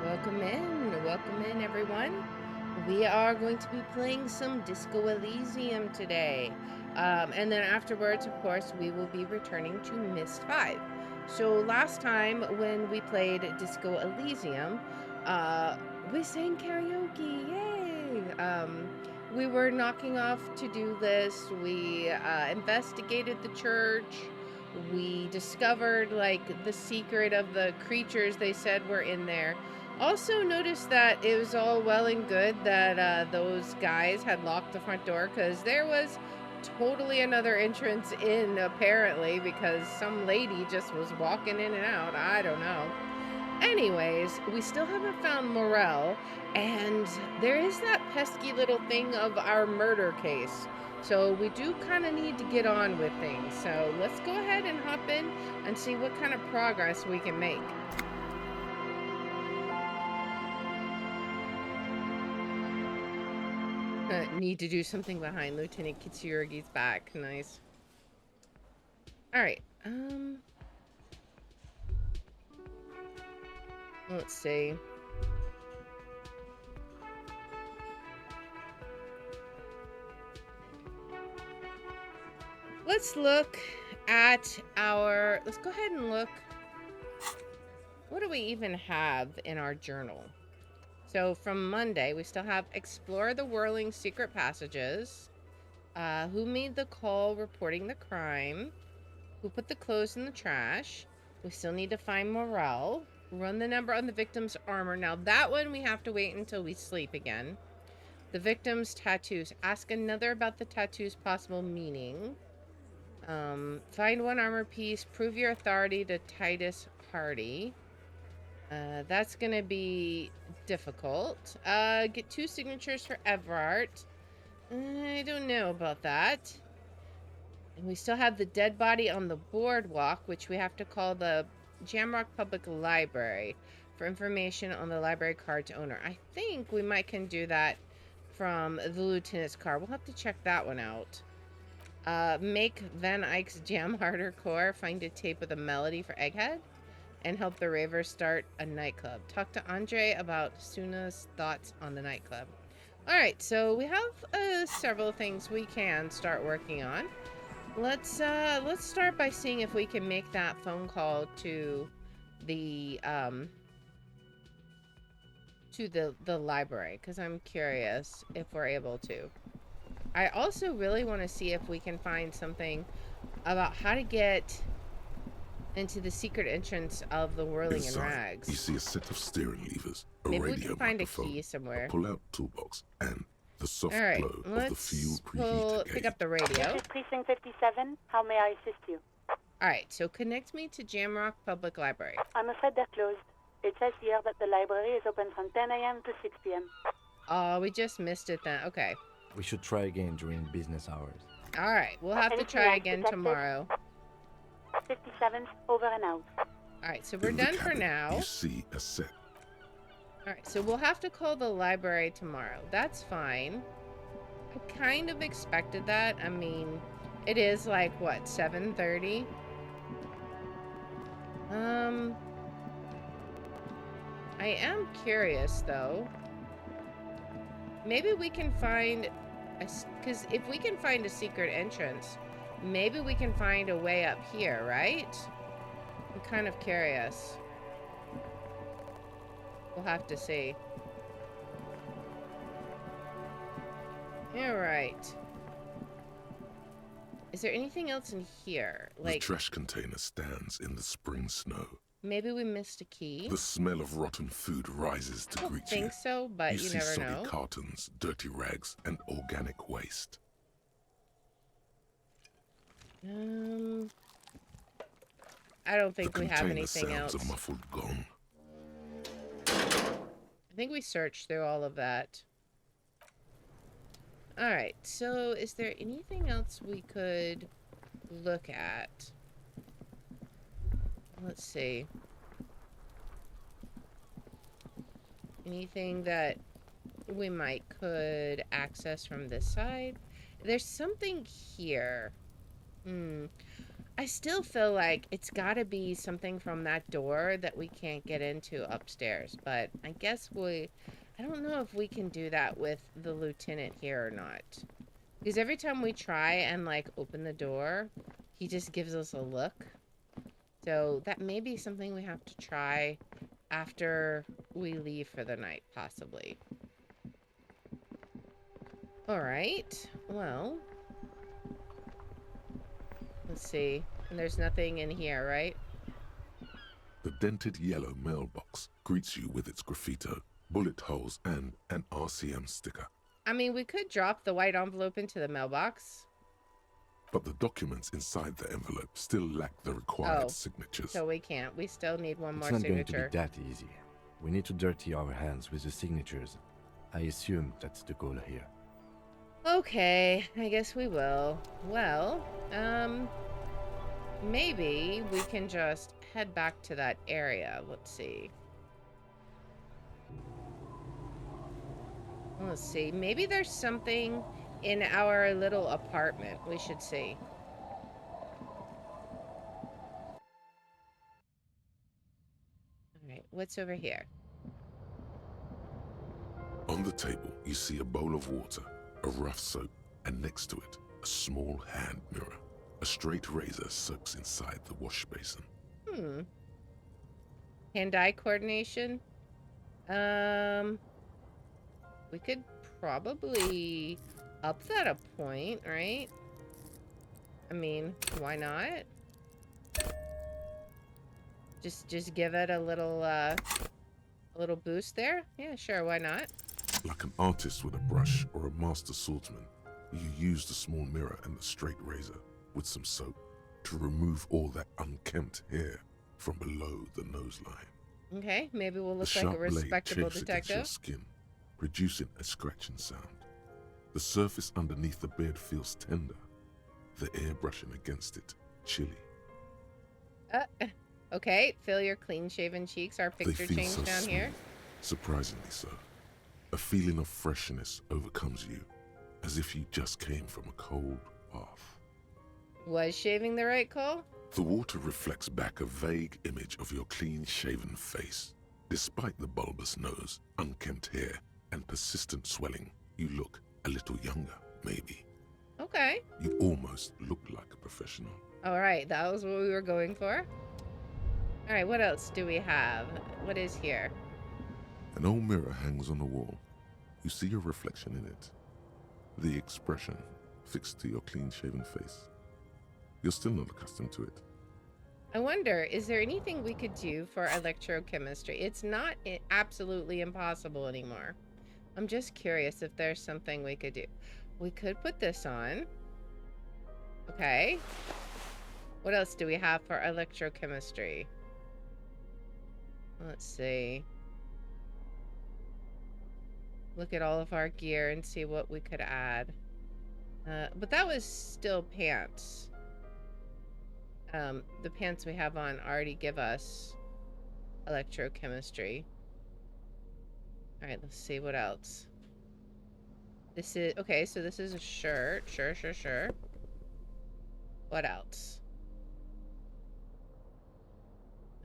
welcome in everyone. We are going to be playing some Disco Elysium today. And then afterwards, of course, we will be returning to Myst V. So last time when we played Disco Elysium, we sang karaoke, yay! We were knocking off to-do lists, we investigated the church, we discovered like the secret of the creatures they said were in there. Also noticed that it was all well and good that those guys had locked the front door, because there was totally another entrance in, apparently, because some lady just was walking in and out. I don't know. Anyways, we still haven't found Morel, and there is that pesky little thing of our murder case. So we do kind of need to get on with things. So let's go ahead and hop in and see what kind of progress we can make. Need to do something behind Lieutenant Kitsurugi's back. Nice. Alright, let's see. Let's look at our... Let's go ahead and look. What do we even have in our journal? So from Monday, we still have Explore the Whirling Secret Passages. Who made the call reporting the crime? Who put the clothes in the trash? We still need to find Morel. Run the number on the victim's armor. Now that one we have to wait until we sleep again. The victim's tattoos. Ask another about the tattoo's possible meaning. Find one armor piece. Prove your authority to Titus Hardy. That's gonna be difficult. Get 2 signatures for Everard. I don't know about that. And we still have the dead body on the boardwalk, which we have to call the Jamrock Public Library for information on the library card's owner. I think we might can do that from the lieutenant's car. We'll have to check that one out. Make Van Eyck's Jam Harder Core. Find a tape with a melody for Egghead. And help the ravers start a nightclub. Talk to Andre about Suna's thoughts on the nightclub. Alright, so we have several things we can start working on. Let's start by seeing if we can make that phone call to the library, because I'm curious if we're able to. I also really want to see if we can find something about how to get into the secret entrance of the Whirling in Rags. You see a set of steering levers, a Maybe radio we can find a microphone, key somewhere. a pull-out toolbox, and the soft Alright, glow of the fuel preheater pick up the radio. This is Precinct 57. How may I assist you? Alright, so connect me to Jamrock Public Library. I'm afraid they're closed. It says here that the library is open from 10 a.m. to 6 p.m. Oh, we just missed it then. Okay. We should try again during business hours. Alright, we'll have to try again tomorrow. 57, over and out. Alright, so we're In the done for cabin, now. You see a set. Alright, so we'll have to call the library tomorrow. That's fine. I kind of expected that. I mean, it is like, what, 7:30? I am curious, though. Maybe we can find... Because if we can find a secret entrance, maybe we can find a way up here, right? I'm kind of curious. We'll have to see. Alright. Is there anything else in here? The Like, trash container stands in the spring snow. maybe we missed a key? The smell of rotten food rises to I don't greet you. think so, but you see never soggy know. cartons, dirty rags, and organic waste. I don't think The we have container anything sounds else. a muffled gong. I think we searched through all of that. Alright, so is there anything else we could look at? Let's see. Anything that we could access from this side? There's something here. I still feel like it's got to be something from that door that we can't get into upstairs. But I guess I don't know if we can do that with the lieutenant here or not. Because every time we try and, like, open the door, he just gives us a look. So that may be something we have to try after we leave for the night, possibly. Alright, well, let's see. And there's nothing in here, right? The dented yellow mailbox greets you with its graffito, bullet holes, and an RCM sticker. I mean, we could drop the white envelope into the mailbox. But the documents inside the envelope still lack the required signatures. So we can't. We still need one more It's not signature. going to be that easy. We need to dirty our hands with the signatures. I assume that's the goal here. Okay, I guess we will. Well, maybe we can just head back to that area. Let's see. Let's see. Maybe there's something in our little apartment we should see. All right, what's over here? On the table, you see a bowl of water, a rough soap, and next to it, a small hand mirror. A straight razor soaks inside the wash basin. Hand-eye coordination? We could probably up that a point, right? I mean, why not? Just give it a little boost there? Yeah, sure, why not? Like an artist with a brush or a master swordsman, you use the small mirror and the straight razor with some soap to remove all that unkempt hair from below the nose line. Okay, maybe we'll The look like a sharp blade respectable chafes against your detective. skin, producing a scratching sound. The surface underneath the beard feels tender, the air brushing against it chilly. Okay, feel your clean-shaven cheeks. Our They picture feel changed so down smooth, here. surprisingly so. A feeling of freshness overcomes you, as if you just came from a cold bath. Was shaving the right call? The water reflects back a vague image of your clean-shaven face. Despite the bulbous nose, unkempt hair, and persistent swelling, you look a little younger, maybe. Okay. You almost look like a professional. All right, that was what we were going for. All right, what else do we have? What is here? An old mirror hangs on the wall. You see your reflection in it. The expression fixed to your clean-shaven face. You're still not accustomed to it. I wonder, is there anything we could do for electrochemistry? It's not absolutely impossible anymore. I'm just curious if there's something we could do. We could put this on. Okay. What else do we have for electrochemistry? Let's see. Look at all of our gear and see what we could add. But that was still pants. The pants we have on already give us electrochemistry. All right, let's see what else. This is, okay, so this is a shirt. Sure. What else?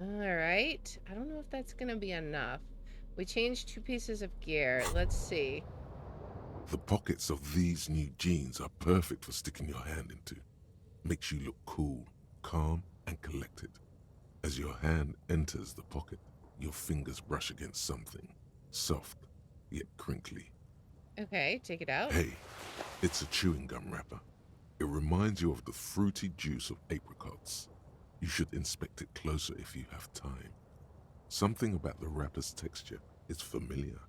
All right. I don't know if that's going to be enough. We changed 2 pieces of gear. Let's see. The pockets of these new jeans are perfect for sticking your hand into. Makes you look cool, calm, and collected. As your hand enters the pocket, your fingers brush against something. Soft, yet crinkly. Okay, take it out. Hey, it's a chewing gum wrapper. It reminds you of the fruity juice of apricots. You should inspect it closer if you have time. Something about the wrapper's texture is familiar.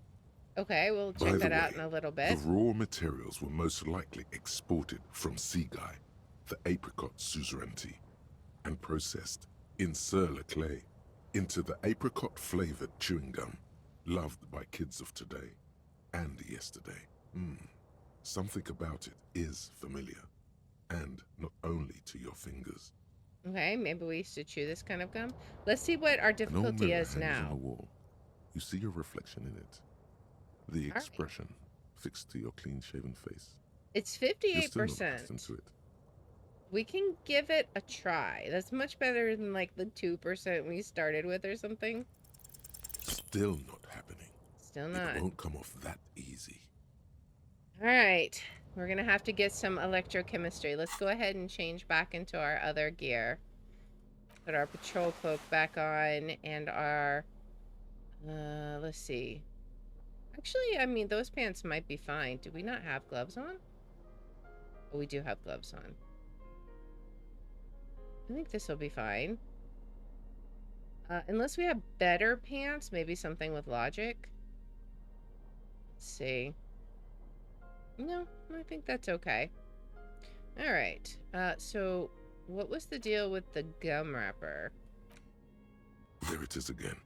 Okay, we'll By check the that out way, in a little bit. The raw materials were most likely exported from Seaguy, the apricot suzerainty, and processed in sur-le-clay into the apricot-flavored chewing gum loved by kids of today and yesterday. Something about it is familiar, and not only to your fingers. Okay, maybe we used to chew this kind of gum. Let's see what our An old difficulty mirror is hangs on now. the wall. You see your reflection in it. The right. expression fixed to your clean-shaven face. It's You're still not 58%. accustomed to it. We can give it a try. That's much better than like the 2% we started with or something. Still not happening. Still It not. won't come off that easy. All right. We're going to have to get some electrochemistry. Let's go ahead and change back into our other gear. Put our patrol cloak back on and our... let's see. Actually, I mean, those pants might be fine. Do we not have gloves on? Oh, we do have gloves on. I think this will be fine. Unless we have better pants, maybe something with logic. Let's see. No, I think that's okay. All right. So what was the deal with the gum wrapper? There it is again.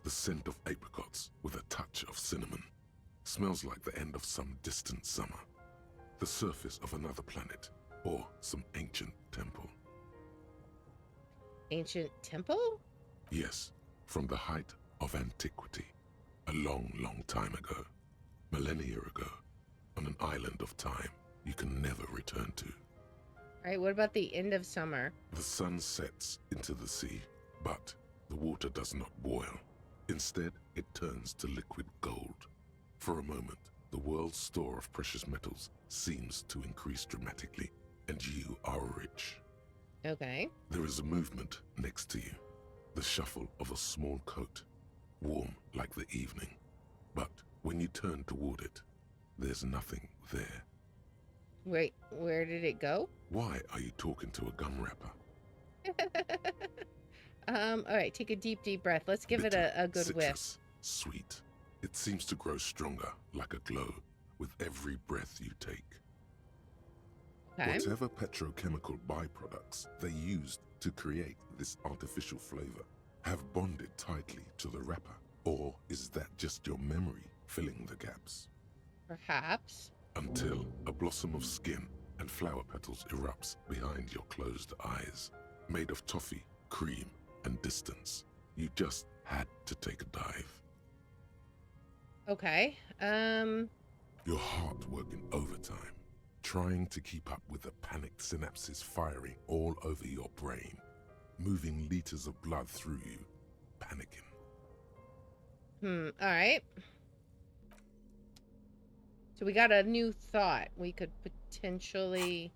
The scent of apricots with a touch of cinnamon. Smells like the end of some distant summer. The surface of another planet or some ancient temple. Ancient temple? Yes, from the height of antiquity. A long, long time ago. Millennia ago. On an island of time you can never return to. All right, what about the end of summer? The sun sets into the sea, but the water does not boil. Instead, it turns to liquid gold. For a moment, the world's store of precious metals seems to increase dramatically, and you are rich. Okay. There is a movement next to you. The shuffle of a small coat, warm like the evening. But when you turn toward it, there's nothing there. Wait, where did it go? Why are you talking to a gum wrapper? All right, take a deep, deep breath. Let's give it Bitter, a good citrus, whiff. Sweet. It seems to grow stronger, like a glow, with every breath you take. Okay. Whatever petrochemical byproducts they used to create this artificial flavor have bonded tightly to the wrapper. Or is that just your memory filling the gaps? Perhaps. Until a blossom of skin and flower petals erupts behind your closed eyes. Made of toffee, cream, and distance. You just had to take a dive. Okay. Your heart working overtime, trying to keep up with the panicked synapses firing all over your brain, moving liters of blood through you, panicking. All right. So we got a new thought we could potentially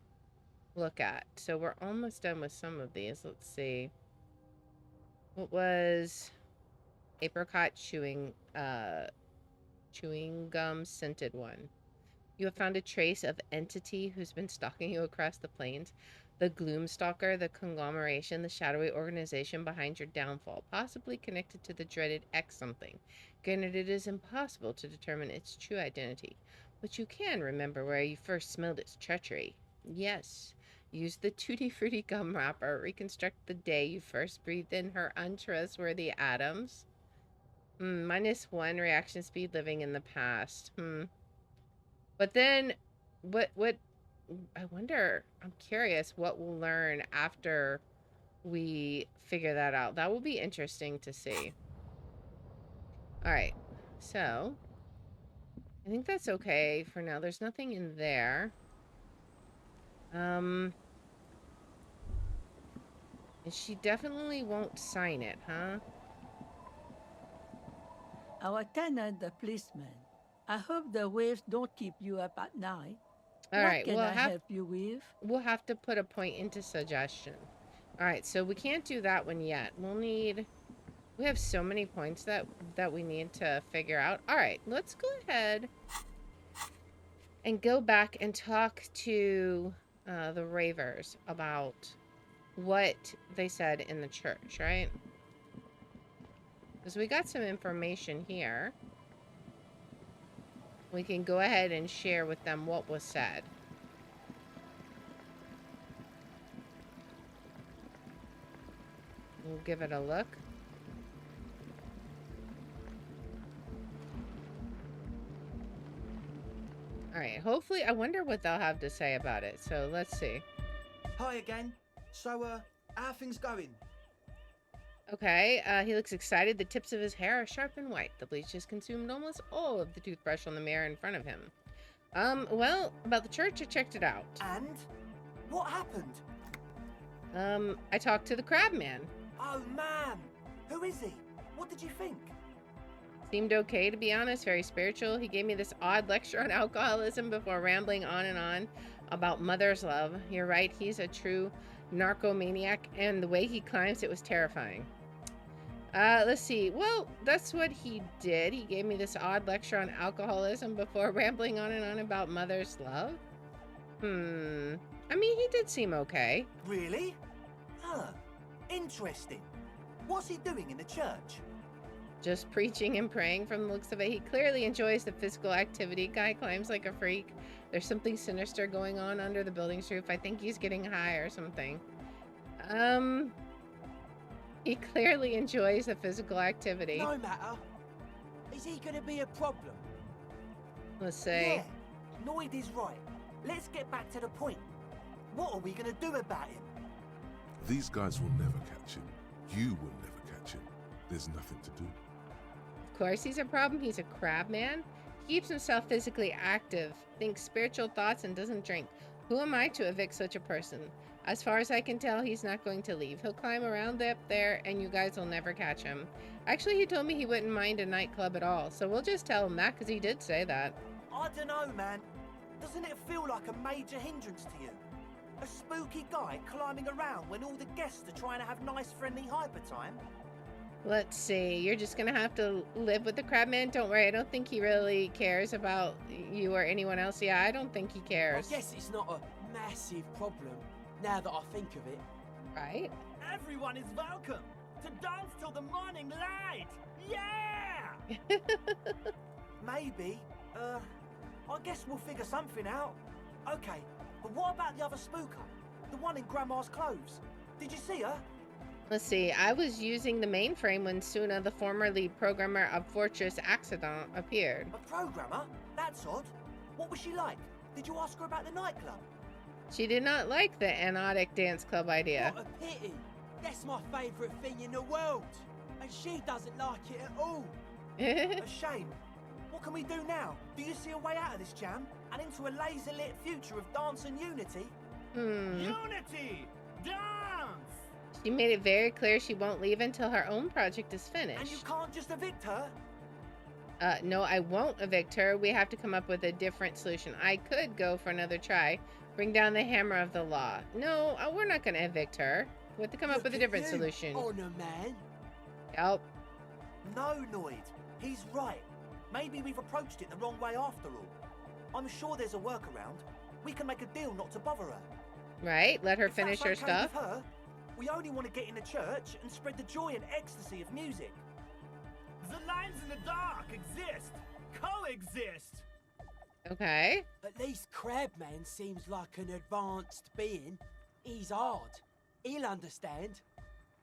look at. So we're almost done with some of these. Let's see. What was apricot chewing gum scented one? You have found a trace of entity who's been stalking you across the plains. The Gloomstalker, the conglomeration, the shadowy organization behind your downfall, possibly connected to the dreaded X something. Granted, it is impossible to determine its true identity, but you can remember where you first smelled its treachery. Yes, use the Tutti Frutti gum wrapper. Reconstruct the day you first breathed in her untrustworthy atoms. -1 reaction speed living in the past. But then, what, I wonder, I'm curious what we'll learn after we figure that out. That will be interesting to see. All right, so I think that's okay for now. There's nothing in there. And she definitely won't sign it, huh? Our tenant, the policeman. I hope the waves don't keep you up at night. All What right, can I help you with? We'll have to put a point into suggestion. All right, so we can't do that one yet. We have so many points that we need to figure out. All right, let's go ahead and go back and talk to the Ravers about what they said in the church, right? Because we got some information here. We can go ahead and share with them what was said. We'll give it a look. All right, hopefully, I wonder what they'll have to say about it. So let's see. Hi again. So, how are things going? Okay, he looks excited. The tips of his hair are sharp and white. The bleach has consumed almost all of the toothbrush on the mirror in front of him. Well, about the church, I checked it out. And? What happened? I talked to the crab man. Oh, man. Who is he? What did you think? Seemed okay, to be honest, very spiritual. He gave me this odd lecture on alcoholism before rambling on and on about mother's love. You're right, he's a true narcomaniac, and the way he climbs, it was terrifying. Let's see. Well, that's what he did. He gave me this odd lecture on alcoholism before rambling on and on about mother's love. I mean, he did seem okay. Really? Huh. Interesting. What's he doing in the church? Just preaching and praying from the looks of it. He clearly enjoys the physical activity. Guy climbs like a freak. There's something sinister going on under the building's roof. I think he's getting high or something. He clearly enjoys the physical activity. No matter. Is he gonna be a problem? Let's see. Yeah, Noid is right. Let's get back to the point. What are we gonna do about him? These guys will never catch him. You will never catch him. There's nothing to do. Of course he's a problem. He's a crab man. He keeps himself physically active, thinks spiritual thoughts, and doesn't drink. Who am I to evict such a person? As far as I can tell, he's not going to leave. He'll climb around up there, and you guys will never catch him. Actually, he told me he wouldn't mind a nightclub at all, so we'll just tell him that, because he did say that. I don't know, man. Doesn't it feel like a major hindrance to you? A spooky guy climbing around when all the guests are trying to have nice, friendly hyper time? Let's see. You're just going to have to live with the crab man. Don't worry. I don't think he really cares about you or anyone else. Yeah, I don't think he cares. I guess it's not a massive problem, now that I think of it. Right? Everyone is welcome to dance till the morning light! Yeah! Maybe. I guess we'll figure something out. Okay, but what about the other spooker? The one in Grandma's clothes? Did you see her? Let's see. I was using the mainframe when Suna, the former lead programmer of Fortress Accident, appeared. A programmer? That's odd. What was she like? Did you ask her about the nightclub? She did not like the Anotic Dance Club idea. What a pity. That's my favourite thing in the world. And she doesn't like it at all. A shame. What can we do now? Do you see a way out of this jam? And into a laser-lit future of dance and unity? Unity! Dance! She made it very clear she won't leave until her own project is finished. And you can't just evict her? No, I won't evict her. We have to come up with a different solution. I could go for another try. Bring down the hammer of the law. No, we're not going to evict her. We have to come up with a different solution. Honor man. Yep. No, Noid. He's right. Maybe we've approached it the wrong way after all. I'm sure there's a workaround. We can make a deal not to bother her. Right, let her If finish that's her okay stuff. with her, we only want to get in the church and spread the joy and ecstasy of music. The lines in the dark exist. Coexist. Okay. At least Crabman seems like an advanced being. He's hard. He'll understand.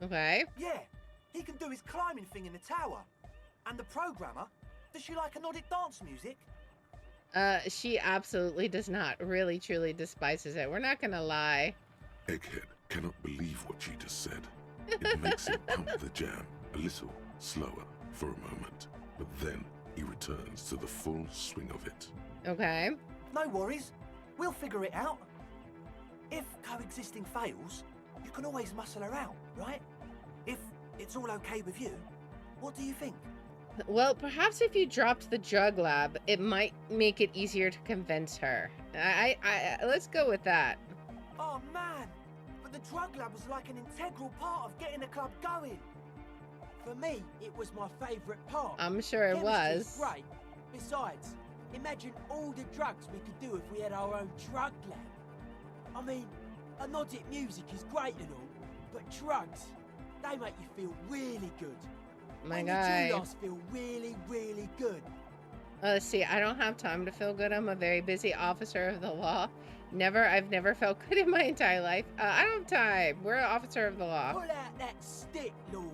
Okay. Yeah, he can do his climbing thing in the tower. And the programmer, does she like anodic dance music? She absolutely does not. Really, truly despises it. We're not gonna lie. Egghead cannot believe what she just said. It makes him pump the jam a little slower for a moment, but then he returns to the full swing of it. Okay. No worries, we'll figure it out. If coexisting fails, you can always muscle her out, right? If it's all okay with you, what do you think? Well, perhaps if you dropped the drug lab, it might make it easier to convince her. Let's go with that. Oh man, but the drug lab was like an integral part of getting the club going. For me, it was my favourite part. I'm sure it Chemistry's was. great. Besides, imagine all the drugs we could do if we had our own drug lab. I mean, anodic music is great and all, but drugs, they make you feel really good. My and guy. you do last feel really, really good. Let's see, I don't have time to feel good. I'm a very busy officer of the law. I've never felt good in my entire life. I don't have time. We're an officer of the law. Pull out that stick, lawman.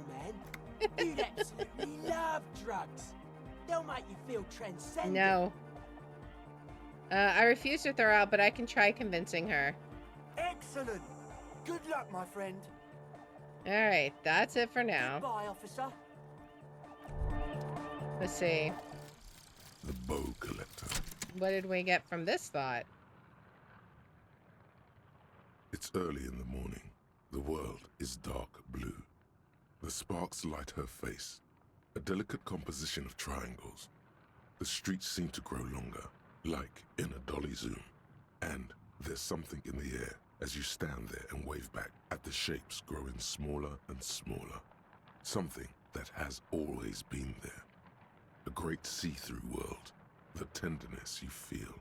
You'd absolutely love drugs. They'll make you feel transcendent. No. I refuse to throw out, but I can try convincing her. Excellent. Good luck, my friend. Alright, that's it for now. Goodbye, officer. Let's see. The bow collector. What did we get from this thought? It's early in the morning. The The world is dark blue. The sparks light her face, a delicate composition of triangles. The streets seem to grow longer, like in a dolly zoom. And there's something in the air as you stand there and wave back at the shapes growing smaller and smaller. Something that has always been there. A great see-through world. The tenderness you feel.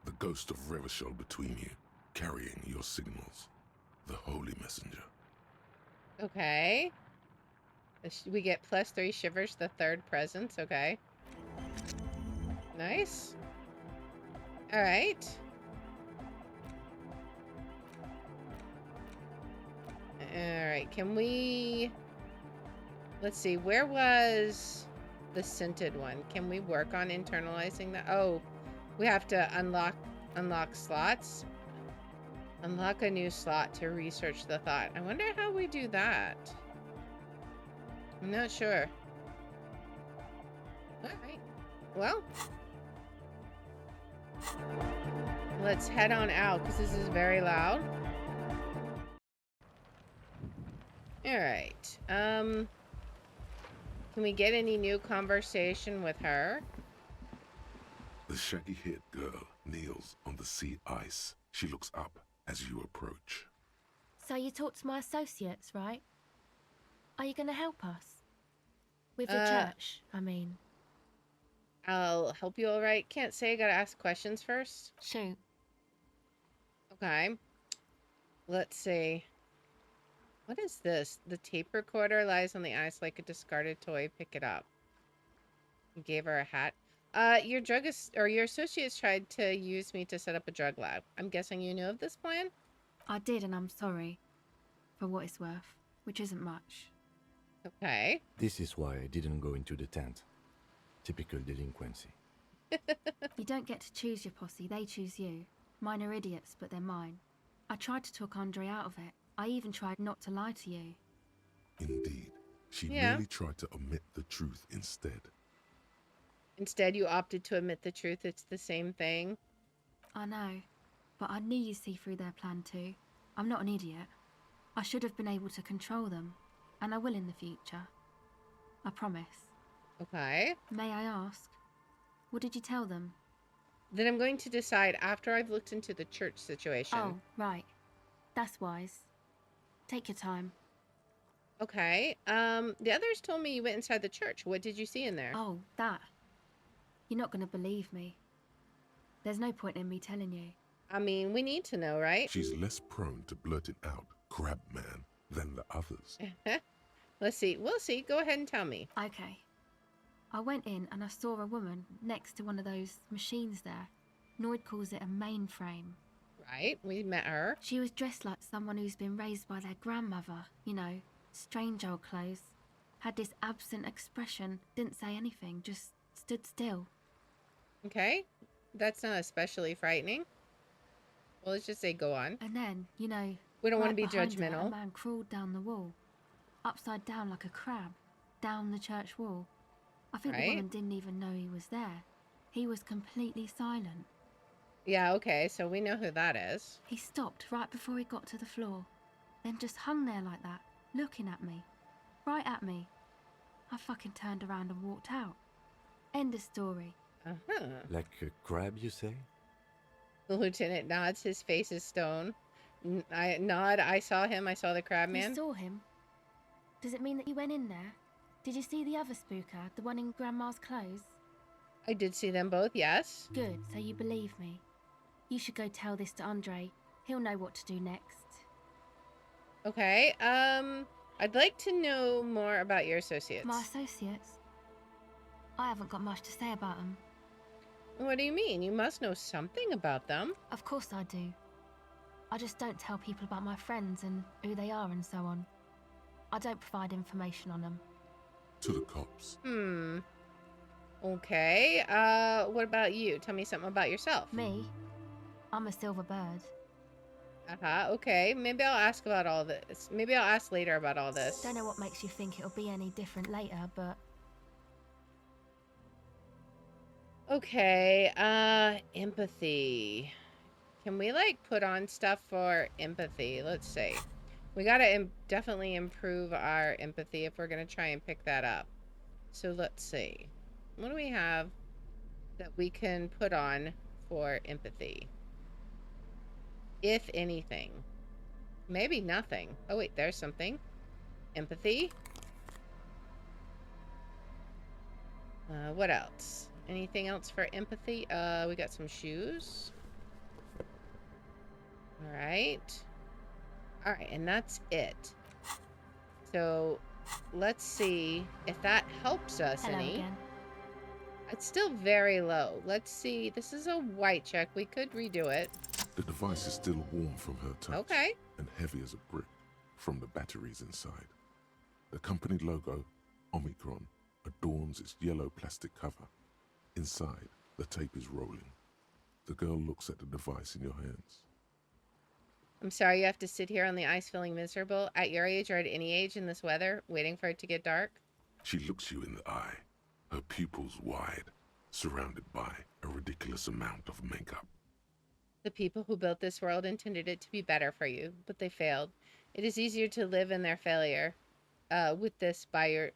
The ghost of Revachol between you, carrying your signals. The holy messenger. Okay. We get +3 shivers the third presence. Okay. Nice. All right. All right. Can we... Let's see. Where was the scented one? Can we work on internalizing that? Oh, we have to unlock slots. Unlock a new slot to research the thought. I wonder how we do that. I'm not sure. Alright. Well. Let's head on out, because this is very loud. Alright. Can we get any new conversation with her? The shaggy-haired girl kneels on the sea ice. She looks up as you approach. So you talked to my associates, right? Are you going to help us? With the church, I mean. I'll help you, alright. Can't say, I gotta ask questions first. Shoot. Okay. Let's see. What is this? The tape recorder lies on the ice like a discarded toy. Pick it up. You gave her a hat. Your druggist or your associates tried to use me to set up a drug lab. I'm guessing you know of this plan? I did, and I'm sorry. For what it's worth. Which isn't much. Okay. This is why I didn't go into the tent. Typical delinquency. You don't get to choose your posse, they choose you. Mine are idiots, but they're mine. I tried to talk Andre out of it. I even tried not to lie to you. Indeed. She merely tried to omit the truth instead. Instead, you opted to admit the truth. It's the same thing. I know. But I knew you'd see through their plan too. I'm not an idiot. I should have been able to control them. And I will in the future. I promise. Okay. May I ask? What did you tell them? Then I'm going to decide after I've looked into the church situation. Oh, right. That's wise. Take your time. Okay. The others told me you went inside the church. What did you see in there? Oh, that. You're not going to believe me. There's no point in me telling you. I mean, we need to know, right? She's less prone to blurting out crab man than the others. Let's see. We'll see. Go ahead and tell me. Okay. I went in and I saw a woman next to one of those machines there. Noid calls it a mainframe. Right. We met her. She was dressed like someone who's been raised by their grandmother. You know, strange old clothes. Had this absent expression. Didn't say anything. Just stood still. Okay. That's not especially frightening. Well, let's just say go on. And then, you know, we don't want to right be behind her, judgmental. a man crawled down the wall. Upside down like a crab. Down the church wall. I think the woman didn't even know he was there. He was completely silent. Yeah, okay, so we know who that is. He stopped right before he got to the floor. Then just hung there like that, looking at me. Right at me. I fucking turned around and walked out. End of story. Uh-huh. Like a crab, you say? The lieutenant nods. His face is stone. I nod. I saw him. I saw the crab man. You saw him? Does it mean that you went in there? Did you see the other spooker, the one in Grandma's clothes? I did see them both, yes. Good, so you believe me. You should go tell this to Andre. He'll know what to do next. Okay, I'd like to know more about your associates. My associates? I haven't got much to say about them. What do you mean? You must know something about them. Of course I do. I just don't tell people about my friends and who they are and so on. I don't provide information on them. To the cops. Okay, what about you? Tell me something about yourself. Me? I'm a silver bird. Okay. Maybe I'll ask about all this. Maybe I'll ask later about all this. Don't know what makes you think it'll be any different later, but... Okay, empathy. Can we, like, put on stuff for empathy? Let's see. We gotta definitely improve our empathy if we're gonna try and pick that up. So let's see. What do we have that we can put on for empathy? If anything. Maybe nothing. Oh wait, there's something. Empathy. What else? Anything else for empathy? We got some shoes. Alright. Alright, and that's it. So, let's see if that helps us Hello any. again. It's still very low. Let's see. This is a white check. We could redo it. The device is still warm from her touch. Okay. And heavy as a brick from the batteries inside. The company logo, Omicron, adorns its yellow plastic cover. Inside, the tape is rolling. The girl looks at the device in your hands. I'm sorry you have to sit here on the ice feeling miserable at your age or at any age in this weather, waiting for it to get dark. She looks you in the eye, her pupils wide, surrounded by a ridiculous amount of makeup. The people who built this world intended it to be better for you, but they failed. It is easier to live in their failure with this by your...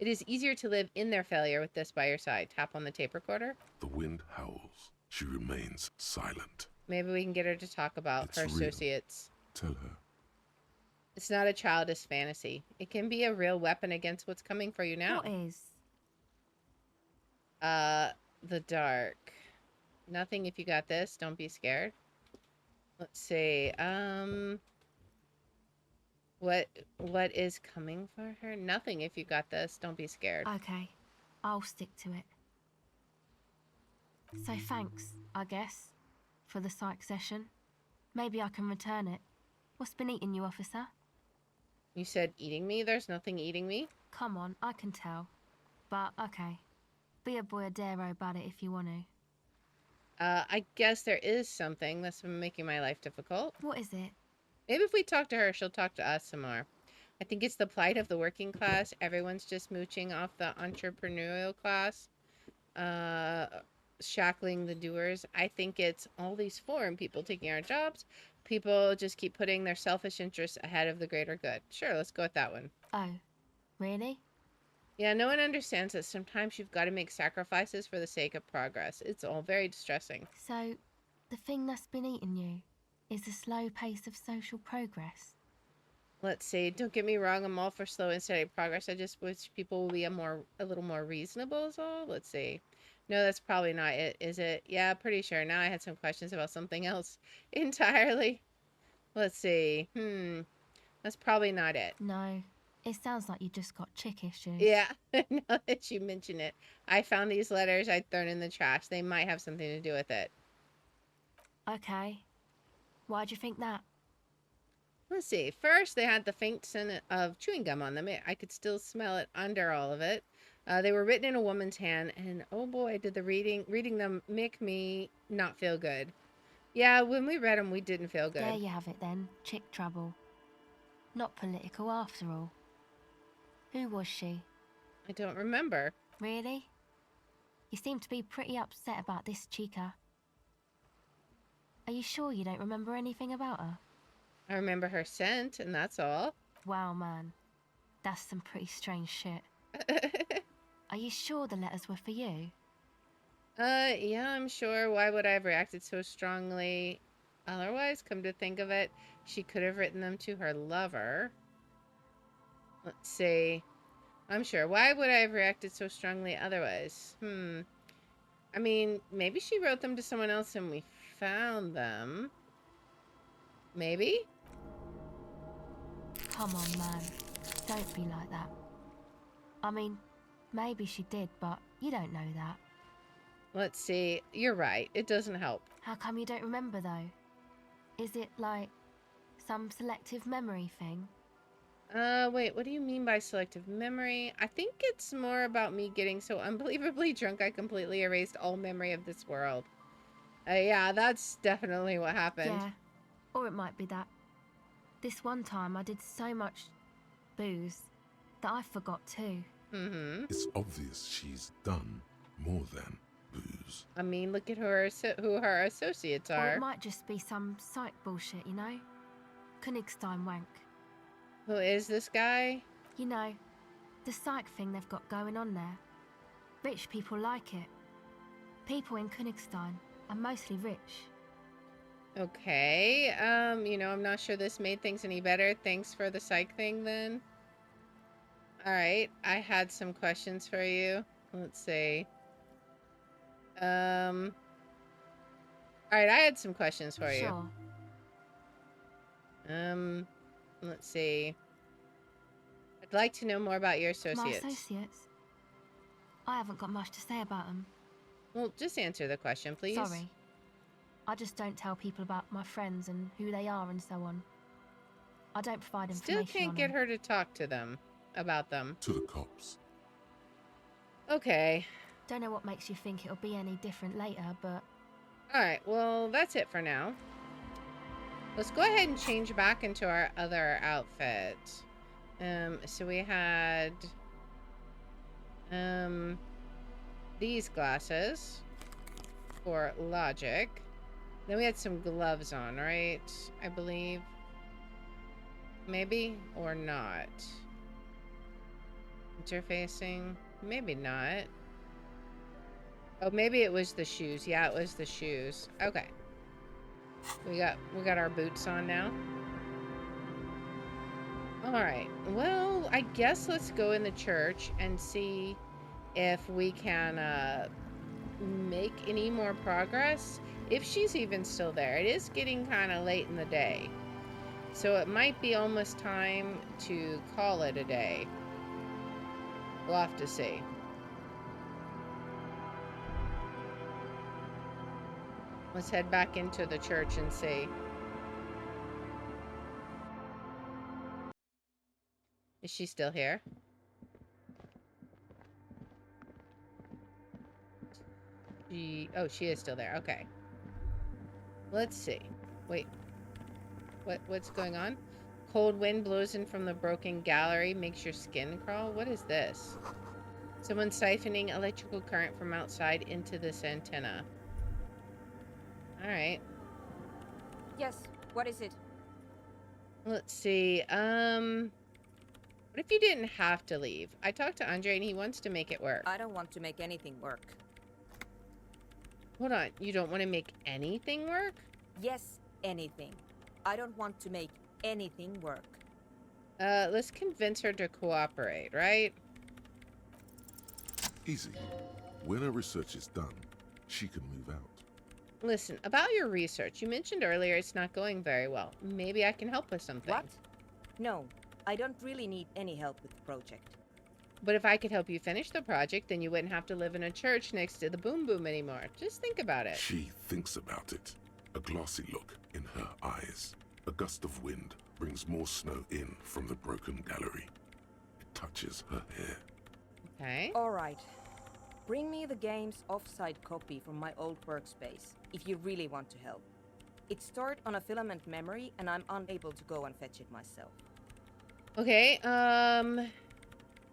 It is easier to live in their failure with this by your side. Tap on the tape recorder. The wind howls. She remains silent. Maybe we can get her to talk about It's her real. associates. Tell her. It's not a childish fantasy. It can be a real weapon against what's coming for you now. What is? The dark. Nothing if you got this. Don't be scared. Let's see. What is coming for her? Nothing if you got this. Don't be scared. Okay, I'll stick to it. So thanks, I guess, for the psych session. Maybe I can return it. What's been eating you, officer? You said eating me? There's nothing eating me. Come on, I can tell. But, okay. Be a boyadero about it if you want to. I guess there is something that's been making my life difficult. What is it? Maybe if we talk to her, she'll talk to us some more. I think it's the plight of the working class. Everyone's just mooching off the entrepreneurial class. Shackling the doers. I think it's all these foreign people taking our jobs. People just keep putting their selfish interests ahead of the greater good. Sure, let's go with that one. Oh, really? Yeah, no one understands that sometimes you've got to make sacrifices for the sake of progress. It's all very distressing. So, the thing that's been eating you is the slow pace of social progress. Let's see. Don't get me wrong. I'm all for slow and steady progress. I just wish people would be a little more reasonable is all. Let's see. No, that's probably not it, is it? Yeah, pretty sure. Now I had some questions about something else entirely. Let's see. That's probably not it. No, it sounds like you just got chick issues. Yeah, now that you mention it. I found these letters I'd thrown in the trash. They might have something to do with it. Okay. Why'd you think that? Let's see. First, they had the faint scent of chewing gum on them. I could still smell it under all of it. They were written in a woman's hand, and oh boy, did the reading them make me not feel good. Yeah, when we read them, we didn't feel good. There you have it then. Chick trouble. Not political after all. Who was she? I don't remember. Really? You seem to be pretty upset about this chica. Are you sure you don't remember anything about her? I remember her scent, and that's all. Wow, man. That's some pretty strange shit. Are you sure the letters were for you? Yeah, I'm sure. Why would I have reacted so strongly otherwise? Come to think of it, she could have written them to her lover. Let's see. I'm sure. Why would I have reacted so strongly otherwise? I mean, maybe she wrote them to someone else and we found them. Maybe? Come on, man. Don't be like that. I mean, maybe she did, but you don't know that. Let's see. You're right. It doesn't help. How come you don't remember, though? Is it, like, some selective memory thing? Wait, what do you mean by selective memory? I think it's more about me getting so unbelievably drunk I completely erased all memory of this world. Yeah, that's definitely what happened. Yeah, or it might be that. This one time I did so much booze that I forgot too. It's obvious she's done more than booze. I mean, look at who her associates Or are. it might just be some psych bullshit, you know? Königstein wank. Who is this guy? You know, the psych thing they've got going on there. Rich people like it. People in Königstein are mostly rich. Okay. You know, I'm not sure this made things any better. Thanks for the psych thing then. Alright, I had some questions for you. Let's see. Alright, I had some questions for you. Sure. Let's see. I'd like to know more about your associates. My associates? I haven't got much to say about them. Well, just answer the question, please. Sorry. I just don't tell people about my friends and who they are and so on. I don't provide information. Still can't get her to talk to them about them. To the cops. Okay. Don't know what makes you think it'll be any different later, but... Alright, well, that's it for now. Let's go ahead and change back into our other outfit. So we had... these glasses for logic. Then we had some gloves on, right? I believe. Maybe or not. Interfacing. Maybe not. Oh, maybe it was the shoes. Yeah, it was the shoes. Okay. We got our boots on now. Alright. Well, I guess let's go in the church and see if we can make any more progress. If she's even still there. It is getting kind of late in the day. So it might be almost time to call it a day. We'll have to see. Let's head back into the church and see. Is she still here? Oh, she is still there. Okay. Let's see. Wait. What's going on? Cold wind blows in from the broken gallery, makes your skin crawl. What is this? Someone siphoning electrical current from outside into this antenna. Alright. Yes, what is it? Let's see. What if you didn't have to leave? I talked to Andre and he wants to make it work. I don't want to make anything work. Hold on. You don't want to make anything work? Yes, anything. I don't want to make anything work. Let's convince her to cooperate, right? Easy. When her research is done, she can move out. Listen, about your research, you mentioned earlier it's not going very well. Maybe I can help with something. What? No, I don't really need any help with the project. But if I could help you finish the project, then you wouldn't have to live in a church next to the Boom Boom anymore. Just think about it. She thinks about it. A glassy look in her eyes. A gust of wind brings more snow in from the broken gallery. It touches her hair. Okay. All right. Bring me the game's offsite copy from my old workspace, if you really want to help. It's stored on a filament memory, and I'm unable to go and fetch it myself. Okay,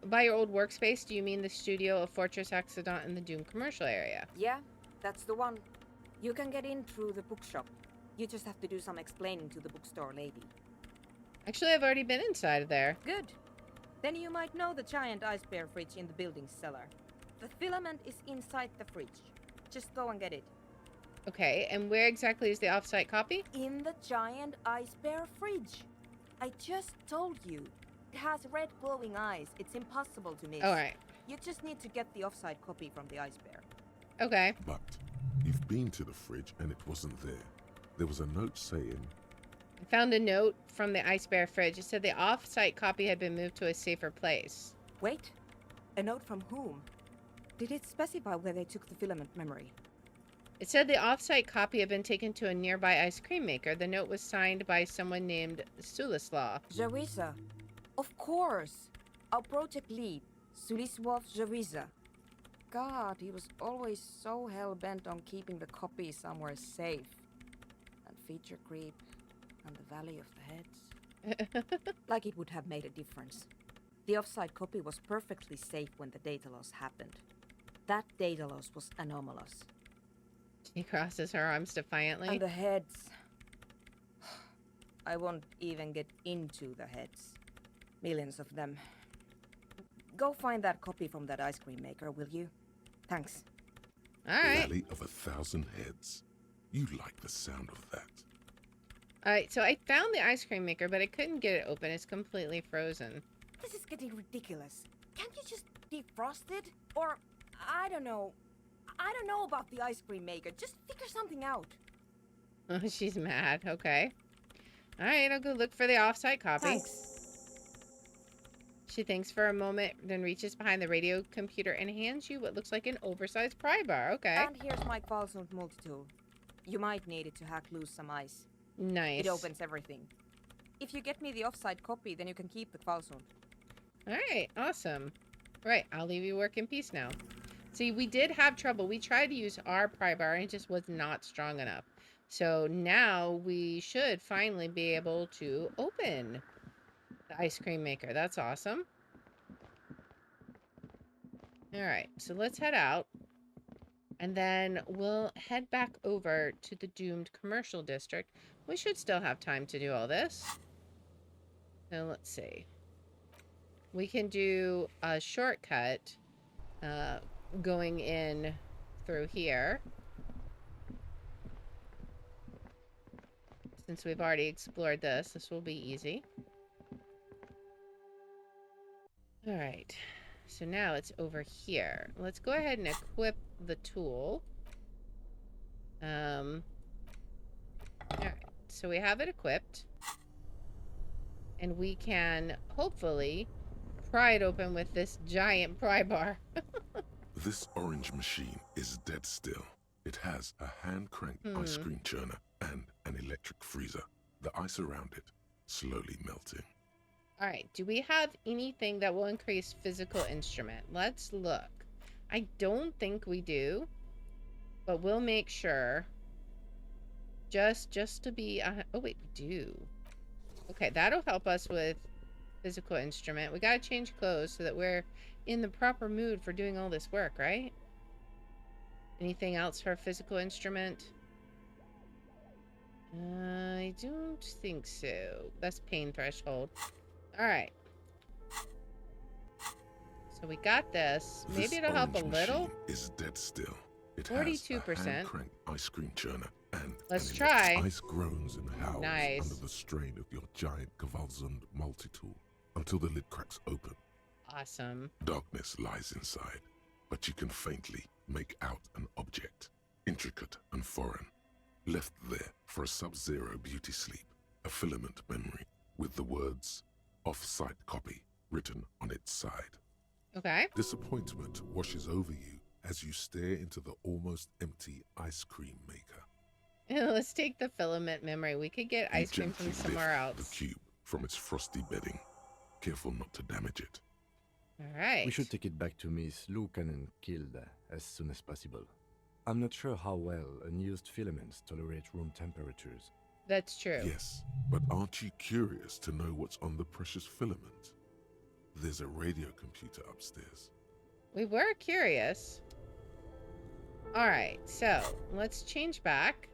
by your old workspace, do you mean the studio of Fortress Accident in the Doom commercial area? Yeah, that's the one. You can get in through the bookshop. You just have to do some explaining to the bookstore lady. Actually, I've already been inside of there. Good. Then you might know the giant ice bear fridge in the building's cellar. The filament is inside the fridge. Just go and get it. Okay, and where exactly is the offsite copy? In the giant ice bear fridge. I just told you. It has red glowing eyes. It's impossible to miss. Alright. You just need to get the offsite copy from the ice bear. Okay. But you've been to the fridge and it wasn't there. There was a note saying... I found a note from the Ice Bear fridge. It said the off-site copy had been moved to a safer place. Wait. A note from whom? Did it specify where they took the filament memory? It said the off-site copy had been taken to a nearby ice cream maker. The note was signed by someone named Sulislaw. Jawiza. Of course. Our project lead, Sulisław Jawiza. God, he was always so hell-bent on keeping the copy somewhere safe. And feature creep, and the Valley of the Heads. Like it would have made a difference. The offsite copy was perfectly safe when the data loss happened. That data loss was anomalous. She crosses her arms defiantly. And the heads. I won't even get into the heads. Millions of them. Go find that copy from that ice cream maker, will you? Thanks. All right. Valley of 1,000 Heads. You like the sound of that. All right, so I found the ice cream maker, but I couldn't get it open. It's completely frozen. This is getting ridiculous. Can't you just defrost it? Or, I don't know. I don't know about the ice cream maker. Just figure something out. Oh, she's mad. Okay. All right, I'll go look for the off-site copy. Thanks. She thinks for a moment, then reaches behind the radio computer and hands you what looks like an oversized pry bar. Okay. And here's my Qualsund multi-tool. You might need it to hack loose some ice. Nice. It opens everything. If you get me the off-site copy, then you can keep the Qualsund. All right, awesome. Right, I'll leave you work in peace now. See, we did have trouble. We tried to use our pry bar and it just was not strong enough. So now we should finally be able to open the ice cream maker. That's awesome. All right, so let's head out. And then we'll head back over to the doomed commercial district. We should still have time to do all this. So let's see. We can do a shortcut going in through here. Since we've already explored this will be easy. All right. So now it's over here. Let's go ahead and equip the tool. All right. So we have it equipped. And we can hopefully pry it open with this giant pry bar. This orange machine is dead still. It has a hand-cranked ice cream churner and an electric freezer. The ice around it slowly melting. All right. Do we have anything that will increase physical instrument? Let's look. I don't think we do. But we'll make sure. Just to be... oh, wait. We do. Okay. That'll help us with physical instrument. We got to change clothes so that we're in the proper mood for doing all this work, right? Anything else for physical instrument? I don't think so. That's pain threshold. All right. So we got this. Maybe it'll help a little. Is dead still. It 42%. has a hand-cranked ice cream churner and Let's an try. Ice groans and howls Nice. under the strain of your giant Qualsund multi-tool until the lid cracks open. Awesome. Darkness lies inside, but you can faintly make out an object, intricate and foreign, left there for a sub-zero beauty sleep, a filament memory with the words off-site copy written on its side. Okay. Disappointment washes over you as you stare into the almost empty ice cream maker. Let's take the filament memory. We could get ice cream from gently somewhere lift else. the cube from its frosty bedding, careful not to damage it. All right. We should take it back to Miss Lukanen killed as soon as possible. I'm not sure how well unused filaments tolerate room temperatures. That's true. Yes, but aren't you curious to know what's on the precious filament? There's a radio computer upstairs. We were curious. All right. So let's change back.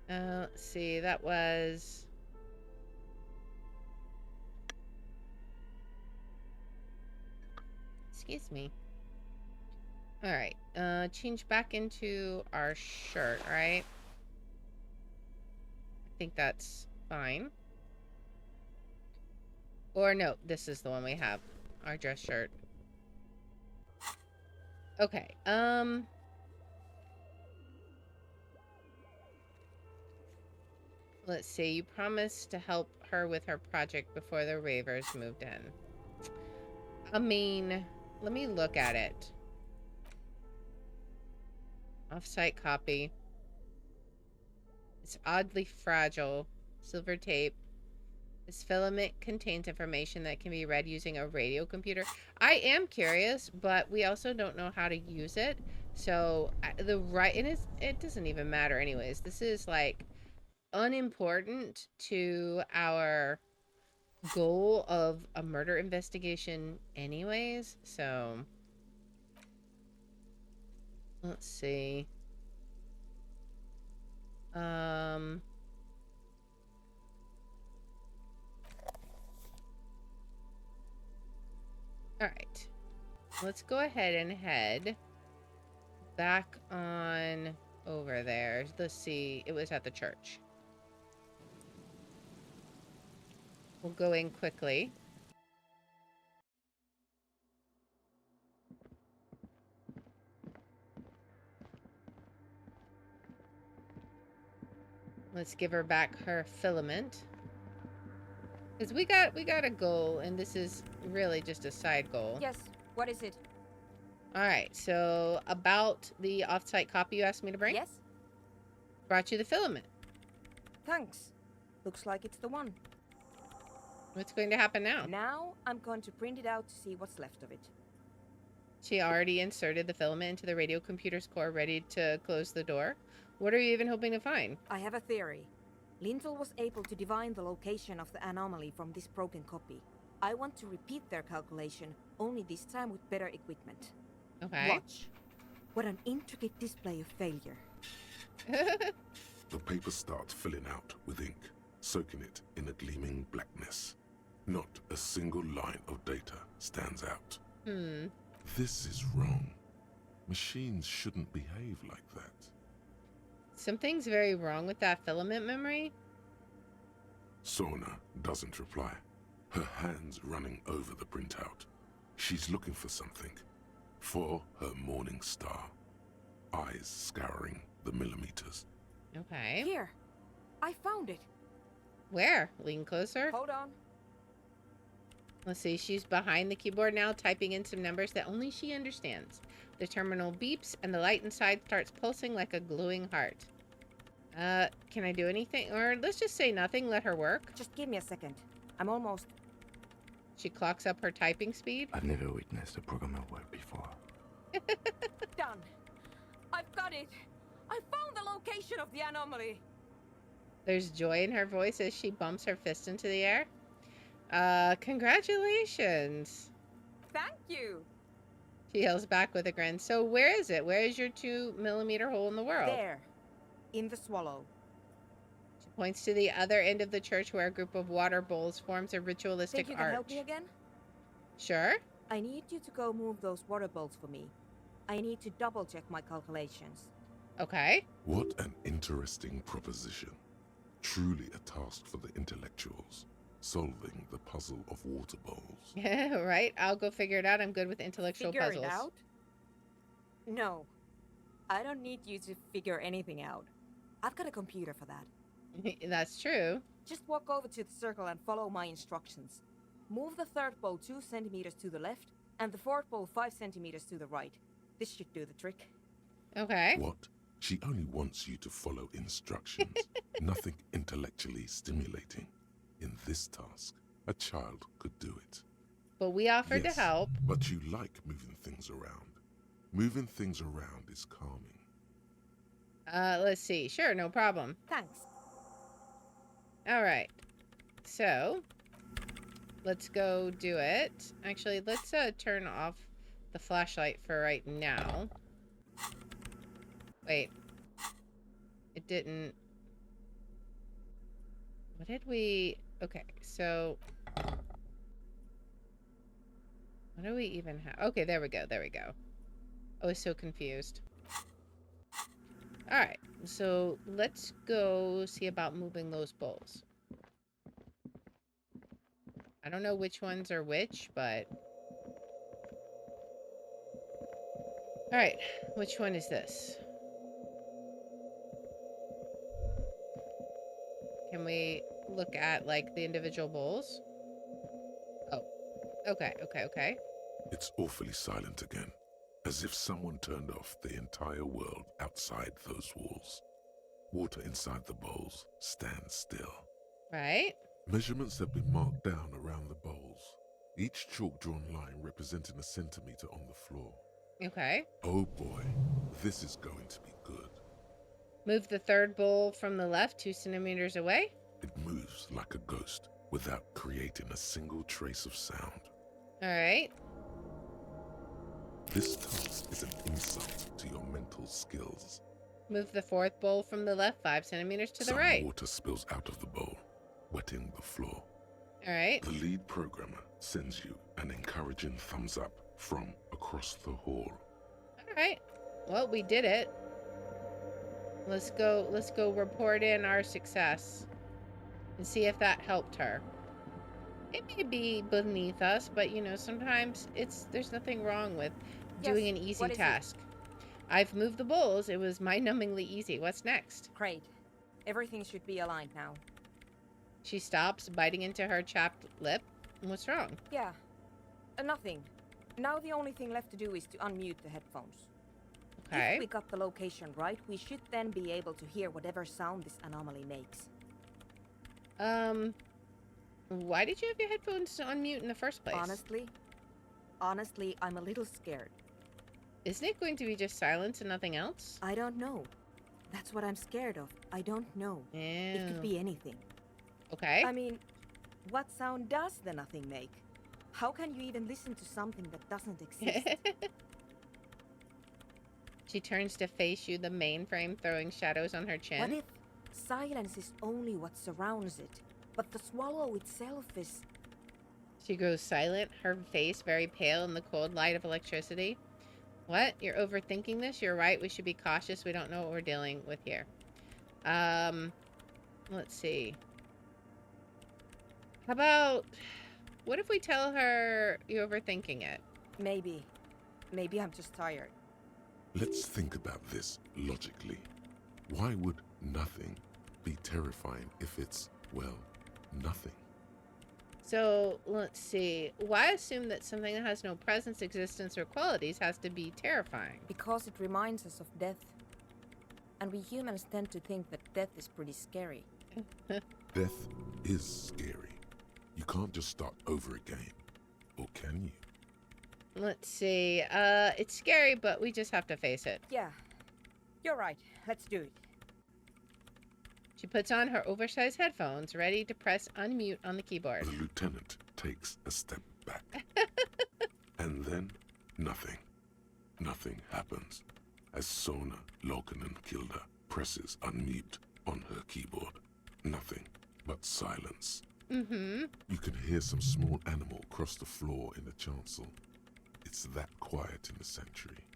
Let's see. That was... Excuse me. All right. Change back into our shirt, right? I think that's fine. Or no, this is the one we have. Our dress shirt. Okay. Let's see. You promised to help her with her project before the ravers moved in. I mean, let me look at it. Off-site copy. It's oddly fragile. Silver tape. This filament contains information that can be read using a radio computer. I am curious, but we also don't know how to use it. So it doesn't even matter anyways. This is like unimportant to our goal of a murder investigation anyways. So let's see. Alright. Let's go ahead and head back on over there. Let's see. It was at the church. We'll go in quickly. Let's give her back her filament. Because we got a goal, and this is really just a side goal. Yes, what is it? Alright, so about the off-site copy you asked me to bring? Yes? Brought you the filament. Thanks. Looks like it's the one. What's going to happen now? Now I'm going to print it out to see what's left of it. She already inserted the filament into the radio computer's core, ready to close the door. What are you even hoping to find? I have a theory. Lintel was able to divine the location of the anomaly from this broken copy. I want to repeat their calculation, only this time with better equipment. Okay. Watch. What an intricate display of failure. The paper starts filling out with ink, soaking it in a gleaming blackness. Not a single line of data stands out. This is wrong. Machines shouldn't behave like that. Something's very wrong with that filament memory. Sorna doesn't reply, her hands running over the printout. She's looking for something. For her morning star. Eyes scouring the millimeters. Okay. Here. I found it. Where? Lean closer. Hold on. Let's see. She's behind the keyboard now, typing in some numbers that only she understands. The terminal beeps, and the light inside starts pulsing like a glowing heart. Can I do anything? Or let's just say nothing. Let her work. Just give me a second. I'm almost... She clocks up her typing speed. I've never witnessed a programmer work before. Done. I've got it. I found the location of the anomaly. There's joy in her voice as she bumps her fist into the air. Congratulations. Thank you. She yells back with a grin. So where is it? Where is your 2mm hole in the world? There. In the swallow. She points to the other end of the church where a group of water bowls forms a ritualistic Think you can arch. help me again? Sure. I need you to go move those water bowls for me. I need to double check my calculations. Okay. What an interesting proposition. Truly a task for the intellectuals. Solving the puzzle of water bowls. Right? I'll go figure it out. I'm good with intellectual Figure puzzles. it out? No. I don't need you to figure anything out. I've got a computer for that. That's true. Just walk over to the circle and follow my instructions. Move the third bowl 2 centimeters to the left, and the fourth bowl 5 centimeters to the right. This should do the trick. Okay. What? She only wants you to follow instructions. Nothing intellectually stimulating. In this task, a child could do it. But we offered Yes, to help. But you like moving things around. Moving things around is calming. Let's see. Sure, no problem. Thanks. All right. So, let's go do it. Actually, let's turn off the flashlight for right now. Wait. It didn't... What did we... Okay, so... What do we even have? Okay, there we go, there we go. I was so confused. Alright, so let's go see about moving those bowls. I don't know which ones are which, but... Alright, which one is this? Can we look at, like, the individual bowls? Oh. Okay, okay, okay. It's awfully silent again, as if someone turned off the entire world outside those walls. Water inside the bowls stands still. Right? Measurements have been marked down around the bowls, each chalk-drawn line representing a centimeter on the floor. Okay. Oh boy, this is going to be good. Move the third bowl from the left 2 centimeters away. It moves like a ghost without creating a single trace of sound. Alright. This task is an insult to your mental skills. Move the fourth bowl from the left 5 centimeters to the Some right. water spills out of the bowl, wetting the floor. All right. The lead programmer sends you an encouraging thumbs up from across the hall. All right. Well, we did it. Let's go report in our success and see if that helped her. It may be beneath us, but you know, sometimes there's nothing wrong with doing an easy task. I've moved the bowls. It was mind-numbingly easy. What's next? Great. Everything should be aligned now. She stops, biting into her chapped lip. What's wrong? Yeah. Nothing. Now the only thing left to do is to unmute the headphones. Okay. If we got the location right, we should then be able to hear whatever sound this anomaly makes. Why did you have your headphones on mute in the first place? Honestly, I'm a little scared. Isn't it going to be just silence and nothing else? I don't know. That's what I'm scared of. I don't know. Ew. It could be anything. Okay. I mean, what sound does the nothing make? How can you even listen to something that doesn't exist? She turns to face you, the mainframe throwing shadows on her chin. What if silence is only what surrounds it, but the swallow itself is... She grows silent, her face very pale in the cold light of electricity. What? You're overthinking this? You're right. We should be cautious. We don't know what we're dealing with here. Let's see. How about... What if we tell her you're overthinking it? Maybe. Maybe I'm just tired. Let's think about this logically. Why would nothing be terrifying if it's, well, nothing? So, let's see. Why assume that something that has no presence, existence, or qualities has to be terrifying? Because it reminds us of death. And we humans tend to think that death is pretty scary. Death is scary. You can't just start over again. Or can you? Let's see. It's scary, but we just have to face it. Yeah. You're right. Let's do it. She puts on her oversized headphones, ready to press unmute on the keyboard. The lieutenant takes a step back. And then, nothing. Nothing happens as Sona Lokanen-Kilda presses unmute on her keyboard. Nothing but silence. Mm-hmm. You can hear some small animal cross the floor in the chancel. It's that quiet in the sanctuary.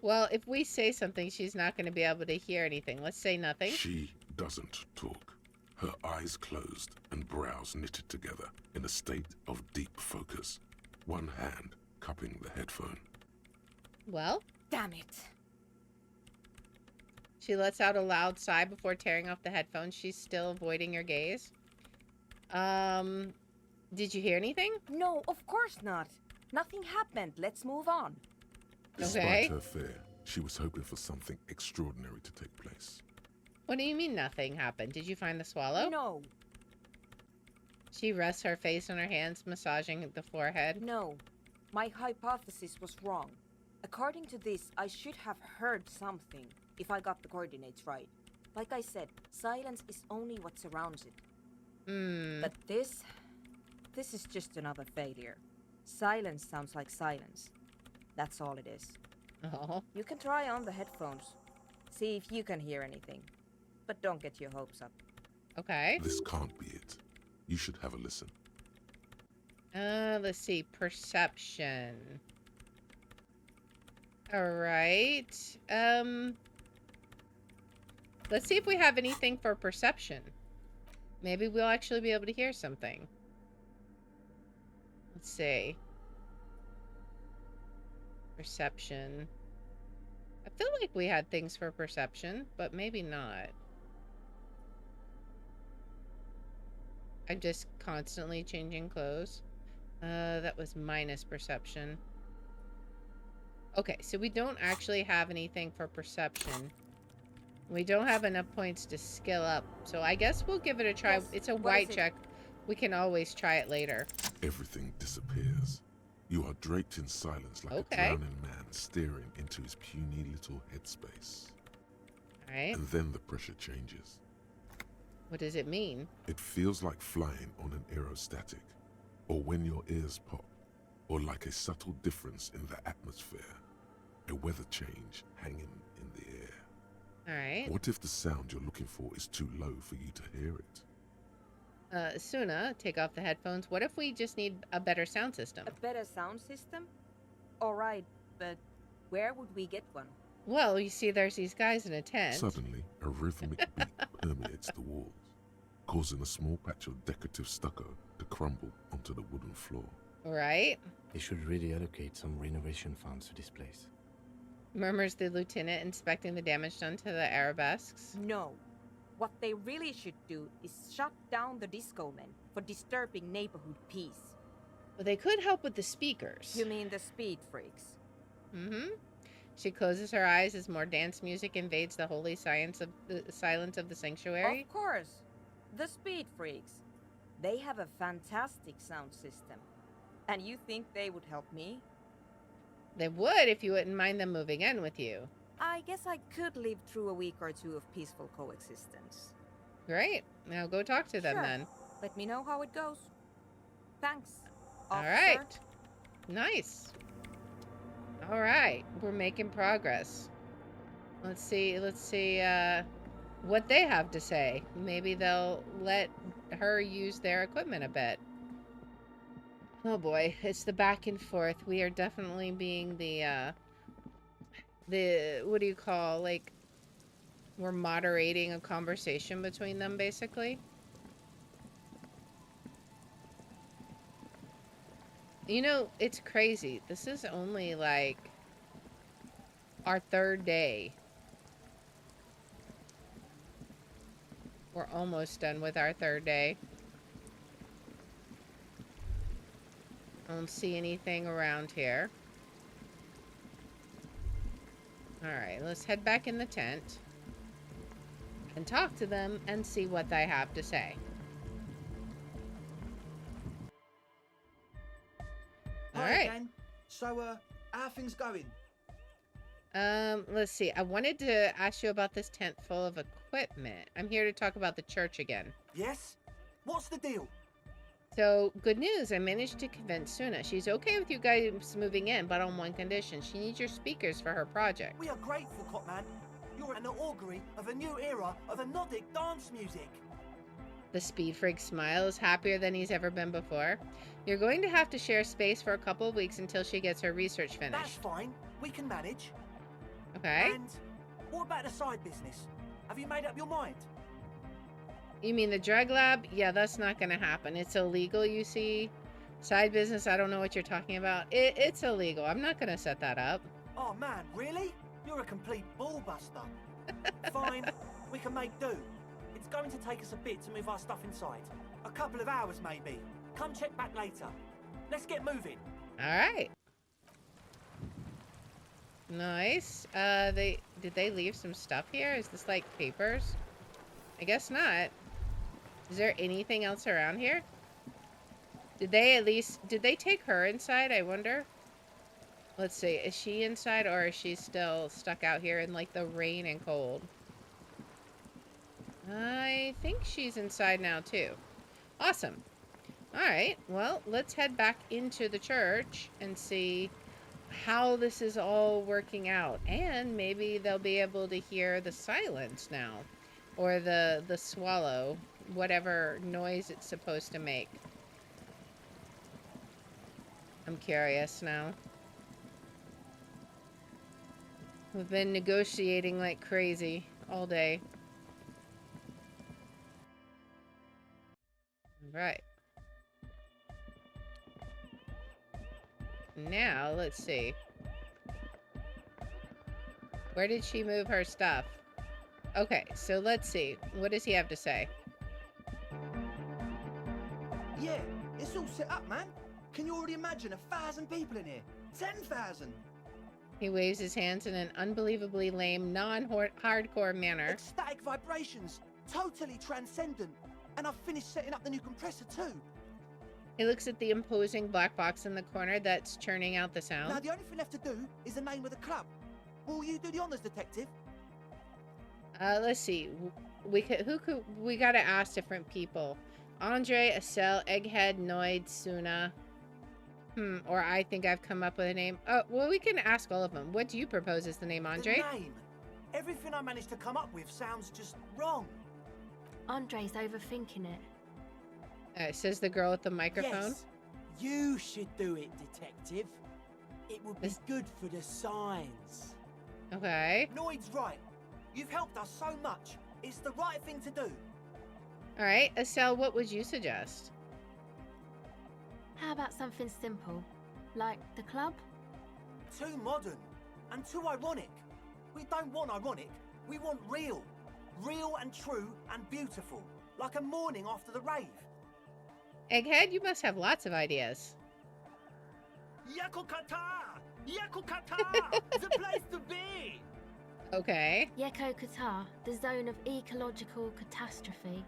Well, if we say something, she's not going to be able to hear anything. Let's say nothing. She doesn't talk. Her eyes closed and brows knitted together in a state of deep focus. One hand cupping the headphone. Well? Damn it. She lets out a loud sigh before tearing off the headphones. She's still avoiding your gaze. Did you hear anything? No, of course not. Nothing happened. Let's move on. Despite her fear, she was hoping for something extraordinary to take place. What do you mean nothing happened? Did you find the swallow? No. She rests her face on her hands, massaging the forehead. No. My hypothesis was wrong. According to this, I should have heard something, if I got the coordinates right. Like I said, silence is only what surrounds it. But this is just another failure. Silence sounds like silence. That's all it is. Oh. You can try on the headphones. See if you can hear anything. But don't get your hopes up. Okay. This can't be it. You should have a listen. Let's see. Perception. Alright. Let's see if we have anything for perception. Maybe we'll actually be able to hear something. Let's see. Perception. I feel like we had things for perception, but maybe not. I'm just constantly changing clothes. That was minus perception. Okay, so we don't actually have anything for perception. We don't have enough points to skill up, so I guess we'll give it a try. Yes. It's a white check. We can always try it later. Everything disappears. You are draped in silence like a drowning man staring into his puny little headspace. Alright. And then the pressure changes. What does it mean? It feels like flying on an aerostatic, or when your ears pop, or like a subtle difference in the atmosphere, a weather change hanging in the air. Alright. What if the sound you're looking for is too low for you to hear it? Suna, take off the headphones. What if we just need a better sound system? A better sound system? Alright, but where would we get one? Well, you see there's these guys in a tent. Suddenly, a rhythmic beat permeates the walls, causing a small patch of decorative stucco to crumble onto the wooden floor. Right? They should really allocate some renovation funds to this place. Murmurs the lieutenant, inspecting the damage done to the arabesques. No. What they really should do is shut down the disco men for disturbing neighborhood peace. Well, they could help with the speakers. You mean the speed freaks? Mm-hmm. She closes her eyes as more dance music invades the holy silence of the sanctuary. Of course. The speed freaks. They have a fantastic sound system. And you think they would help me? They would if you wouldn't mind them moving in with you. I guess I could live through a week or two of peaceful coexistence. Great. Now go talk to them Sure. then. Let me know how it goes. Thanks. All officer. right. Nice. All right. We're making progress. Let's see what they have to say. Maybe they'll let her use their equipment a bit. Oh boy, it's the back and forth. We are definitely being the what do you call, like, we're moderating a conversation between them, basically. You know, it's crazy. This is only, like, our third day. We're almost done with our third day. I don't see anything around here. Alright, let's head back in the tent and talk to them and see what they have to say. Hi Alright. again. So, how are things going? Let's see. I wanted to ask you about this tent full of equipment. I'm here to talk about the church again. Yes? What's the deal? So, good news. I managed to convince Suna. She's okay with you guys moving in, but on one condition. She needs your speakers for her project. We are grateful, Copman. You're an augury of a new era of Nordic dance music. The speed freak smiles, happier than he's ever been before. You're going to have to share space for a couple of weeks until she gets her research That's finished. fine. We can manage. Okay? And what about the side business? Have you made up your mind? You mean the drug lab? Yeah, that's not going to happen. It's illegal, you see. Side business, I don't know what you're talking about. It's illegal. I'm not going to set that up. Oh man, really? You're a complete ballbuster. Fine, we can make do. It's going to take us a bit to move our stuff inside. A couple of hours maybe. Come check back later. Let's get moving. All right. Nice. Did they leave some stuff here? Is this like papers? I guess not. Is there anything else around here? Did they take her inside, I wonder? Let's see, is she inside or is she still stuck out here in like the rain and cold? I think she's inside now too. Awesome. Alright, well, let's head back into the church and see how this is all working out. And maybe they'll be able to hear the silence now. Or the swallow, whatever noise it's supposed to make. I'm curious now. We've been negotiating like crazy all day. Right. Now, let's see. Where did she move her stuff? Okay, so let's see. What does he have to say? Yeah, it's all set up, man. Can you already imagine 1,000 people in here? 10,000! He waves his hands in an unbelievably lame, non-hardcore manner. Ecstatic vibrations, totally transcendent. And I've finished setting up the new compressor too. He looks at the imposing black box in the corner that's churning out the sound. Now the only thing left to do is the name of the club. Will you do the honors, detective? Let's see. We gotta ask different people. Andre, Estelle, Egghead, Noid, Suna. Or I think I've come up with a name. Oh, well, we can ask all of them. What do you propose as the name, Andre? The name. Everything I managed to come up with sounds just wrong. Andre's overthinking it. Says the girl with the microphone. Yes, you should do it, detective. It would be good for the signs. Okay. Noid's right. You've helped us so much. It's the right thing to do. All right, Estelle, what would you suggest? How about something simple, like the club? Too modern and too ironic. We don't want ironic. We want real. Real and true and beautiful. Like a morning after the rave. Egghead, you must have lots of ideas. Yakokata! Yakokata! The place to be! Okay. Yeko Qatar, the zone of ecological catastrophe.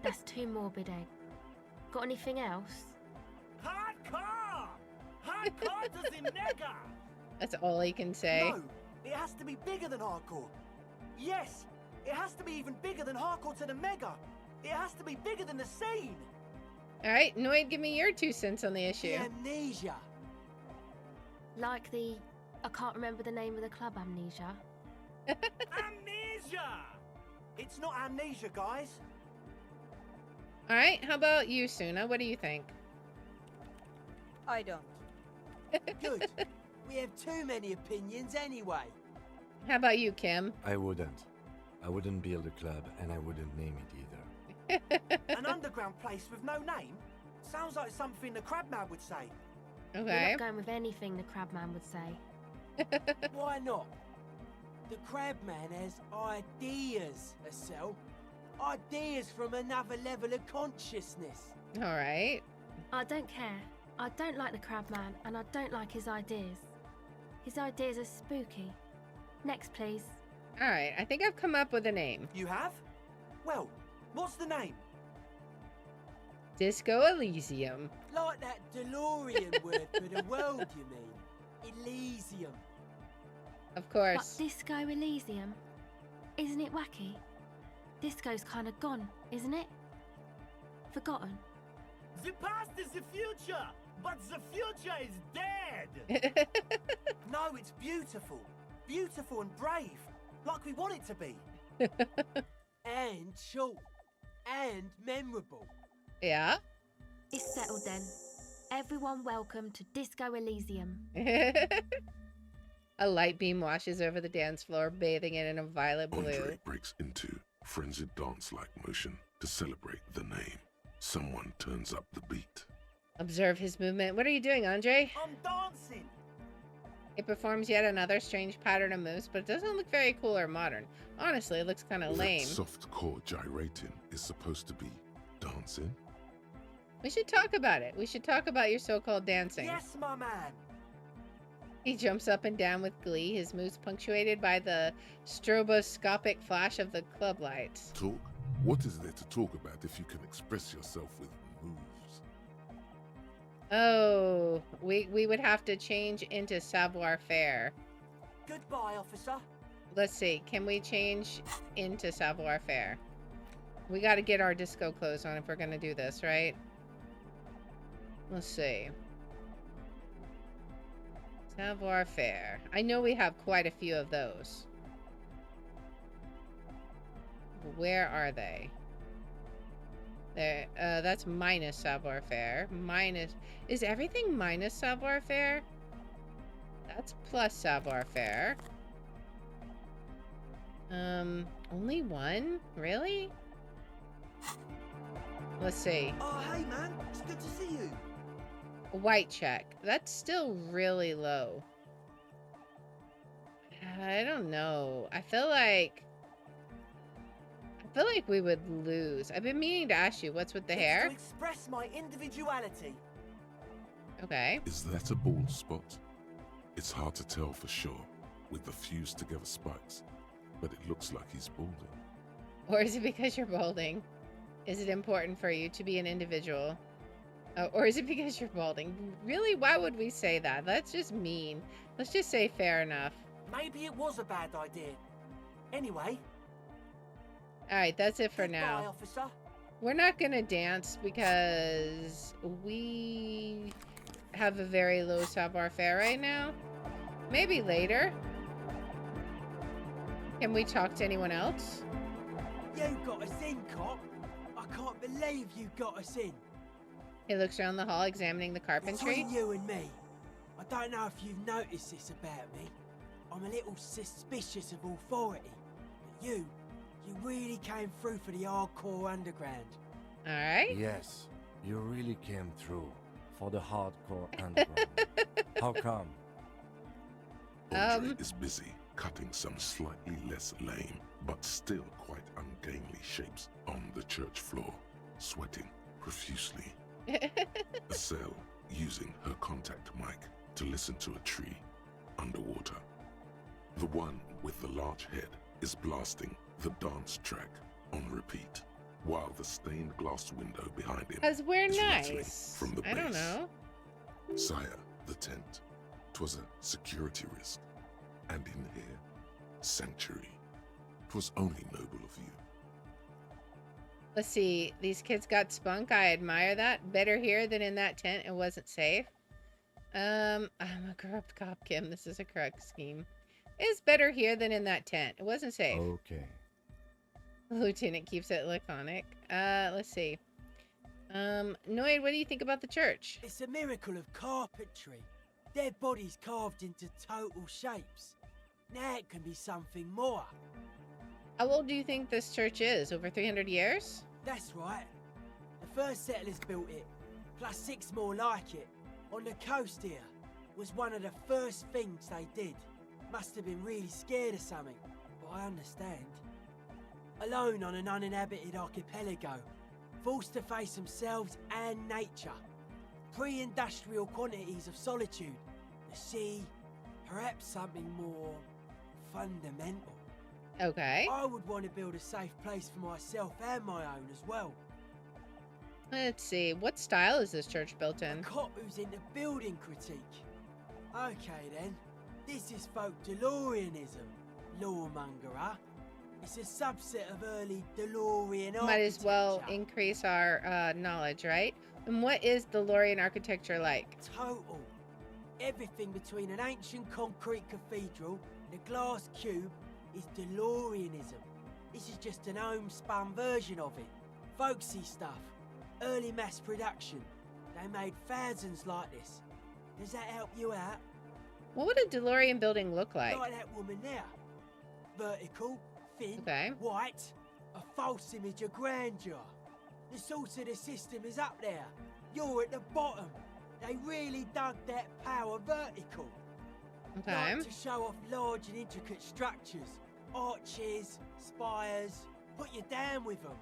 That's too morbid, Egg. Got anything else? Hardcore! Hardcore to the mega! That's all he can say. No, it has to be bigger than hardcore. Yes, it has to be even bigger than hardcore to the mega. It has to be bigger than the scene. All right, Noid, give me your 2 cents on the issue. The amnesia. Like the... I can't remember the name of the club, Amnesia. Amnesia! It's not amnesia, guys. All right, how about you, Suna? What do you think? I don't. Good. We have too many opinions anyway. How about you, Kim? I wouldn't. I wouldn't build a club, and I wouldn't name it either. An underground place with no name? Sounds like something the Crabman would say. We're Okay. not going with anything the Crabman would say. Why not? The Crabman has ideas, Estelle. Ideas from another level of consciousness. All right. I don't care. I don't like the Crabman, and I don't like his ideas. His ideas are spooky. Next, please. All right, I think I've come up with a name. You have? Well, what's the name? Disco Elysium. Like that DeLorean word for the world, you mean? Elysium. Of But course. Disco Elysium? Isn't it wacky? Disco's kind of gone, isn't it? Forgotten. The past is the future, but the future is dead. No, it's beautiful. Beautiful and brave. Like we want it to be. And short. And memorable. Yeah. It's settled then. Everyone welcome to Disco Elysium. A light beam washes over the dance floor, bathing it in a violet blue. Andre breaks into frenzied dance-like motion to celebrate the name. Someone turns up the beat. Observe his movement. What are you doing, Andre? I'm dancing. It performs yet another strange pattern of moves, but it doesn't look very cool or modern. Honestly, it looks kind of lame. That soft core gyrating is supposed to be dancing. We should talk about it. We should talk about your so-called dancing. Yes, my man. He jumps up and down with glee, his moves punctuated by the stroboscopic flash of the club lights. Talk? What is there to talk about if you can express yourself with moves? Oh, we would have to change into savoir-faire. Goodbye, officer. Let's see, can we change into savoir-faire? We got to get our disco clothes on if we're going to do this, right? Let's see. Savoir-faire. I know we have quite a few of those. Where are they? There. That's minus savoir-faire. Minus. Is everything minus savoir-faire? That's plus savoir-faire. Only one? Really? Let's see. Oh, hey, man. It's good to see you. White check. That's still really low. I don't know. I feel like we would lose. I've been meaning to ask you, what's with the It's hair? to express my individuality. Okay. Is that a bald spot? It's hard to tell for sure with the fused together spikes, but it looks like he's balding. Or is it because you're balding? Is it important for you to be an individual? Or is it because you're balding? Really? Why would we say that? That's just mean. Let's just say fair enough. Maybe it was a bad idea. Anyway. Alright, that's it for Goodbye, now. officer. We're not gonna dance because we have a very low savoir-faire right now. Maybe later. Can we talk to anyone else? You got a Zen cop? I can't believe you got us in. He looks around the hall, examining the carpentry. Between you and me, I don't know if you've noticed this about me. I'm a little suspicious of authority. But you really came through for the hardcore underground. All right. Yes, you really came through for the hardcore underground. How come? Andre is busy cutting some slightly less lame, but still quite ungainly shapes on the church floor, sweating profusely. Estelle using her contact mic to listen to a tree underwater. The one with the large head is blasting the dance track on repeat, while the stained glass window behind him Because we're is rattling nice. from the I don't base. know. Sire, the tent. 'Twas a security risk. And in here, sanctuary. 'Twas only noble of you. Let's see. These kids got spunk. I admire that. Better here than in that tent. It wasn't safe. I'm a corrupt cop, Kim. This is a correct scheme. It's better here than in that tent. It wasn't safe. Okay. Lieutenant keeps it laconic. Let's see. Noid, what do you think about the church? It's a miracle of carpentry. Dead bodies carved into total shapes. Now it can be something more. How old do you think this church is? Over 300 years? That's right. The first settlers built it, plus 6 more like it, on the coast here. Was one of the first things they did. Must have been really scared of something, but I understand. Alone on an uninhabited archipelago, forced to face themselves and nature. Pre-industrial quantities of solitude, the sea, perhaps something more fundamental. Okay. I would want to build a safe place for myself and my own as well. Let's see. What style is this church built in? A cop who's into building critique. Okay then, this is folk DeLoreanism, lawmongerer. It's a subset of early DeLorean architecture. Might as well increase our knowledge, right? And what is DeLorean architecture like? Total. Everything between an ancient concrete cathedral and a glass cube is DeLoreanism. This is just an homespun version of it. Folksy stuff. Early mass production. They made thousands like this. Does that help you out? What would a DeLorean building look like? Like that woman there. Vertical, thin, Okay. white. A false image of grandeur. The source of the system is up there. You're at the bottom. They really dug that power vertical. Okay. Like to show off large and intricate structures. Arches, spires. Put you down with them.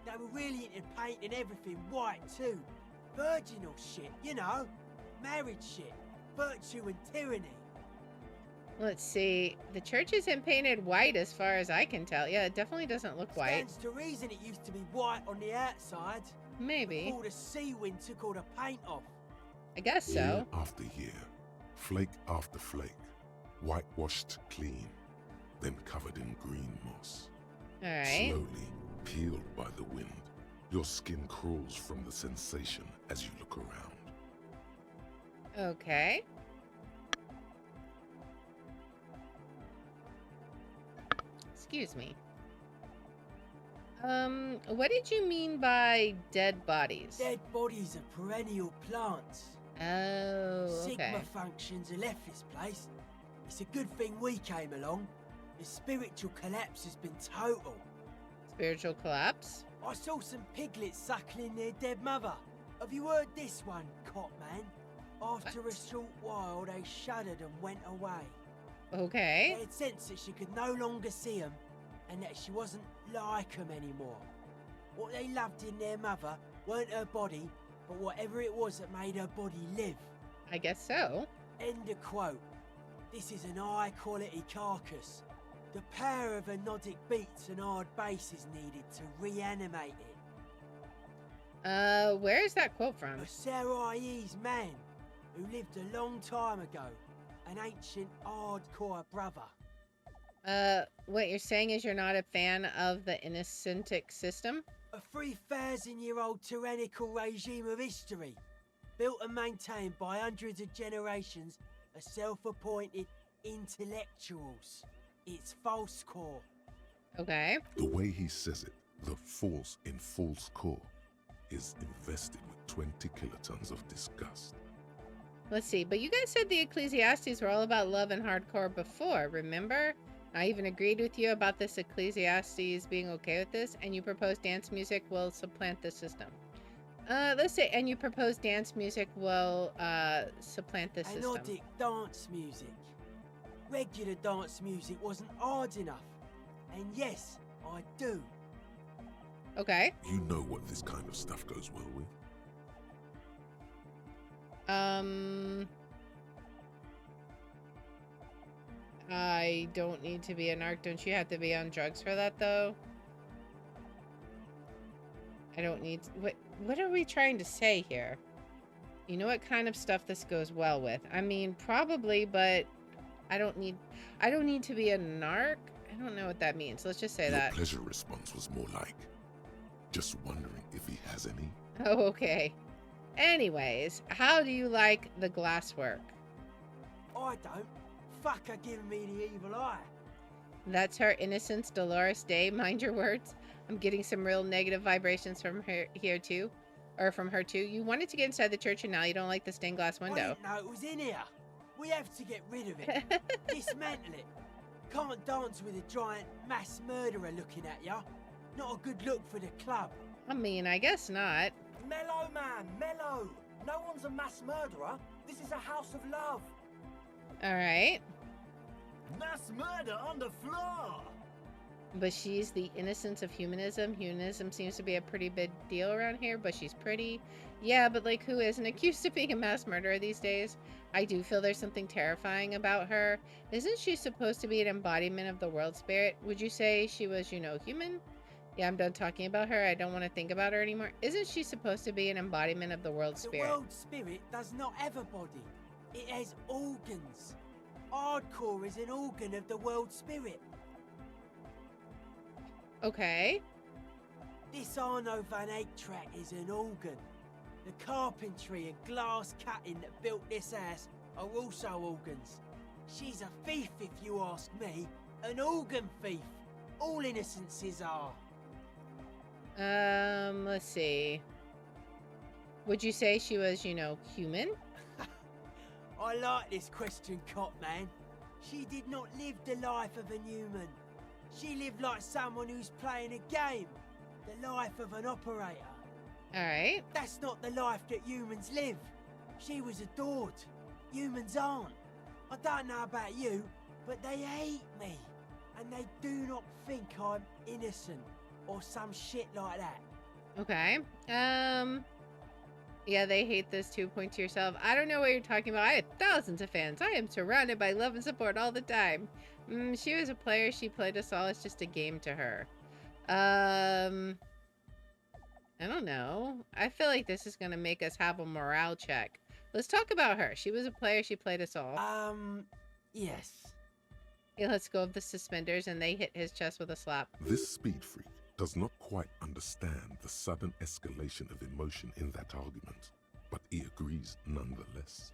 They were really into painting everything white too. Virginal shit, you know. Marriage shit. Virtue and tyranny. Let's see. The church isn't painted white as far as I can tell. Yeah, it definitely doesn't look white. Stands to reason it used to be white on the outside. Maybe. Before the sea wind took all the paint off. I guess so. Year after year, flake after flake, whitewashed clean, then covered in green moss. All right. Slowly peeled by the wind, your skin crawls from the sensation as you look around. Okay. Excuse me. What did you mean by dead bodies? Dead bodies are perennial plants. Oh, okay. Sigma functions have left this place. It's a good thing we came along. The spiritual collapse has been total. Spiritual collapse? I saw some piglets suckling their dead mother. Have you heard this one, cop man? After a short while, they shuddered and went away. Okay. They had sensed that she could no longer see them and that she wasn't like them anymore. What they loved in their mother weren't her body, but whatever it was that made her body live. I guess so. End of quote. This is an high-quality carcass. The power of anodic beats and hard bass is needed to reanimate it. Where is that quote from? A Sarais man who lived a long time ago. An ancient hardcore brother. What you're saying is you're not a fan of the Innocentic system? A 3,000-year-old tyrannical regime of history. Built and maintained by hundreds of generations of self-appointed intellectuals. It's false core. Okay. The way he says it The force in Falls Core is invested with 20 kilotons of disgust. Let's see, but you guys said the Ecclesiastes were all about love and hardcore before, remember? I even agreed with you about this Ecclesiastes being okay with this, and you proposed dance music will supplant the system. Let's say, and you proposed dance music will supplant the system. Anodic dance music. Regular dance music wasn't hard enough. And yes, I do. Okay. You know what this kind of stuff goes well with. I don't need to be a narc. Don't you have to be on drugs for that, though? I don't need... What are we trying to say here? You know what kind of stuff this goes well with? I mean, probably, but I don't need to be a narc? I don't know what that means. Let's just say that. Your pleasure response was more like, just wondering if he has any. Oh, okay. Anyways, how do you like the glasswork? I don't. Fuck her giving me the evil eye. That's her Innocence Dolores Day, mind your words. I'm getting some real negative vibrations from her here too. Or from her too. You wanted to get inside the church and now you don't like the stained glass window. I didn't know it was in here. We have to get rid of it. Dismantle it. Can't dance with a giant mass murderer looking at ya. Not a good look for the club. I mean, I guess not. Mellow, man, mellow. No one's a mass murderer. This is a house of love. Alright. Mass murder on the floor. But she's the innocence of humanism. Humanism seems to be a pretty big deal around here, but she's pretty. Yeah, but like, who isn't accused of being a mass murderer these days? I do feel there's something terrifying about her. Isn't she supposed to be an embodiment of the world spirit? Would you say she was, you know, human? Yeah, I'm done talking about her. I don't want to think about her anymore. Isn't she supposed to be an embodiment of the world spirit? The world spirit does not have a body. It has organs. Hardcore is an organ of the world spirit. Okay. This Arno van Eyck track is an organ. The carpentry and glass cutting that built this house are also organs. She's a thief, if you ask me. An organ thief. All innocences are. Let's see. Would you say she was, you know, human? I like this question, Cop Man. She did not live the life of a human. She lived like someone who's playing a game. The life of an operator. Alright. That's not the life that humans live. She was adored. Humans aren't. I don't know about you, but they hate me. And they do not think I'm innocent or some shit like that. Okay. Yeah, they hate this too. Point to yourself. I don't know what you're talking about. I have thousands of fans. I am surrounded by love and support all the time. She was a player. She played us all. It's just a game to her. I don't know. I feel like this is going to make us have a morale check. Let's talk about her. She was a player. She played us all. Yes. He lets go of the suspenders and they hit his chest with a slap. This speed freak does not quite understand the sudden escalation of emotion in that argument, but he agrees nonetheless.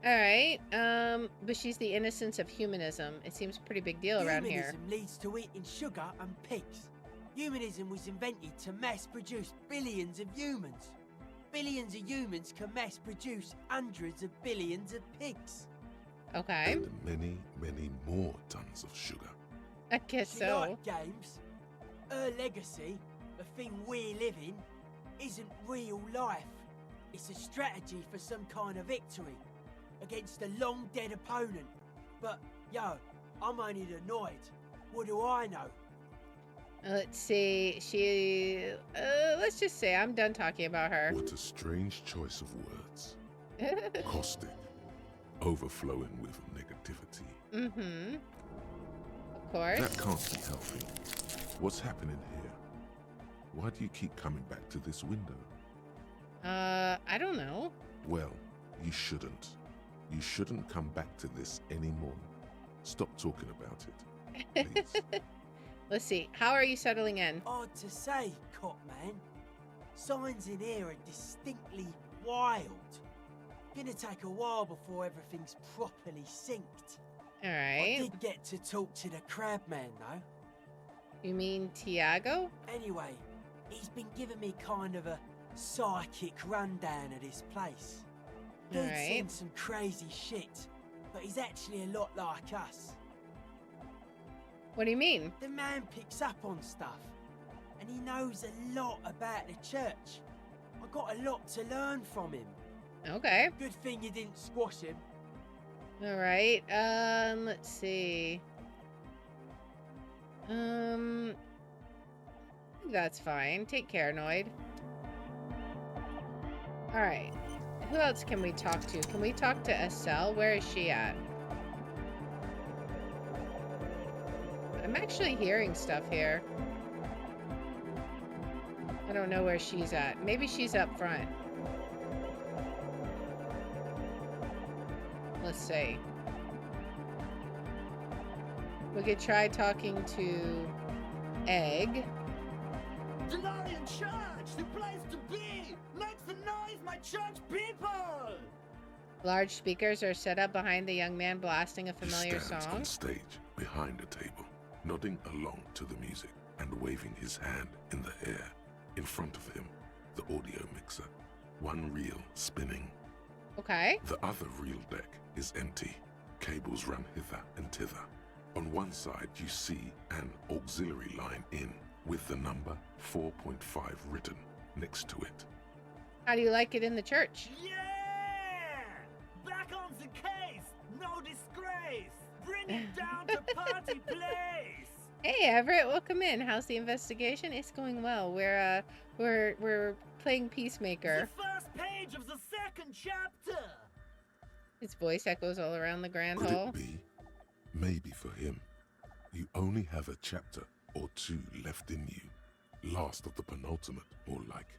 Alright, but she's the innocence of humanism. It seems a pretty big deal around here. Humanism leads to eating sugar and pigs. Humanism was invented to mass-produce billions of humans. Billions of humans can mass-produce hundreds of billions of pigs. Okay. And many, many more tons of sugar. I guess She so. liked games. Her legacy, the thing we live in, isn't real life. It's a strategy for some kind of victory against a long-dead opponent. But, yo, I'm only annoyed. What do I know? Let's see. Let's just say I'm done talking about her. What a strange choice of words. Caustic, overflowing with negativity. Mm-hmm. Of course. That can't be healthy. What's happening here? Why do you keep coming back to this window? I don't know. Well, you shouldn't. You shouldn't come back to this anymore. Stop talking about it, please. Let's see. How are you settling in? Hard to say, Cop Man. Signs in here are distinctly wild. Gonna take a while before everything's properly synced. All right. I did get to talk to the crab man, though. You mean Tiago? Anyway, he's been giving me kind of a psychic rundown of this place. Dude's Alright. seen some crazy shit, but he's actually a lot like us. What do you mean? The man picks up on stuff, and he knows a lot about the church. I got a lot to learn from him. Okay. Good thing you didn't squash him. Alright, let's see. I think that's fine. Take care, Noid. Alright. Who else can we talk to? Can we talk to Estelle? Where is she at? I'm actually hearing stuff here. I don't know where she's at. Maybe she's up front. Let's see. We could try talking to Egg. Delorian Church, the place to be! Make some noise, my church people! Large speakers are set up behind the young man blasting a familiar He stands song. on stage behind a table, nodding along to the music and waving his hand in the air. In front of him, the audio mixer, one reel spinning. Okay. The other reel deck is empty. Cables run hither and thither. On one side, you see an auxiliary line in with the number 4.5 written next to it. How do you like it in the church? Yeah! Back on the case! No disgrace! Bring it down to party place! Hey Everett, welcome in. How's the investigation? It's going well. We're playing Peacemaker. The first page of the second chapter! His voice echoes all around the grand Could hall. it be? Maybe for him, you only have a chapter or two left in you. Last of the penultimate, more like.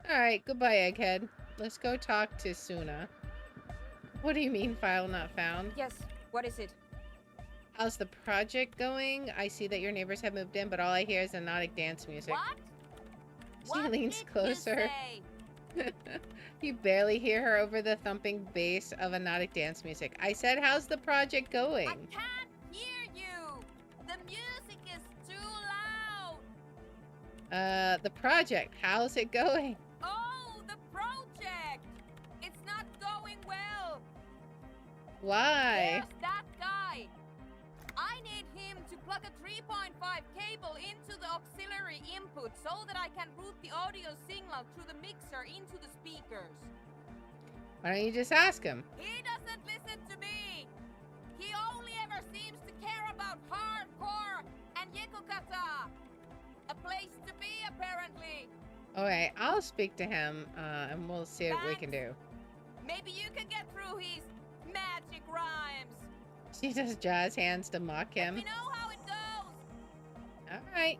Alright, goodbye, Egghead. Let's go talk to Suna. What do you mean, file not found? Yes, what is it? How's the project going? I see that your neighbors have moved in, but all I hear is hypnotic dance music. What? She leans closer. You barely hear her over the thumping bass of hypnotic dance music. I said, how's the project going? I can't hear you! The music is too loud! The project, how's it going? Oh, the project! It's not going well! Why? There's that guy! I need him to plug a 3.5 cable into the auxiliary input so that I can route the audio signal through the mixer into the speakers. Why don't you just ask him? He doesn't listen to me! He only ever seems to care about hardcore and yekukata! A place to be, apparently! Okay, I'll speak to him, and we'll see what we can do. Maybe you can get through his magic rhymes! She does jazz hands to mock him. You know how it goes! Alright.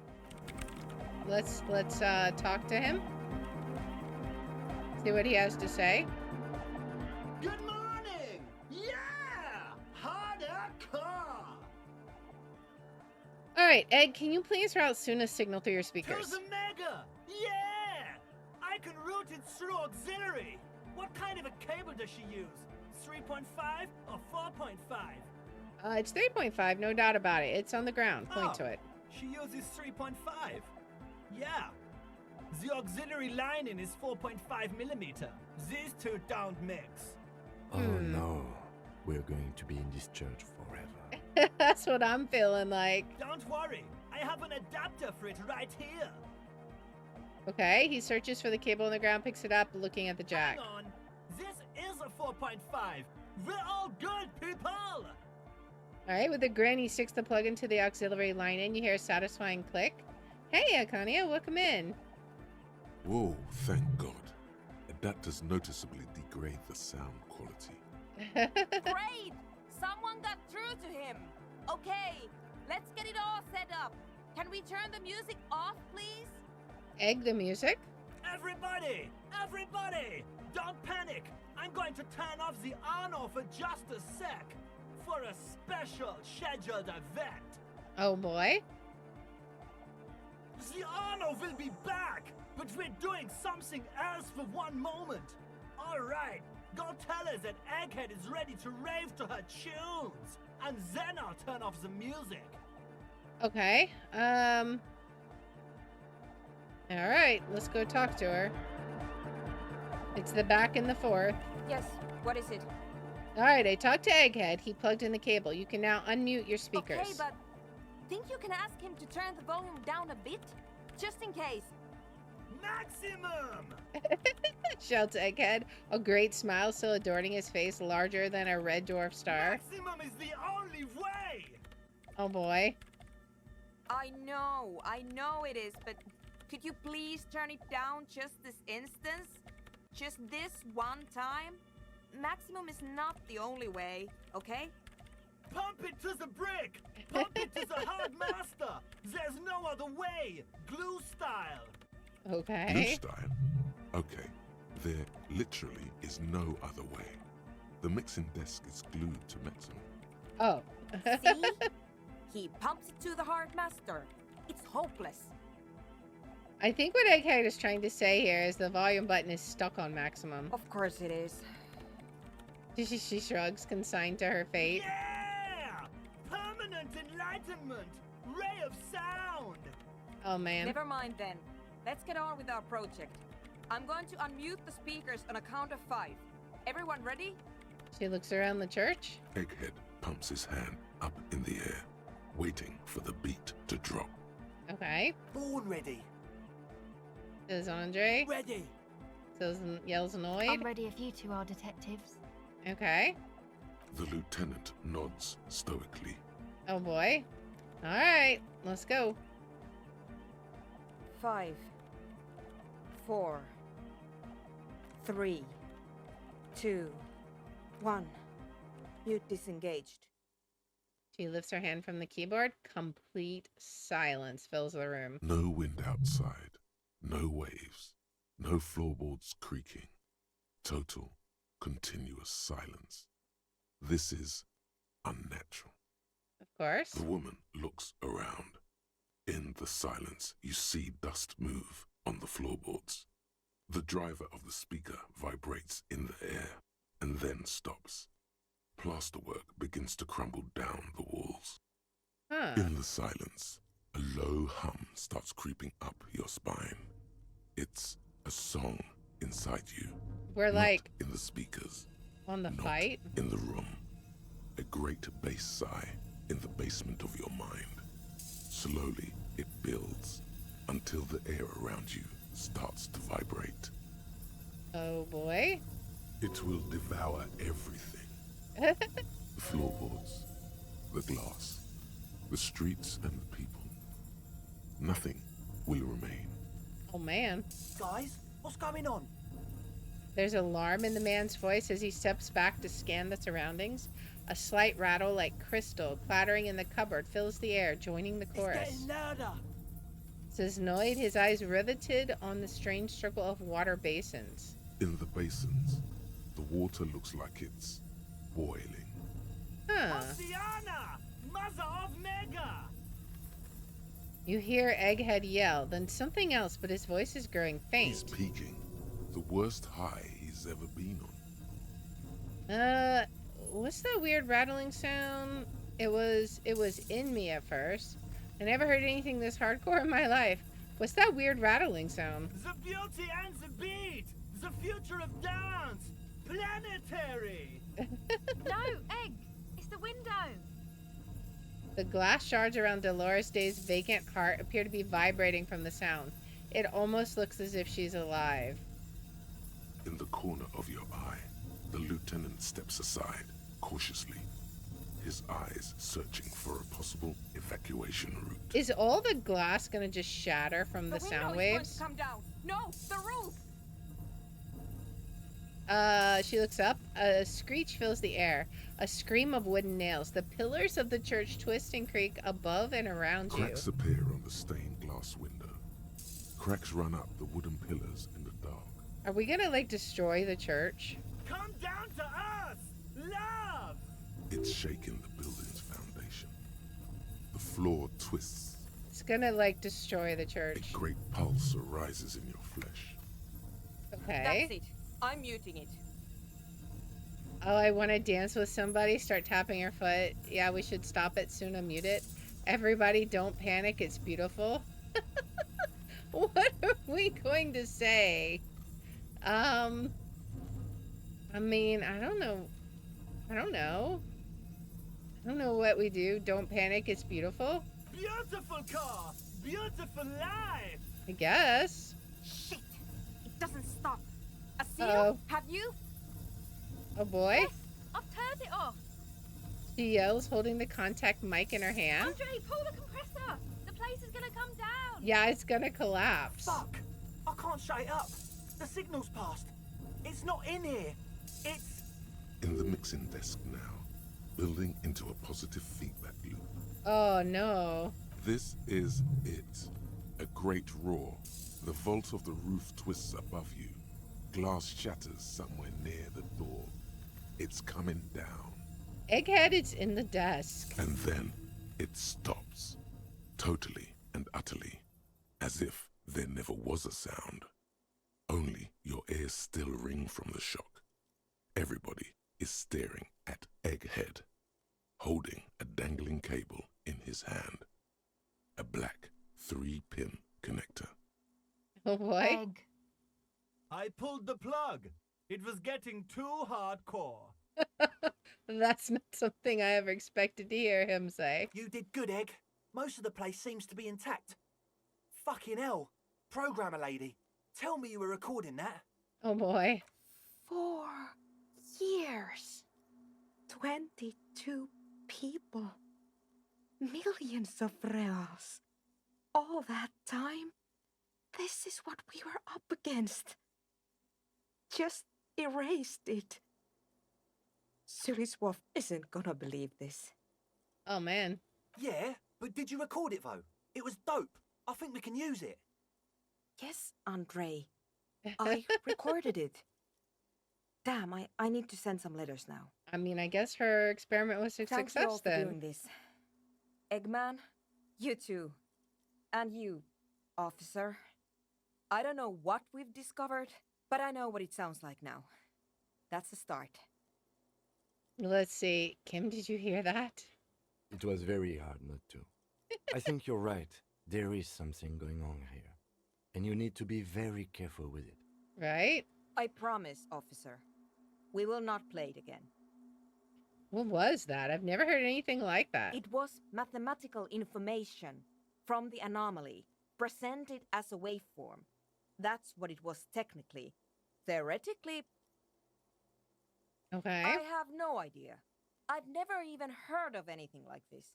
Let's talk to him. See what he has to say. Good morning! Yeah! Hardcore! Alright, Ed, can you please route Suna's signal through your To speakers? the mega! Yeah! I can route it through auxiliary. What kind of a cable does she use? 3.5 or 4.5? It's 3.5, no doubt about it. It's on the ground. Point to it. She uses 3.5. Yeah. The auxiliary lining is 4.5 millimeter. These two don't mix. Oh no, we're going to be in this church forever. That's what I'm feeling like. Don't worry. I have an adapter for it right here. Okay, he searches for the cable on the ground, picks it up, looking at the jack. Hang on. This is a 4.5. We're all good, people! Alright, with a grin, he sticks the plug into the auxiliary line in. You hear a satisfying click. Hey, Akania, welcome in. Whoa, thank God. Adapters noticeably degrade the sound quality. Great! Someone got through to him! Okay, let's get it all set up. Can we turn the music off, please? Egg the music. Everybody! Everybody! Don't panic! I'm going to turn off the on-off for just a sec. For a special scheduled event. Oh boy. The on-off will be back, but we're doing something else for one moment. Alright, go tell her that Egghead is ready to rave to her tunes, and then I'll turn off the music. Okay. All right, let's go talk to her. It's the back and the forth. Yes, what is it? All right, I talked to Egghead. He plugged in the cable. You can now unmute your speakers. Okay, but think you can ask him to turn the volume down a bit? Just in case. Maximum! Shouts Egghead, a great smile still adorning his face, larger than a red dwarf star. Maximum is the only way! Oh boy. I know it is, but could you please turn it down just this instance? Just this one time? Maximum is not the only way, okay? Pump it to the brick! Pump it to the hard master! There's no other way! Glue style! Okay. Glue style? Okay. There literally is no other way. The mixing desk is glued to maximum. Oh. See? He pumps it to the hard master. It's hopeless. I think what Egghead is trying to say here is the volume button is stuck on maximum. Of course it is. She shrugs, consigned to her fate. Yeah! Permanent enlightenment! Ray of sound! Oh man. Never mind then. Let's get on with our project. I'm going to unmute the speakers on a count of 5. Everyone ready? She looks around the church. Egghead pumps his hand up in the air, waiting for the beat to drop. Okay. Born ready. Says Andre. Ready. Yells Annoyed. I'm ready if you two are detectives. Okay. The lieutenant nods stoically. Oh boy. Alright, let's go. 5, 4, 3, 2, 1. Mute disengaged. She lifts her hand from the keyboard. Complete silence fills the room. No wind outside, no waves, no floorboards creaking. Total, continuous silence. This is unnatural. Of course. The woman looks around. In the silence, you see dust move on the floorboards. The driver of the speaker vibrates in the air and then stops. Plasterwork begins to crumble down the walls. Huh. In the silence, a low hum starts creeping up your spine. It's a song inside you. We're not like in the speakers, on the not fight. in the room. A great bass sigh in the basement of your mind. Slowly, it builds until the air around you starts to vibrate. Oh boy. It will devour everything. The floorboards, the glass, the streets and the people. Nothing will remain. Oh man. Guys, what's going on? There's alarm in the man's voice as he steps back to scan the surroundings. A slight rattle like crystal clattering in the cupboard fills the air, joining the chorus. It's getting louder. Says Noid, his eyes riveted on the strange circle of water basins. In the basins, the water looks like it's boiling. Huh. Oceana! Mother of Mega! You hear Egghead yell, then something else, but his voice is growing He's faint. peaking. The worst high he's ever been on. What's that weird rattling sound? It was in me at first. I never heard anything this hardcore in my life. What's that weird rattling sound? The beauty and the beat! The future of dance! Planetary! No, Egg! It's the window! The glass shards around Dolores Day's vacant heart appear to be vibrating from the sound. It almost looks as if she's alive. In the corner of your eye, the lieutenant steps aside, cautiously, his eyes searching for a possible evacuation route. Is all the glass gonna just shatter from the sound waves? Is going to come down. No, the roof! She looks up. A screech fills the air. A scream of wooden nails. The pillars of the church twist and creak above and around you. Cracks appear on the stained glass window. Cracks run up the wooden pillars in the dark. Are we gonna, like, destroy the church? Come down to us! Love! It's shaking the building's foundation. The floor twists. It's gonna, like, destroy the A church. great pulse arises in your flesh. Okay. That's it. I'm muting it. Oh, I want to dance with somebody. Start tapping her foot. Yeah, we should stop it soon. Unmute it. Everybody, don't panic. It's beautiful. What are we going to say? I mean, I don't know. I don't know. I don't know what we do. Don't panic. It's beautiful. Beautiful car! Beautiful life! I guess. Shit! It doesn't stop. Asil, Uh-oh. have you? Oh boy. Yes, I've turned it off. She yells, holding the contact mic in her hand. Andre, pull the compressor. The place is gonna come down. Yeah, it's gonna collapse. Fuck! I can't shut it up. The signal's passed. It's not in here. It's... In the mixing desk now, building into a positive feedback loop. Oh no. This is it. A great roar. The vault of the roof twists above you. Glass shatters somewhere near the door. It's coming down. Egghead is in the desk. And then it stops. Totally and utterly. As if there never was a sound. Only your ears still ring from the shock. Everybody is staring at Egghead, holding a dangling cable in his hand. A black 3-pin connector. Oh boy. Egg. I pulled the plug. It was getting too hardcore. That's not something I ever expected to hear him say. You did good, Egg. Most of the place seems to be intact. Fucking hell. Programmer lady, tell me you were recording that. Oh boy. 4 years. 22 people. Millions of reals. All that time? This is what we were up against. Just erased it. Suliswolf isn't gonna believe this. Oh man. Yeah, but did you record it though? It was dope. I think we can use it. Yes, Andre. I recorded it. Damn, I need to send some letters now. I mean, I guess her experiment was a Thank you all success for then. doing this. Eggman, you too. And you, officer. I don't know what we've discovered, but I know what it sounds like now. That's a start. Let's see. Kim, did you hear that? It was very hard not to. I think you're right. There is something going on here. And you need to be very careful with it. Right? I promise, officer. We will not play it again. What was that? I've never heard anything like that. It was mathematical information from the anomaly, presented as a waveform. That's what it was technically. Theoretically, Okay. I have no idea. I've never even heard of anything like this.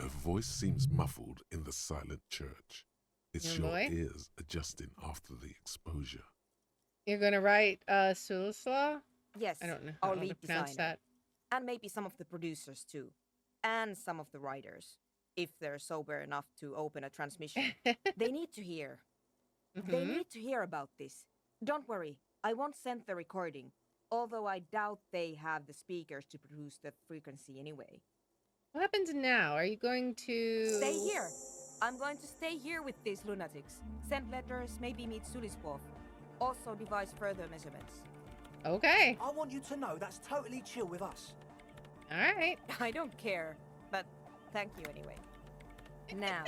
A voice seems muffled in the silent church. It's Young your boy? ears adjusting after the exposure. You're gonna write Sulislaw? Yes, I don't know our how to lead pronounce designer. that. And maybe some of the producers too. And some of the writers. If they're sober enough to open a transmission. They need to hear. They need to hear about this. Don't worry, I won't send the recording. Although I doubt they have the speakers to produce the frequency anyway. What happens now? Are you going to... Stay here. I'm going to stay here with these lunatics. Send letters, maybe meet Suliswolf. Also devise further measurements. Okay. I want you to know that's totally chill with us. Alright. I don't care, but thank you anyway. Now,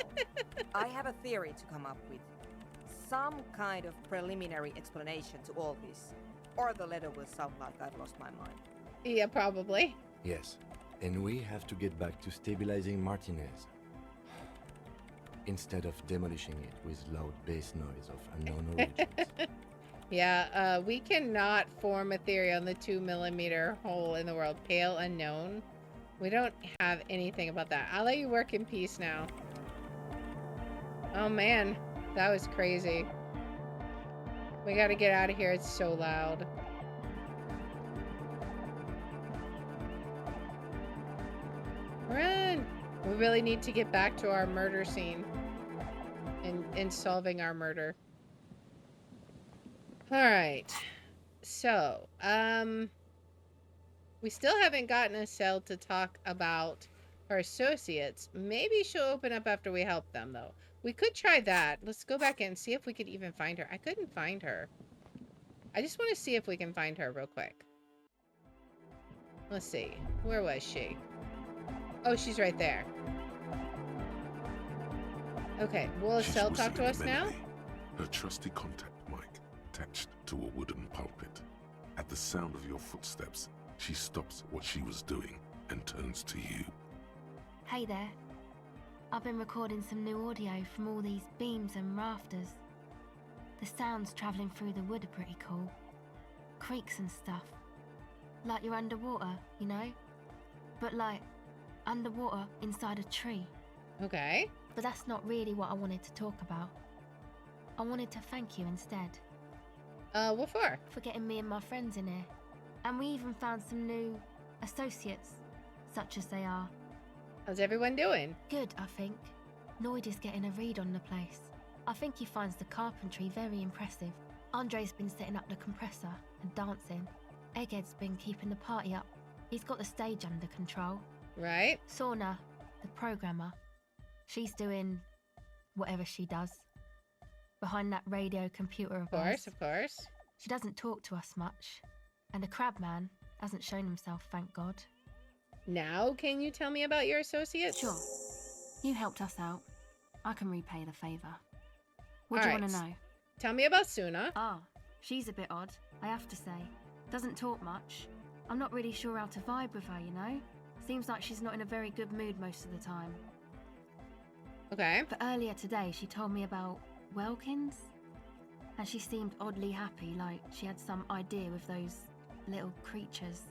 I have a theory to come up with. Some kind of preliminary explanation to all this. Or the letter will sound like I've lost my mind. Yeah, probably. Yes, and we have to get back to stabilizing Martinez. Instead of demolishing it with loud bass noise of unknown origins. Yeah, we cannot form a theory on the 2mm hole in the world. Pale unknown. We don't have anything about that. I'll let you work in peace now. Oh man, that was crazy. We gotta get out of here. It's so loud. Run! We really need to get back to our murder scene. And solving our murder. Alright. So, we still haven't gotten Estelle to talk about her associates. Maybe she'll open up after we help them, though. We could try that. Let's go back and see if we could even find her. I couldn't find her. I just want to see if we can find her real quick. Let's see. Where was she? Oh, she's right there. Okay, will She's Estelle talk to whistling us a now? melody, her trusty contact mic attached to a wooden pulpit. At the sound of your footsteps, she stops what she was doing and turns to you. Hey there. I've been recording some new audio from all these beams and rafters. The sounds travelling through the wood are pretty cool. Creaks and stuff. Like you're underwater, you know? But like, underwater inside a tree. Okay. But that's not really what I wanted to talk about. I wanted to thank you instead. What for? For getting me and my friends in here. And we even found some new associates, such as they are. How's everyone doing? Good, I think. Noid is getting a read on the place. I think he finds the carpentry very impressive. Andre's been setting up the compressor and dancing. Egghead's been keeping the party up. He's got the stage under control. Right. Sauna, the programmer, she's doing whatever she does. Behind that radio computer of hers. Of course. She doesn't talk to us much. And the crab man hasn't shown himself, thank God. Now, can you tell me about your associates? Sure. You helped us out. I can repay the favour. What do you want to know? Tell me about Suna. Ah, she's a bit odd, I have to say. Doesn't talk much. I'm not really sure how to vibe with her, you know? Seems like she's not in a very good mood most of the time. Okay. But earlier today, she told me about Welkins. And she seemed oddly happy, like she had some idea with those little creatures.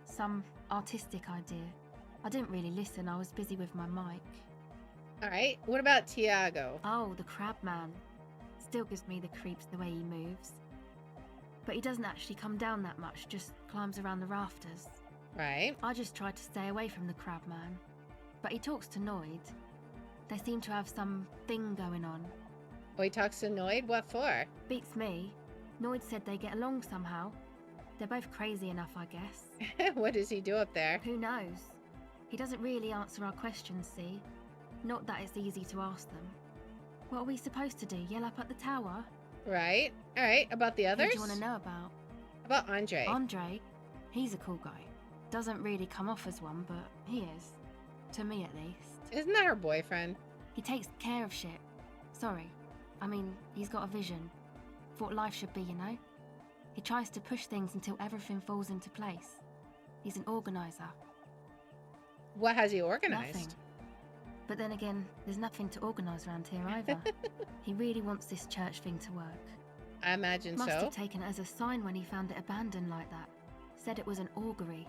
Some artistic idea. I didn't really listen, I was busy with my mic. Alright, what about Tiago? Oh, the crab man. Still gives me the creeps the way he moves. But he doesn't actually come down that much, just climbs around the rafters. Right. I just tried to stay away from the crab man. But he talks to Noid. They seem to have some thing going on. Oh, he talks to Noid? What for? Beats me. Noid said they get along somehow. They're both crazy enough, I guess. What does he do up there? Who knows? He doesn't really answer our questions, see? Not that it's easy to ask them. What are we supposed to do? Yell up at the tower? Right. Alright, about the others? Who do you want to know about? About Andre. Andre? He's a cool guy. Doesn't really come off as one, but he is. To me, at least. Isn't that her boyfriend? He takes care of shit. Sorry. I mean, he's got a vision. For what life should be, you know? He tries to push things until everything falls into place. He's an organizer. What has he organized? Nothing. But then again, there's nothing to organise around here either. He really wants this church thing to work. I imagine Must so. have taken it as a sign when he found it abandoned like that. Said it was an augury.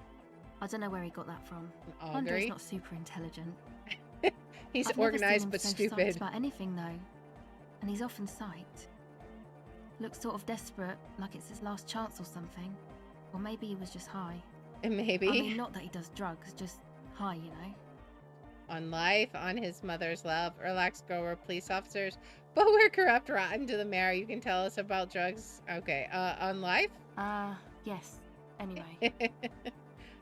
I don't know where he got that from. An Andre's augury? not super intelligent. He's I've organized never but seen him so psyched stupid. about anything though. And he's off in sight. Looks sort of desperate, like it's his last chance or something. Or maybe he was just high. Maybe. I mean, not that he does drugs, just high, you know? On life, on his mother's love. Relax, girl, we're police officers. But we're corrupt, rotten to the marrow. You can tell us about drugs. Okay, on life? Yes. Anyway.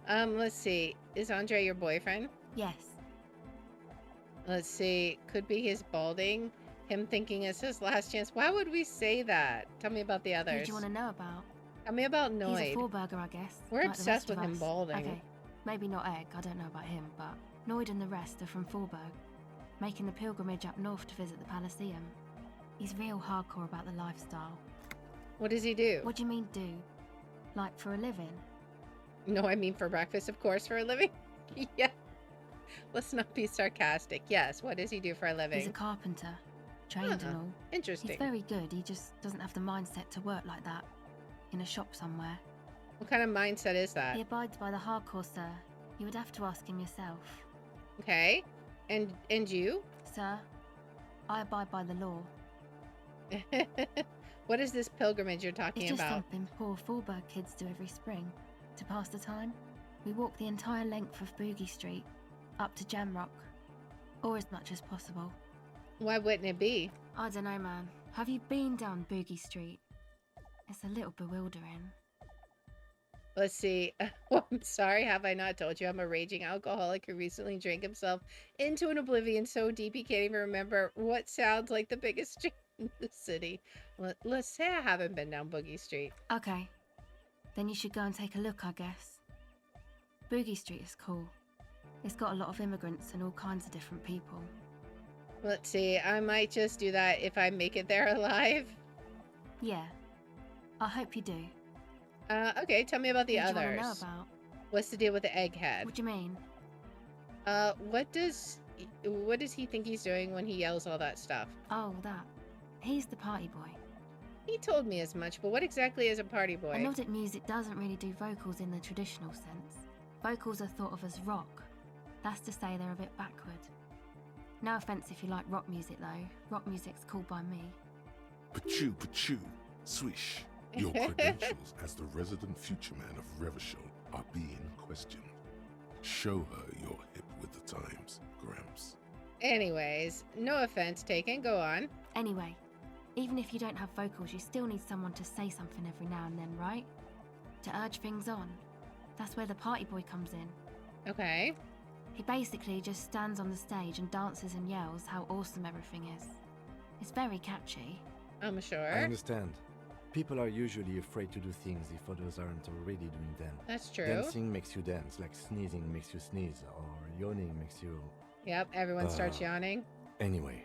Let's see. Is Andre your boyfriend? Yes. Let's see. Could be his balding. Him thinking it's his last chance. Why would we say that? Tell me about the Who others. do you want to know about? Tell me about Noid. He's a four-burger, I guess. We're like the obsessed rest of with him us. balding. Okay, maybe not Egg, I don't know about him, but Noid and the rest are from Forberg, making the pilgrimage up north to visit the Palaceum. He's real hardcore about the lifestyle. What does he do? What do you mean do? Like for a living? No, I mean for breakfast, of course, for a living. Yeah. Let's not be sarcastic. Yes, what does he do for a living? He's a carpenter, trained and all. Interesting. He's very good, he just doesn't have the mindset to work like that, in a shop somewhere. What kind of mindset is that? He abides by the hardcore, sir. You would have to ask him yourself. Okay. And you? Sir, I abide by the law. What is this pilgrimage you're talking It's just about? something poor Forberg kids do every spring. To pass the time, we walk the entire length of Boogie Street, up to Jamrock. Or as much as possible. Why wouldn't it be? I don't know, man. Have you been down Boogie Street? It's a little bewildering. Let's see. Well, I'm sorry, have I not told you I'm a raging alcoholic who recently drank himself into an oblivion so deep he can't even remember what sounds like the biggest street in the city. Let's say I haven't been down Boogie Street. Okay. Then you should go and take a look, I guess. Boogie Street is cool. It's got a lot of immigrants and all kinds of different people. Let's see. I might just do that if I make it there alive. Yeah. I hope you do. Okay. Tell me about the Who do you want others. to know about? What's the deal with the egghead? What do you mean? What does he think he's doing when he yells all that stuff? Oh, that. He's the party boy. He told me as much, but what exactly is a party boy? Melodic music doesn't really do vocals in the traditional sense. Vocals are thought of as rock. That's to say they're a bit backward. No offence if you like rock music though. Rock music's cool by me. Pachoo, pachoo, swish. Your credentials as the resident future man of Revachol are being questioned. Show her you're hip with the times, Gramps. Anyways, no offense taken. Go on. Anyway, even if you don't have vocals, you still need someone to say something every now and then, right? To urge things on. That's where the party boy comes in. Okay. He basically just stands on the stage and dances and yells how awesome everything is. It's very catchy. I'm sure. I understand. People are usually afraid to do things if others aren't already doing them. That's true. Dancing makes you dance, like sneezing makes you sneeze, or yawning makes you... Yep, everyone starts yawning. Anyway.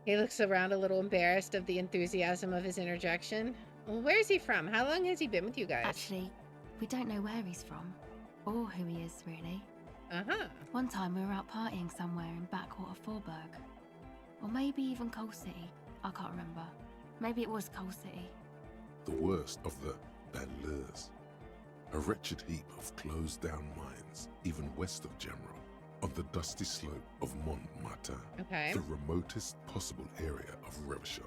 He looks around a little embarrassed of the enthusiasm of his interjection. Well, where's he from? How long has he been with you guys? Actually, we don't know where he's from. Or who he is, really. Uh-huh. One time we were out partying somewhere in backwater Forburg. Or maybe even Coal City. I can't remember. Maybe it was Coal City. The worst of the banlieues. A wretched heap of closed-down mines, even west of Jamrock, on the dusty slope of Montmartin, Okay. the remotest possible area of Revachol.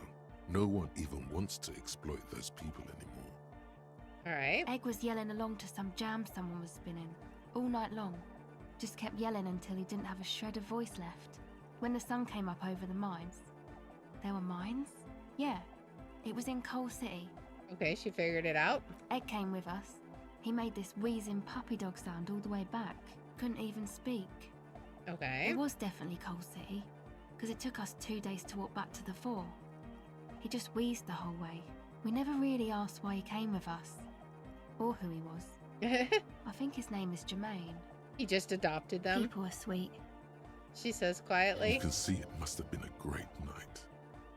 No one even wants to exploit those people anymore. All right. Egg was yelling along to some jam someone was spinning, all night long. Just kept yelling until he didn't have a shred of voice left. When the sun came up over the mines. There were mines? Yeah. It was in Coal City. Okay, she figured it out. Egg came with us. He made this wheezing puppy dog sound all the way back. Couldn't even speak. Okay. It was definitely Coal City, because it took us 2 days to walk back to the fort. He just wheezed the whole way. We never really asked why he came with us, or who he was. I think his name is Jermaine. He just adopted them. People are sweet. She says quietly. You can see it must have been a great night.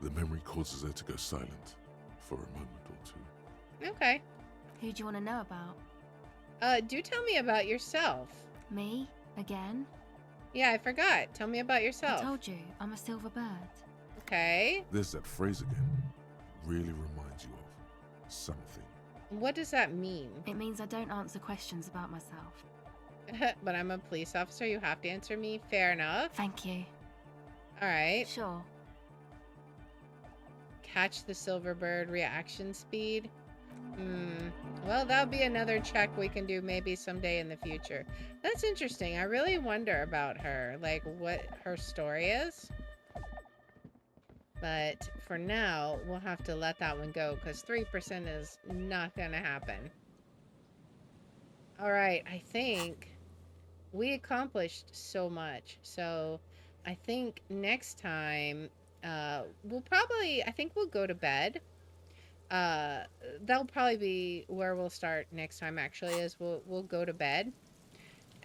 The memory causes her to go silent for a moment or two. Okay. Who do you want to know about? Do tell me about yourself. Me? Again? Yeah, I forgot. Tell me about yourself. I told you, I'm a silver bird. Okay. There's that phrase again. Really reminds you of something. What does that mean? It means I don't answer questions about myself. But I'm a police officer. You have to answer me. Fair enough. Thank you. All right. Sure. Catch the silver bird reaction speed. Well, that'll be another check we can do maybe someday in the future. That's interesting. I really wonder about her, like what her story is. But for now, we'll have to let that one go because 3% is not going to happen. All right, I think we accomplished so much. So I think next time we'll probably, I think we'll go to bed. That'll probably be where we'll start next time actually, is we'll go to bed.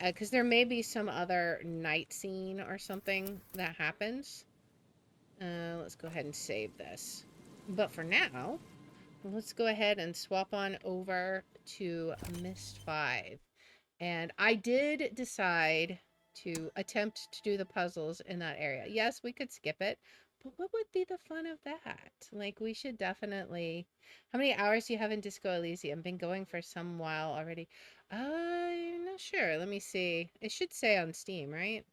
Because there may be some other night scene or something that happens. Let's go ahead and save this. But for now, let's go ahead and swap on over to Myst V. And I did decide to attempt to do the puzzles in that area. Yes, we could skip it, but what would be the fun of that? Like, we should definitely... How many hours do you have in Disco Elysium? Been going for some while already. I'm not sure. Let me see. It should say on Steam, right?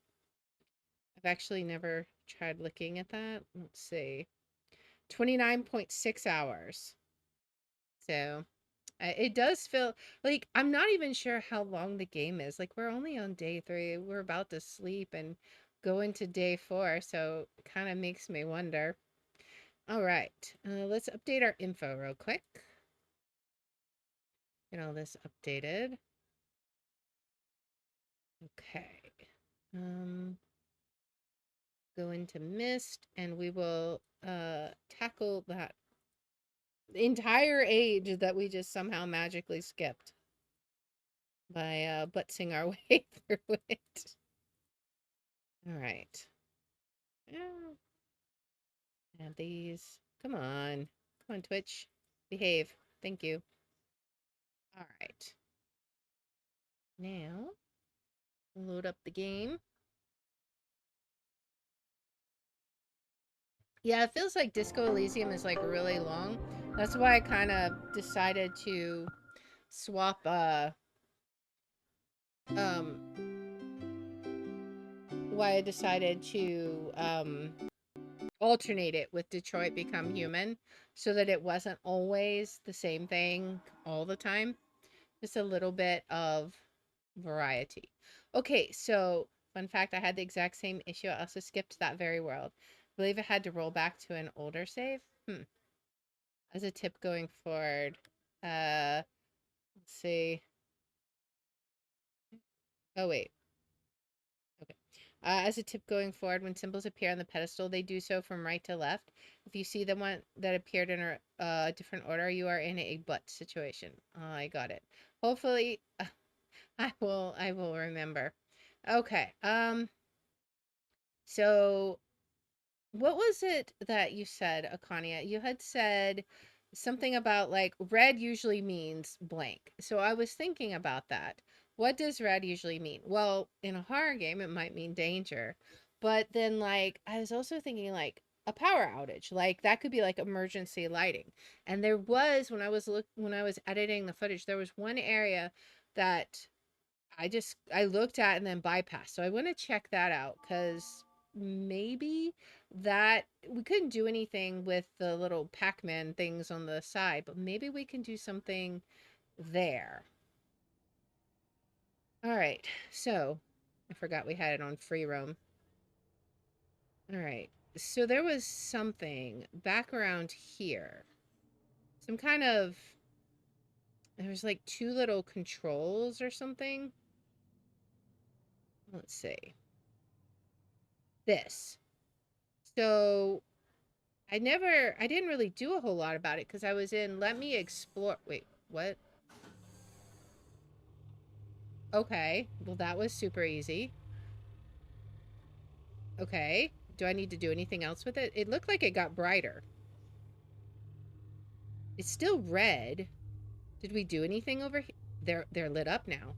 I've actually never tried looking at that. Let's see. 29.6 hours. So it does feel like I'm not even sure how long the game is. Like, we're only on day 3. We're about to sleep and go into day 4. So it kind of makes me wonder. All right. Let's update our info real quick. Get all this updated. Okay. Go into Myst and we will tackle that entire age that we just somehow magically skipped by butzing our way through it. All right. Yeah. Add these. Come on. Come on, Twitch. Behave. Thank you. All right. Now, load up the game. Yeah, it feels like Disco Elysium is like really long. That's why I kind of decided to swap why I decided to alternate it with Detroit Become Human so that it wasn't always the same thing all the time. Just a little bit of variety. Okay, so fun fact, I had the exact same issue. I also skipped that very world. I believe I had to roll back to an older save. As a tip going forward, let's see. Oh, wait. Okay. As a tip going forward, when symbols appear on the pedestal, they do so from right to left. If you see the one that appeared in a different order, you are in a but situation. I got it. Hopefully, I will remember. Okay. So what was it that you said, Akania? You had said something about like red usually means blank. So I was thinking about that. What does red usually mean? Well, in a horror game, it might mean danger. But then, like, I was also thinking like a power outage. Like that could be like emergency lighting. And there was when I was editing the footage, there was one area that I looked at and then bypassed. So I want to check that out because maybe that we couldn't do anything with the little Pac-Man things on the side, but maybe we can do something there. All right. So I forgot we had it on free roam. All right. So there was something back around here. Some kind of there was like two little controls or something. Let's see. This. So I didn't really do a whole lot about it because I was in Let Me Explore. Wait, what? Okay, well, that was super easy. Okay, do I need to do anything else with it? It looked like it got brighter. It's still red. Did we do anything over here? They're lit up now.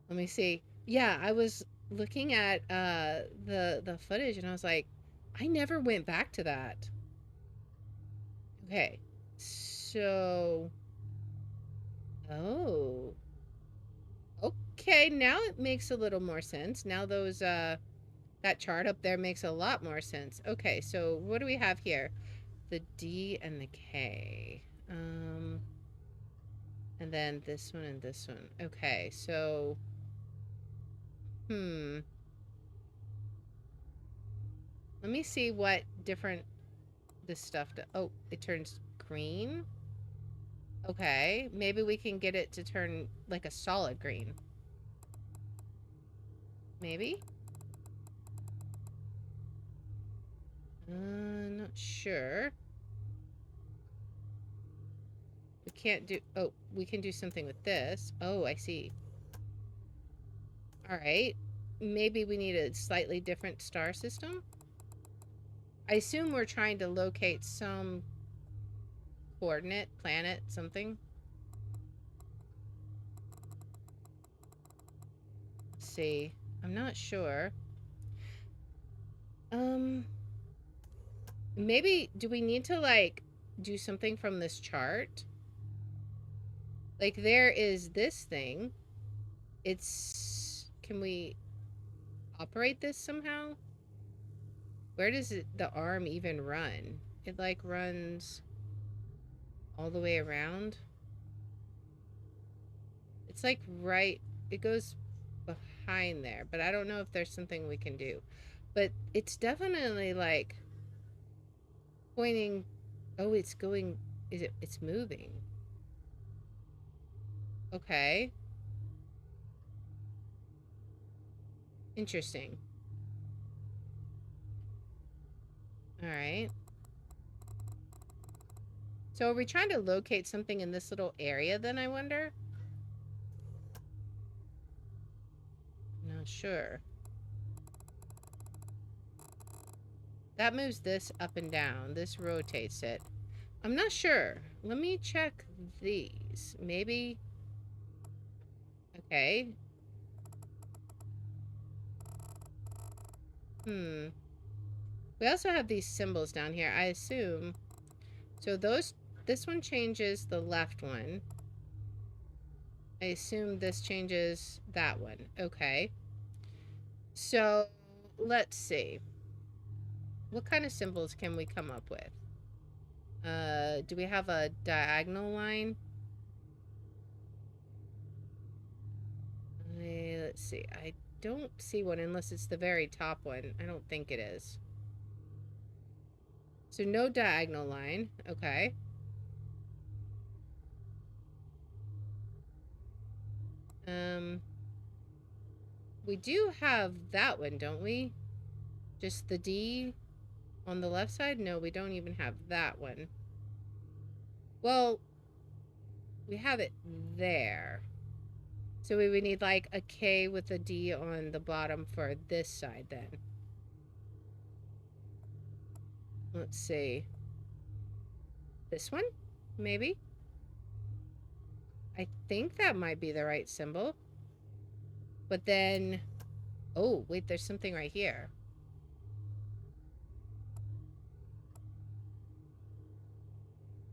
Let me see. Yeah, I was looking at the footage and I was like, I never went back to that. Okay, so oh. Okay, now it makes a little more sense. Now those that chart up there makes a lot more sense. Okay, so what do we have here? The D and the K. And then this one and this one. Okay, so let me see what different this stuff does. Oh, it turns green. Okay, maybe we can get it to turn like a solid green. Maybe? Not sure. We can't do... Oh, we can do something with this. Oh, I see. Alright. Maybe we need a slightly different star system? I assume we're trying to locate some coordinate, planet, something. Let's see. I'm not sure. Maybe... Do we need to, like, do something from this chart? Like, there is this thing. It's... Can we operate this somehow? Where does the arm even run? It, like, runs all the way around. It's, like, right... It goes behind there, but I don't know if there's something we can do. But it's definitely, like, pointing... Oh, it's going... It's moving. Okay. Interesting. Alright. So are we trying to locate something in this little area then, I wonder? I'm not sure. That moves this up and down. This rotates it. I'm not sure. Let me check these. Maybe... Okay. We also have these symbols down here, I assume. So this one changes the left one. I assume this changes that one. Okay. So, let's see. What kind of symbols can we come up with? Do we have a diagonal line? Let's see. I don't see one unless it's the very top one. I don't think it is. So no diagonal line. Okay. We do have that one, don't we? Just the D on the left side? No, we don't even have that one. Well, we have it there. So we would need like a K with a D on the bottom for this side then. Let's see. This one? Maybe? I think that might be the right symbol. But then... Oh, wait, there's something right here.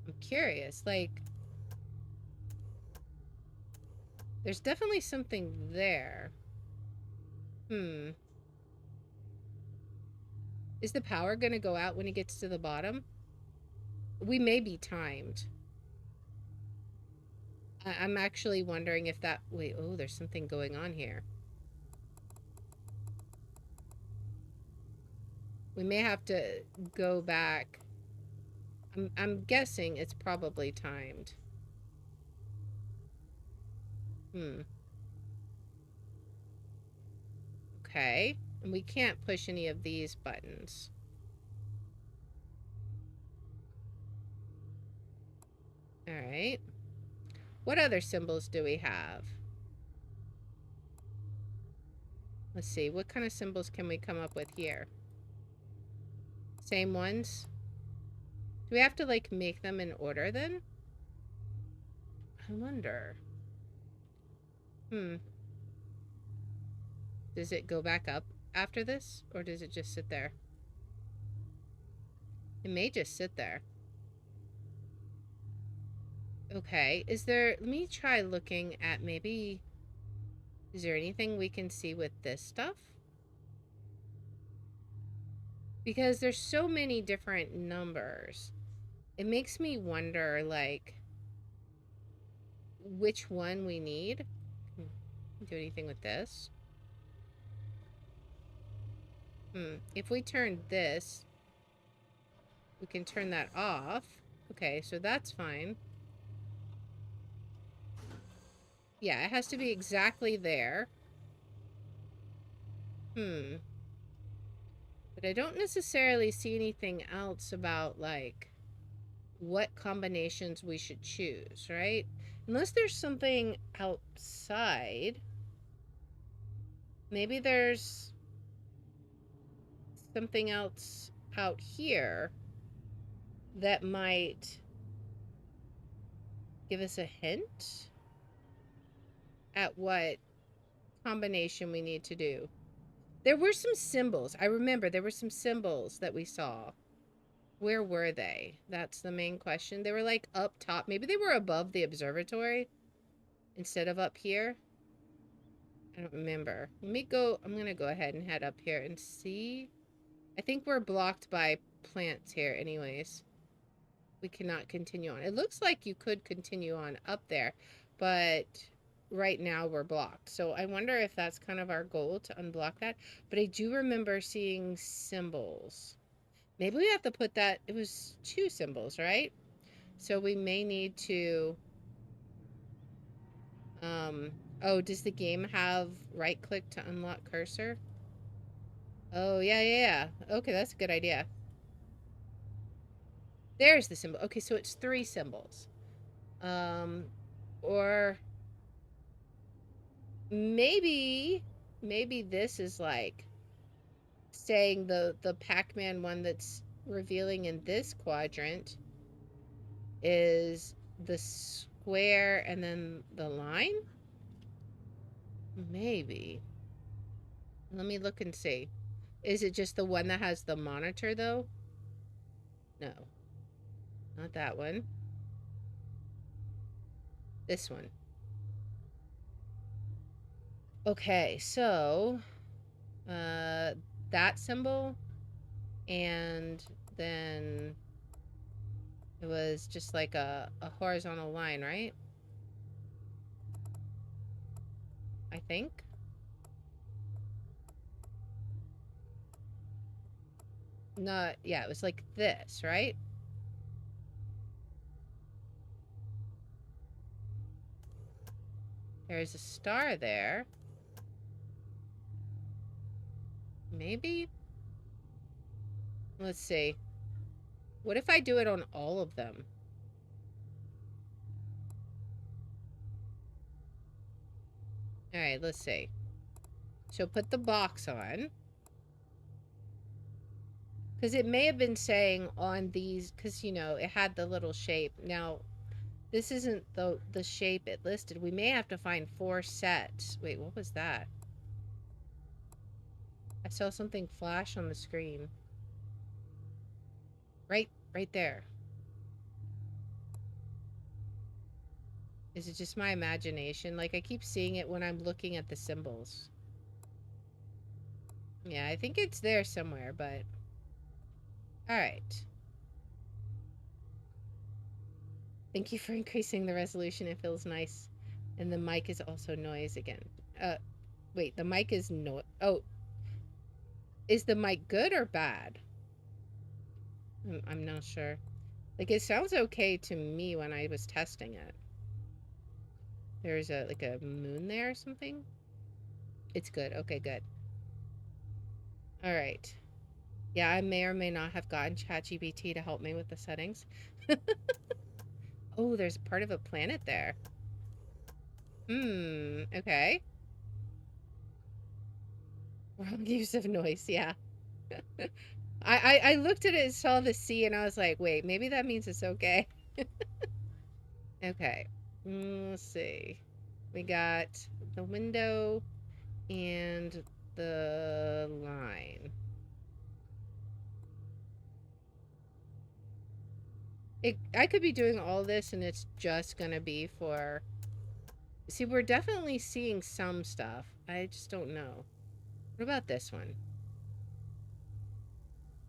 I'm curious, like... There's definitely something there. Is the power gonna go out when he gets to the bottom? We may be timed. I'm actually wondering if that... Wait, oh, there's something going on here. We may have to go back. I'm guessing it's probably timed. Okay. And we can't push any of these buttons. Alright. What other symbols do we have? Let's see. What kind of symbols can we come up with here? Same ones? Do we have to, like, make them in order, then? I wonder. Does it go back up after this? Or does it just sit there? It may just sit there. Okay. Is there... Let me try looking at maybe... Is there anything we can see with this stuff? Because there's so many different numbers. It makes me wonder, like... Which one we need? Do anything with this? If we turn this, we can turn that off. Okay, so that's fine. Yeah, it has to be exactly there. But I don't necessarily see anything else about, like, what combinations we should choose, right? Unless there's something outside. Maybe there's something else out here that might give us a hint at what combination we need to do. There were some symbols. I remember there were some symbols that we saw. Where were they? That's the main question. They were like up top. Maybe they were above the observatory instead of up here. I don't remember. Let me go. I'm going to go ahead and head up here and see. I think we're blocked by plants here anyways. We cannot continue on. It looks like you could continue on up there, but right now we're blocked. So I wonder if that's kind of our goal, to unblock that. But I do remember seeing symbols. Maybe we have to put that... It was 2 symbols, right? So we may need to... Oh, does the game have right-click to unlock cursor? Oh, yeah. Okay, that's a good idea. There's the symbol. Okay, so it's 3 symbols. Or... Maybe this is, like, saying the Pac-Man one that's revealing in this quadrant is the square and then the line? Maybe. Let me look and see. Is it just the one that has the monitor, though? No. Not that one. This one. Okay, so... that symbol. And then... it was just like a horizontal line, right? I think. No, yeah, it was like this, right? There's a star there. Maybe? Let's see. What if I do it on all of them? Alright, let's see. So put the box on. Because it may have been saying on these, because, you know, it had the little shape. Now, this isn't the shape it listed. We may have to find 4 sets. Wait, what was that? I saw something flash on the screen. Right there. Is it just my imagination? Like, I keep seeing it when I'm looking at the symbols. Yeah, I think it's there somewhere, but... Alright. Thank you for increasing the resolution. It feels nice. And the mic is also noise again. Wait, the mic is no... Oh. Is the mic good or bad? I'm not sure. Like, it sounds okay to me when I was testing it. There's like a moon there or something? It's good. Okay, good. Alright. Yeah, I may or may not have gotten ChatGPT to help me with the settings. Oh, there's part of a planet there. Okay. Wrong use of noise, yeah. I looked at it and saw the sea and I was like, wait, maybe that means it's okay. Okay. Let's see. We got the window and the line. I could be doing all this and it's just gonna be for... See, we're definitely seeing some stuff. I just don't know. What about this one?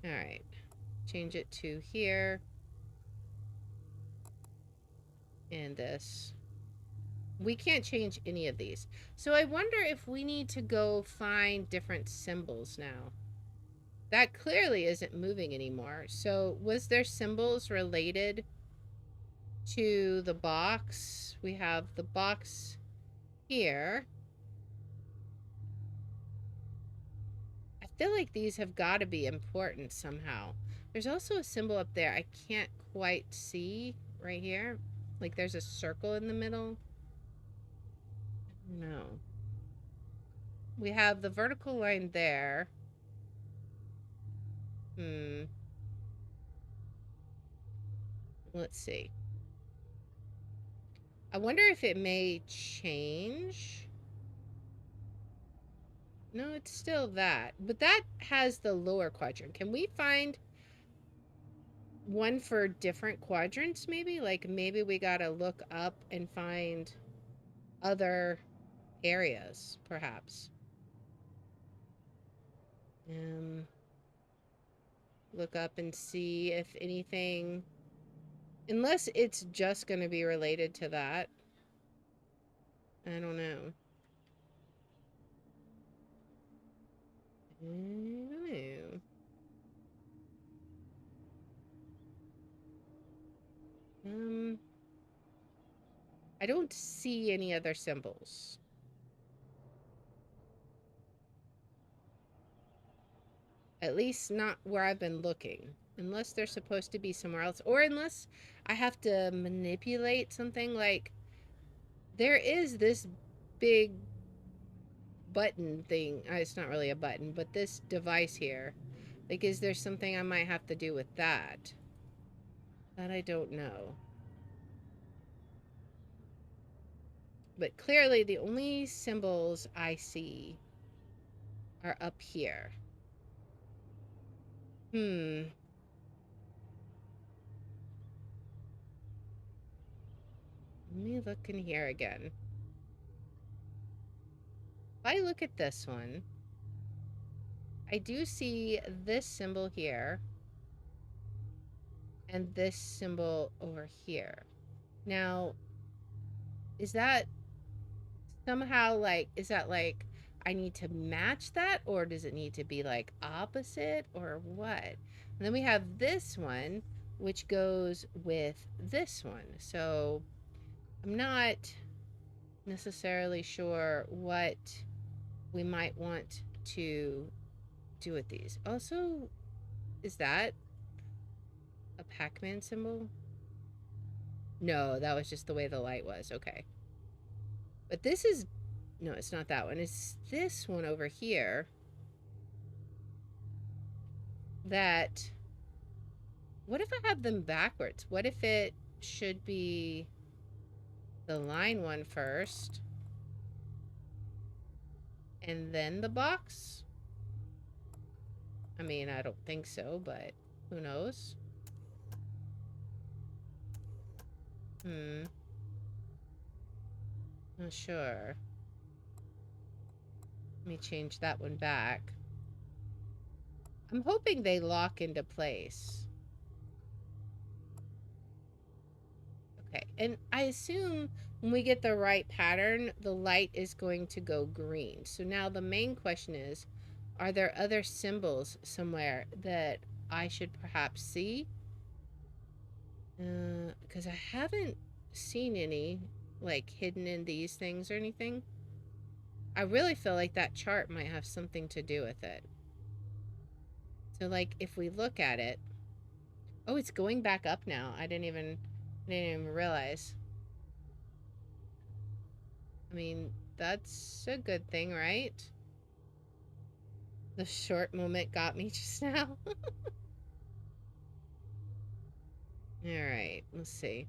Alright. Change it to here. And this. We can't change any of these. So I wonder if we need to go find different symbols now. That clearly isn't moving anymore. So was there symbols related to the box? We have the box here. I feel like these have got to be important somehow. There's also a symbol up there I can't quite see right here. Like there's a circle in the middle. No. We have the vertical line there. Let's see. I wonder if it may change. No, it's still that. But that has the lower quadrant. Can we find one for different quadrants, maybe? Like, maybe we gotta look up and find other areas, perhaps. Look up and see if anything... Unless it's just gonna be related to that. I don't know. I don't know. I don't see any other symbols. At least not where I've been looking. Unless they're supposed to be somewhere else. Or unless I have to manipulate something. Like, there is this big button thing. It's not really a button, but this device here. Like, is there something I might have to do with that? That I don't know. But clearly the only symbols I see are up here. Let me look in here again. If I look at this one, I do see this symbol here and this symbol over here. Now, is that somehow like, is that like I need to match that, or does it need to be like opposite, or what? And then we have this one, which goes with this one. So I'm not necessarily sure what we might want to do with these. Also, is that a Pac-Man symbol? No, that was just the way the light was. Okay. But this is, no, it's not that one. It's this one over here. That, what if I have them backwards? What if it should be the line one first and then the box? I mean, I don't think so, but who knows? Not sure. Let me change that one back. I'm hoping they lock into place. Okay, and I assume when we get the right pattern, the light is going to go green. So now the main question is, are there other symbols somewhere that I should perhaps see? Because I haven't seen any, like, hidden in these things or anything. I really feel like that chart might have something to do with it. So, like, if we look at it... Oh, it's going back up now. I didn't even realize. I mean, that's a good thing, right? The short moment got me just now. Alright, let's see.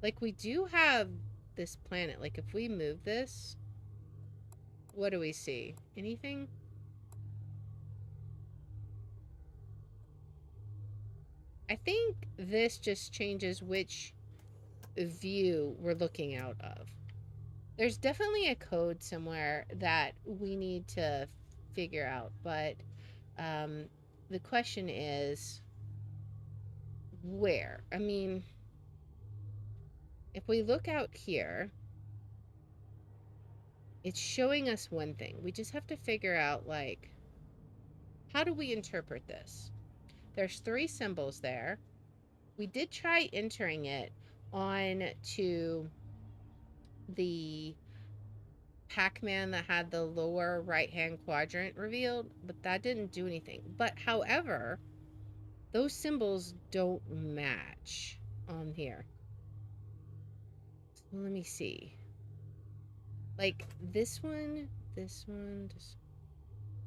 Like, we do have this planet. Like, if we move this, what do we see? Anything? I think this just changes which view we're looking out of. There's definitely a code somewhere that we need to figure out, but the question is, where? I mean, if we look out here, it's showing us one thing. We just have to figure out, like, how do we interpret this? There's 3 symbols there. We did try entering it on to the Pac-Man that had the lower right-hand quadrant revealed, but that didn't do anything. But however, those symbols don't match on here. So let me see. Like this one, just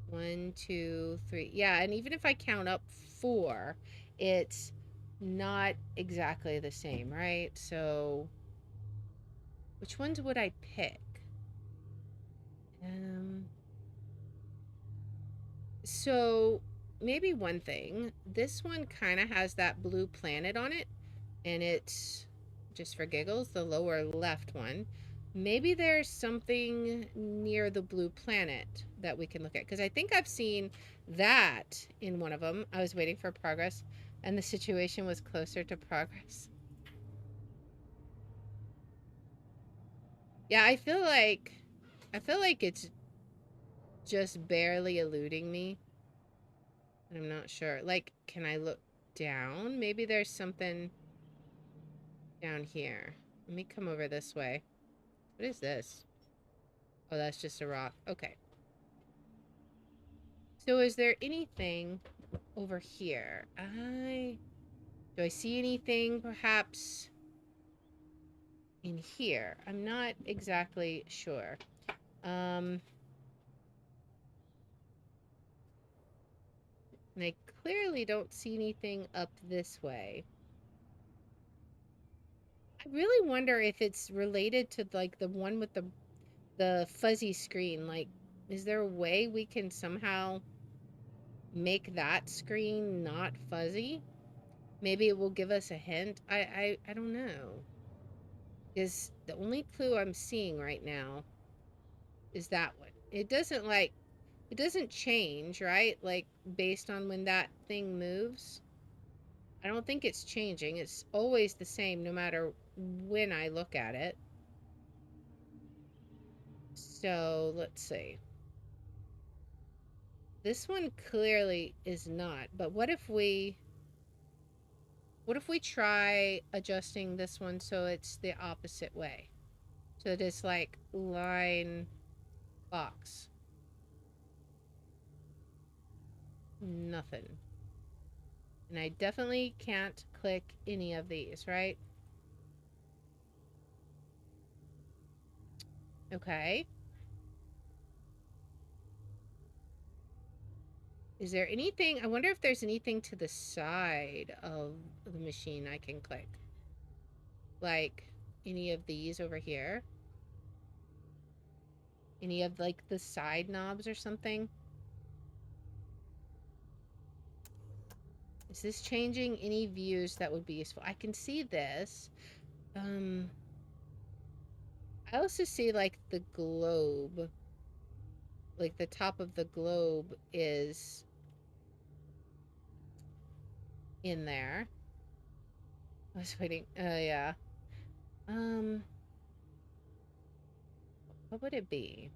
1, 2, 3. Yeah, and even if I count up 4, it's not exactly the same, right? So which ones would I pick? So maybe one thing, this one kind of has that blue planet on it, and it's, just for giggles, the lower left one. Maybe there's something near the blue planet that we can look at, because I think I've seen that in one of them. I was waiting for progress, and the situation was closer to progress. Yeah, I feel like it's just barely eluding me. I'm not sure. Like, can I look down? Maybe there's something down here. Let me come over this way. What is this? Oh, that's just a rock. Okay. So is there anything over here? Do I see anything perhaps in here. I'm not exactly sure. And I clearly don't see anything up this way. I really wonder if it's related to like the one with the fuzzy screen. Like, is there a way we can somehow make that screen not fuzzy? Maybe it will give us a hint. I don't know. Because the only clue I'm seeing right now is that one. It doesn't change, right? Like based on when that thing moves. I don't think it's changing. It's always the same no matter when I look at it. So let's see. This one clearly is not, but what if we try adjusting this one so it's the opposite way? So that it's like line box. Nothing. And I definitely can't click any of these, right? Okay. Is there anything, I wonder if there's anything to the side of the machine I can click? Like any of these over here? Any of like the side knobs or something? Is this changing any views that would be useful? I can see this. I also see like the globe. Like the top of the globe is in there. I was waiting. Yeah. What would it be?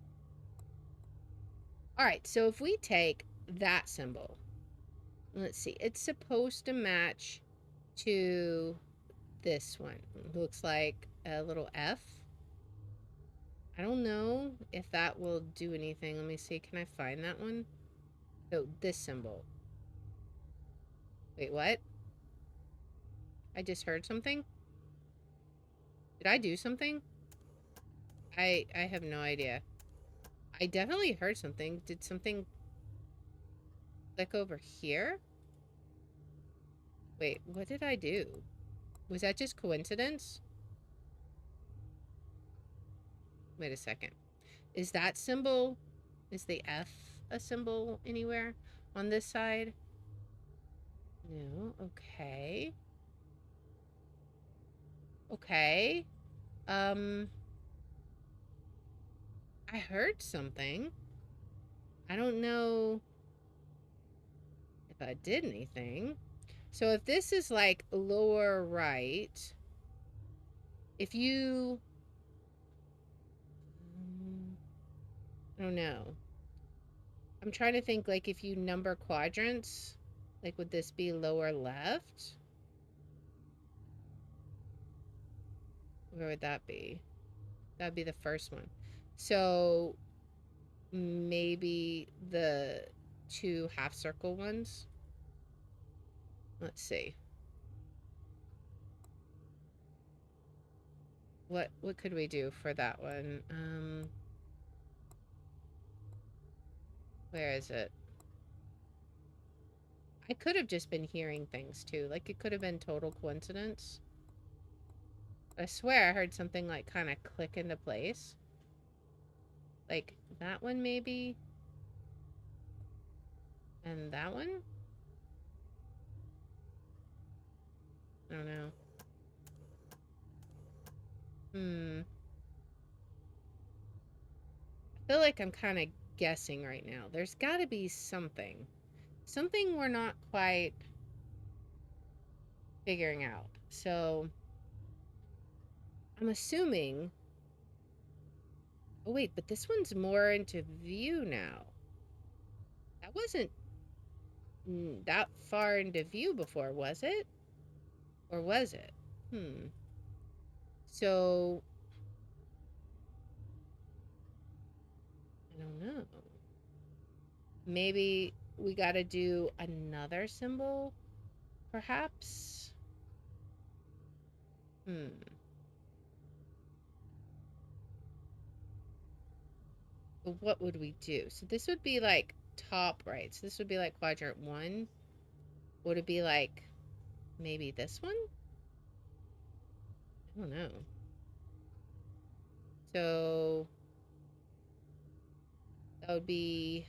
All right, so if we take that symbol, let's see, it's supposed to match to this one. It looks like a little F. I don't know if that will do anything. Let me see. Can I find that one? Oh, this symbol. Wait, what? I just heard something? Did I do something? I have no idea. I definitely heard something. Did something click over here? Wait, what did I do? Was that just coincidence? Wait a second. Is that symbol, is the F a symbol anywhere on this side? No, okay. Okay. I heard something. I don't know if I did anything. So if this is like lower right, if you, I don't know. I'm trying to think like if you number quadrants, like would this be lower left? Where would that be? That'd be the first one. So maybe the two half circle ones. Let's see. What could we do for that one? Where is it? I could have just been hearing things too. Like it could have been total coincidence. I swear I heard something like kind of click into place. Like that one maybe. And that one? I don't know. I feel like I'm kind of guessing right now. There's got to be something. Something we're not quite figuring out. So I'm assuming. Oh, wait, but this one's more into view now. That wasn't that far into view before, was it? Or was it? So, I don't know. Maybe we got to do another symbol, perhaps? But what would we do? So this would be like top right. So this would be like quadrant 1. Would it be like maybe this one? I don't know. So that would be,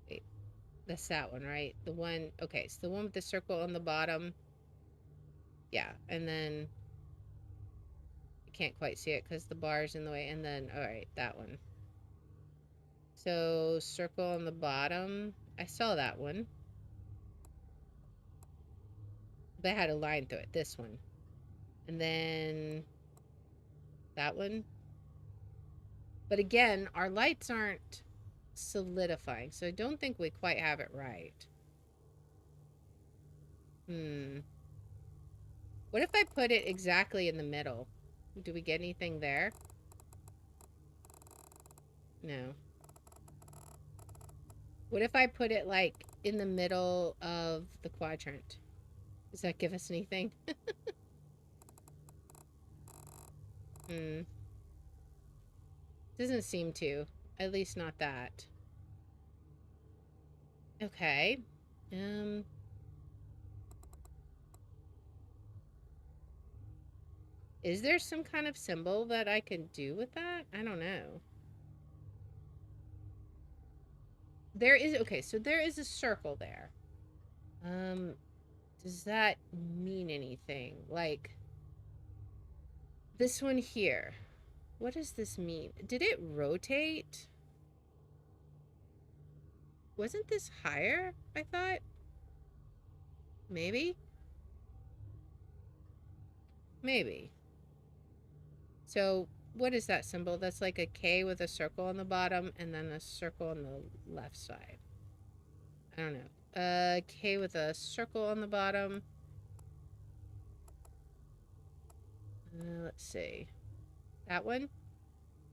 wait, that's that one, right? The one, okay, so the one with the circle on the bottom. Yeah, and then I can't quite see it because the bar's in the way. And then, all right, that one. So circle on the bottom. I saw that one. They had a line through it. This one. And then that one. But again, our lights aren't solidifying, so I don't think we quite have it right. What if I put it exactly in the middle? Do we get anything there? No. What if I put it like in the middle of the quadrant? Does that give us anything? Doesn't seem to. At least not that. Okay. Is there some kind of symbol that I can do with that? I don't know. There is, okay, so there is a circle there. Does that mean anything? Like, this one here. What does this mean? Did it rotate? Wasn't this higher, I thought? Maybe? Maybe. So, what is that symbol? That's like a K with a circle on the bottom and then a circle on the left side. I don't know. K with a circle on the bottom. Let's see. That one?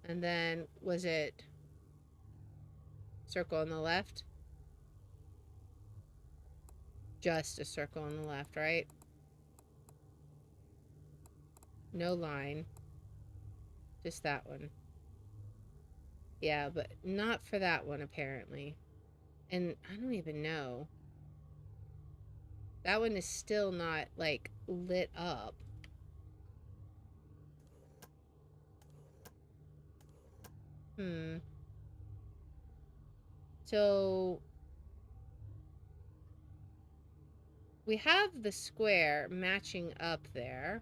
And then, was it circle on the left? Just a circle on the left, right? No line. Just that one. Yeah, but not for that one, apparently. And I don't even know. That one is still not, like, lit up. So we have the square matching up there.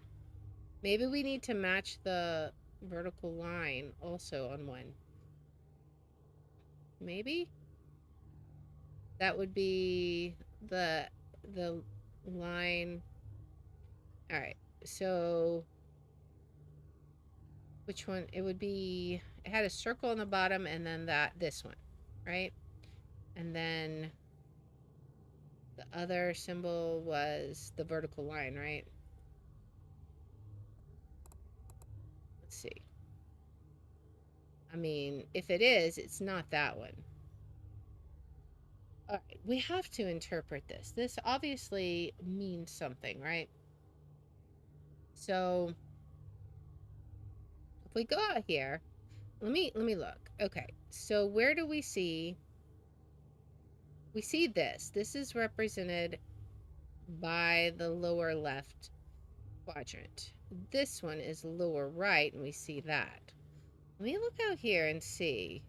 Maybe we need to match the vertical line also on one. Maybe? That would be the line. All right. So which one? It would be, it had a circle on the bottom and then this one, right? And then the other symbol was the vertical line, right? Let's see. I mean, if it is, it's not that one. All right, we have to interpret this. This obviously means something, right? So if we go out here, let me look. Okay, so where do we see? We see this. This is represented by the lower left quadrant. This one is lower right, and we see that. Let me look out here and see.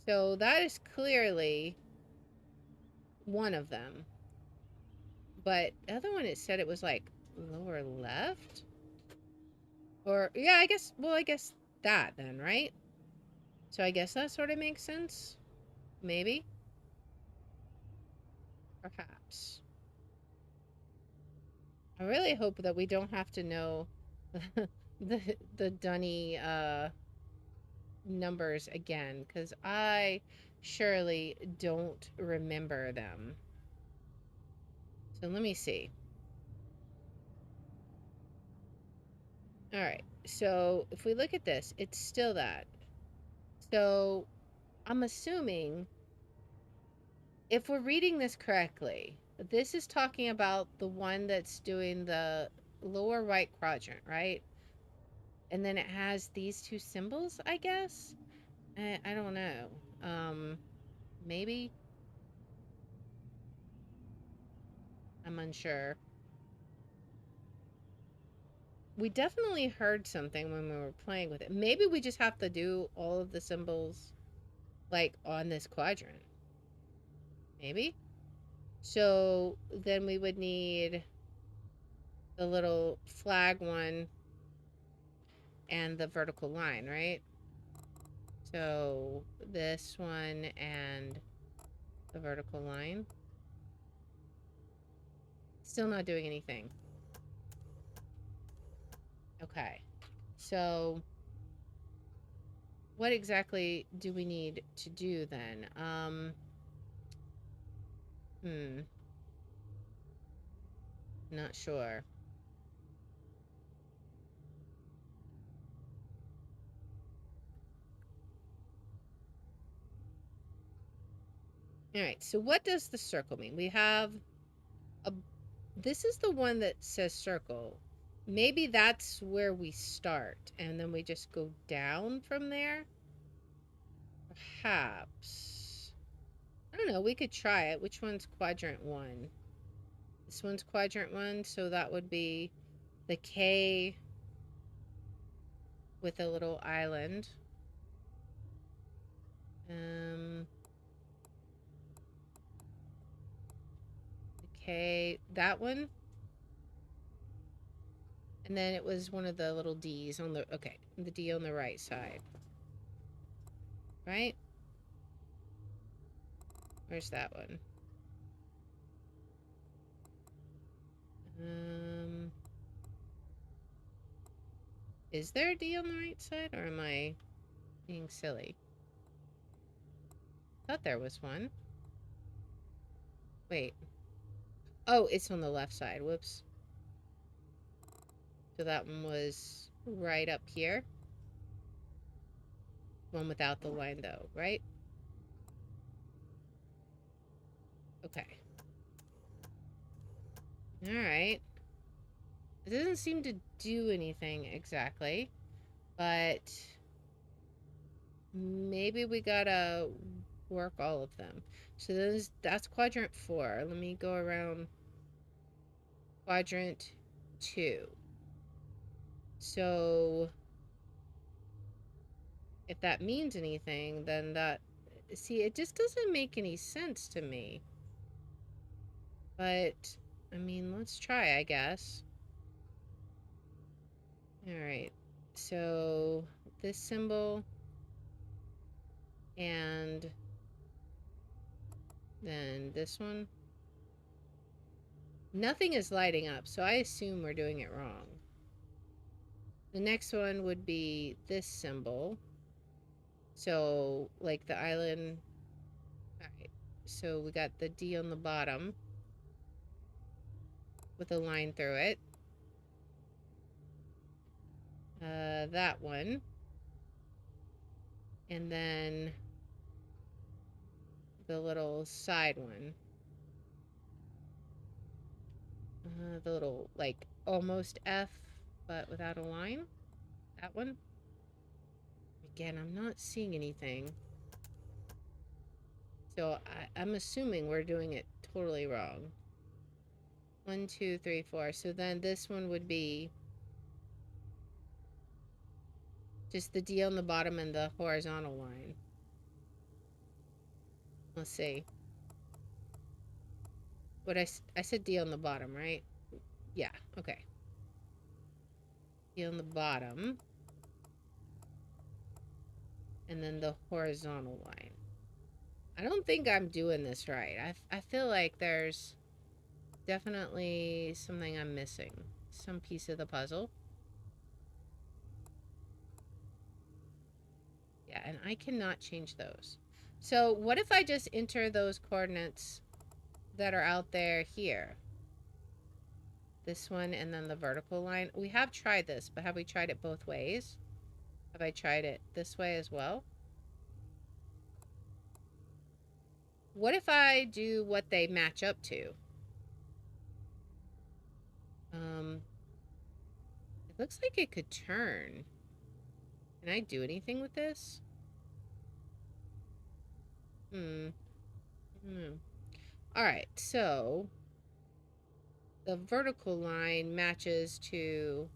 So that is clearly one of them. But the other one, it said it was like lower left? Or, yeah, I guess, well, I guess that then, right? So I guess that sort of makes sense. Maybe. Perhaps. I really hope that we don't have to know the dunny numbers again, because I surely don't remember them. So let me see. All right, so if we look at this, it's still that. So I'm assuming, if we're reading this correctly, this is talking about the one that's doing the lower right quadrant, right? And then it has these two symbols, I guess? I don't know. Maybe? I'm unsure. We definitely heard something when we were playing with it. Maybe we just have to do all of the symbols, like, on this quadrant. Maybe? So, then we would need the little flag one and the vertical line, right? So, this one and the vertical line. Still not doing anything. Okay. So, what exactly do we need to do then? Not sure. All right, so what does the circle mean? We have a, this is the one that says circle. Maybe that's where we start, and then we just go down from there? Perhaps. I don't know, we could try it. Which one's quadrant 1? This one's quadrant 1, so that would be the K with a little island. Okay, that one. And then it was one of the little D's on the, okay, the D on the right side. Right? Where's that one? Is there a D on the right side, or am I being silly? Thought there was one. Wait. Oh, it's on the left side. Whoops. So that one was right up here. One without the line, though, right? Okay. Alright. It doesn't seem to do anything exactly, but maybe we gotta work all of them. So that's quadrant 4. Let me go around quadrant 2. So if that means anything, then that... See, it just doesn't make any sense to me. But, I mean, let's try, I guess. Alright. So, this symbol... and then this one. Nothing is lighting up, so I assume we're doing it wrong. The next one would be this symbol. So, like the island... Alright, so we got the D on the bottom with a line through it. That one. And then the little side one. The little, like, almost F, but without a line. That one. Again, I'm not seeing anything. So I'm assuming we're doing it totally wrong. 1, 2, 3, 4. So then this one would be just the D on the bottom and the horizontal line. Let's see. What I said D on the bottom, right? Yeah, okay. D on the bottom. And then the horizontal line. I don't think I'm doing this right. I feel like there's definitely something I'm missing. Some piece of the puzzle. Yeah, and I cannot change those. So what if I just enter those coordinates that are out there here? This one and then the vertical line. We have tried this, but have we tried it both ways? Have I tried it this way as well? What if I do what they match up to? It looks like it could turn. Can I do anything with this? Alright, so the vertical line matches to...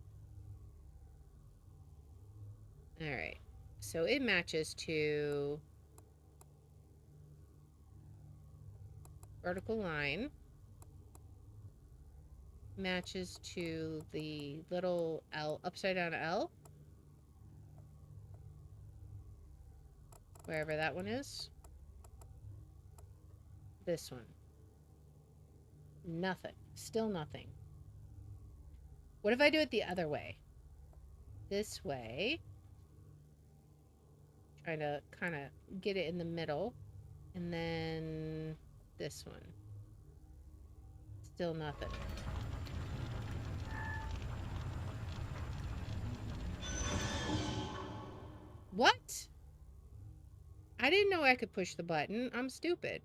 Alright, so it matches to vertical line. Matches to the little L, upside down L. Wherever that one is. This one. Nothing. Still nothing. What if I do it the other way? This way. Trying to kind of get it in the middle. And then this one. Still nothing. What? I didn't know I could push the button. I'm stupid.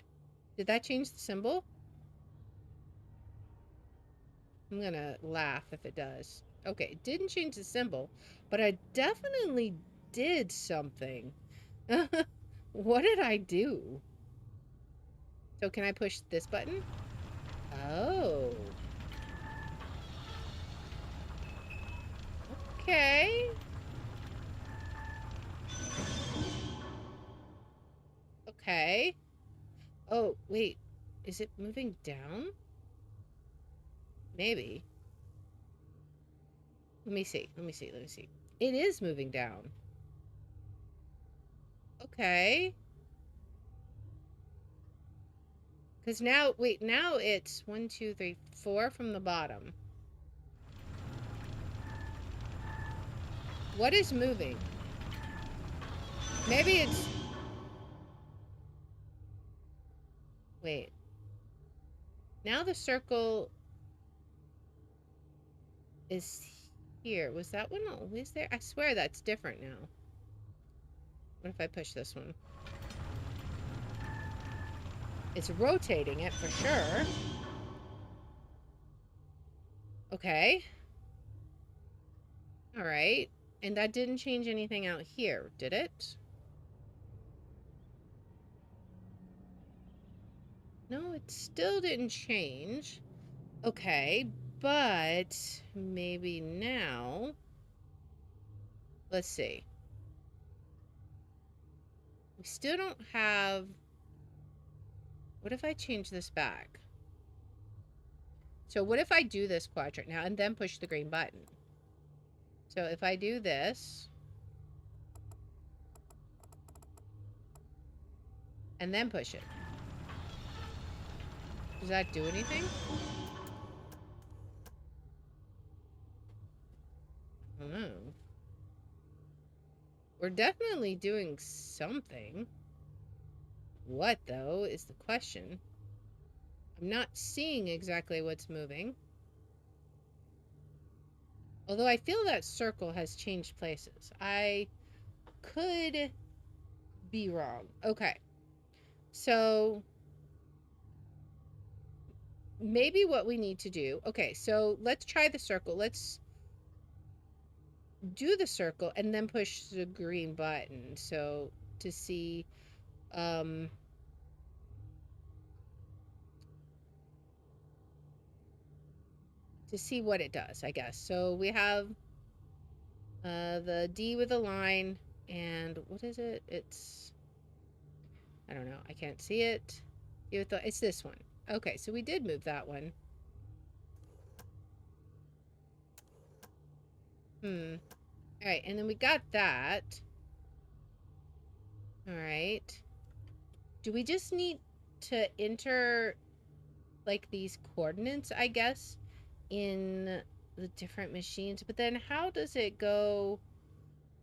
Did that change the symbol? I'm gonna laugh if it does. Okay, it didn't change the symbol, but I definitely did something. What did I do? So can I push this button? Oh. Okay. Okay. Oh, wait. Is it moving down? Maybe. Let me see. Let me see. Let me see. It is moving down. Okay. Because now, wait, now it's 1, 2, 3, 4 from the bottom. What is moving? Maybe it's... Wait. Now the circle is here. Was that one always there? I swear that's different now. What if I push this one? It's rotating it for sure. Okay. All right. And that didn't change anything out here, did it? No, it still didn't change. Okay, but maybe now... Let's see. We still don't have... What if I change this back? So what if I do this quadrant now and then push the green button? So if I do this... and then push it. Does that do anything? I don't know. We're definitely doing something. What, though, is the question. I'm not seeing exactly what's moving. Although I feel that circle has changed places. I could be wrong. Okay. So... maybe what we need to do... Okay, so let's try the circle. Let's do the circle and then push the green button. So to see... to see what it does, I guess. So we have the D with a line, and what is it? It's... I don't know. I can't see it. It's this one. Okay, so we did move that one. Alright, and then we got that. Alright. Do we just need to enter, like, these coordinates, I guess, in the different machines? But then how does it go...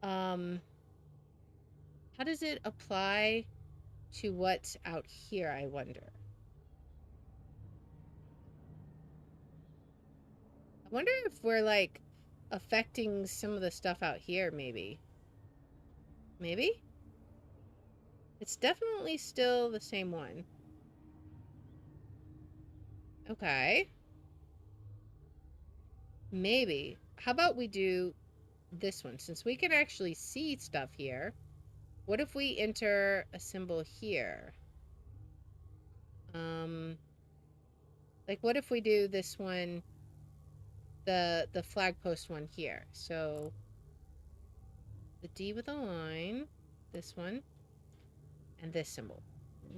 how does it apply to what's out here, I wonder? I wonder if we're, like, affecting some of the stuff out here, maybe. Maybe? It's definitely still the same one. Okay. Maybe. How about we do this one. Since we can actually see stuff here, what if we enter a symbol here? Like what if we do this one, the flag post one here? So the D with a line, this one, and this symbol.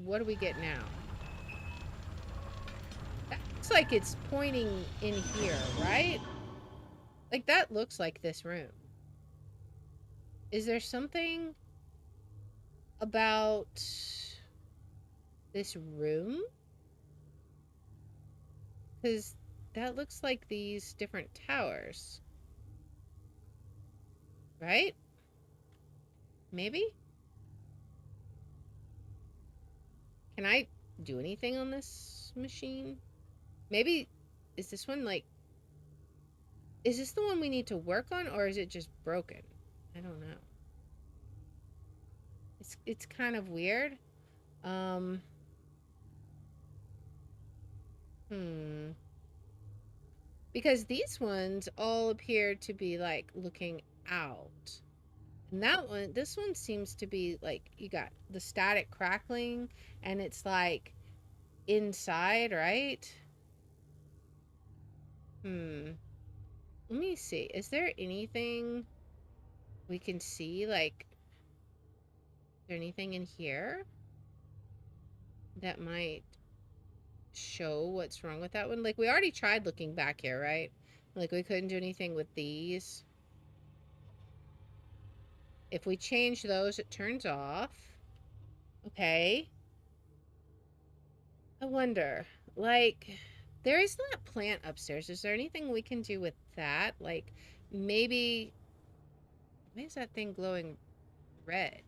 What do we get now? That looks like it's pointing in here, right? Like that looks like this room. Is there something about this room? Because that looks like these different towers. Right? Maybe? Can I do anything on this machine? Maybe, is this one like... Is this the one we need to work on, or is it just broken? I don't know. It's kind of weird. Because these ones all appear to be like looking out. And that one, this one seems to be like, you got the static crackling and it's like inside, right? Let me see. Is there anything we can see? Like, is there anything in here that might show what's wrong with that one? Like, we already tried looking back here, right? Like, we couldn't do anything with these. If we change those, it turns off. Okay. I wonder, like, there is that plant upstairs. Is there anything we can do with that? Like, maybe... Why is that thing glowing red?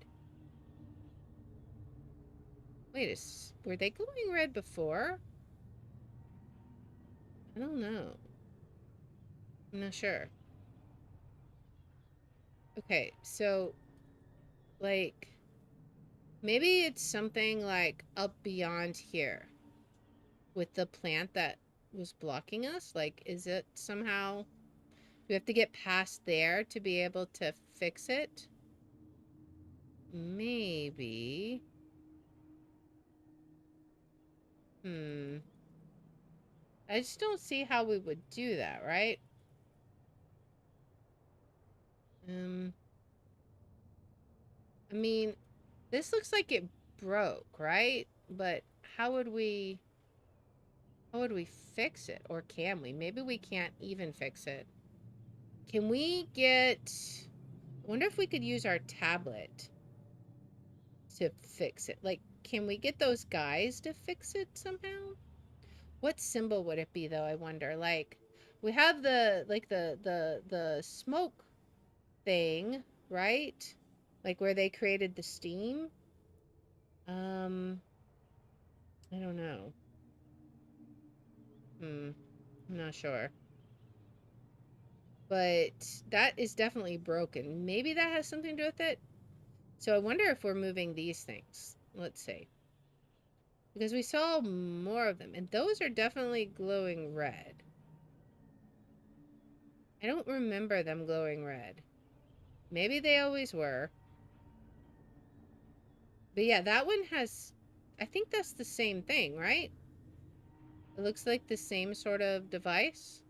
Wait, were they glowing red before? I don't know. I'm not sure. Okay, so, like, maybe it's something, like, up beyond here with the plant that was blocking us. Like, is it somehow... Do we have to get past there to be able to fix it? Maybe. I just don't see how we would do that, right? I mean, this looks like it broke, right? But how would we fix it? Or can we? Maybe we can't even fix it. Can we get... I wonder if we could use our tablet to fix it. Like, can we get those guys to fix it somehow? What symbol would it be, though, I wonder? Like, we have the, like, the smoke thing, right? Like, where they created the steam. I don't know. I'm not sure. But that is definitely broken. Maybe that has something to do with it. So I wonder if we're moving these things. Let's see. Because we saw more of them. And those are definitely glowing red. I don't remember them glowing red. Maybe they always were. But yeah, that one has... I think that's the same thing, right? It looks like the same sort of device.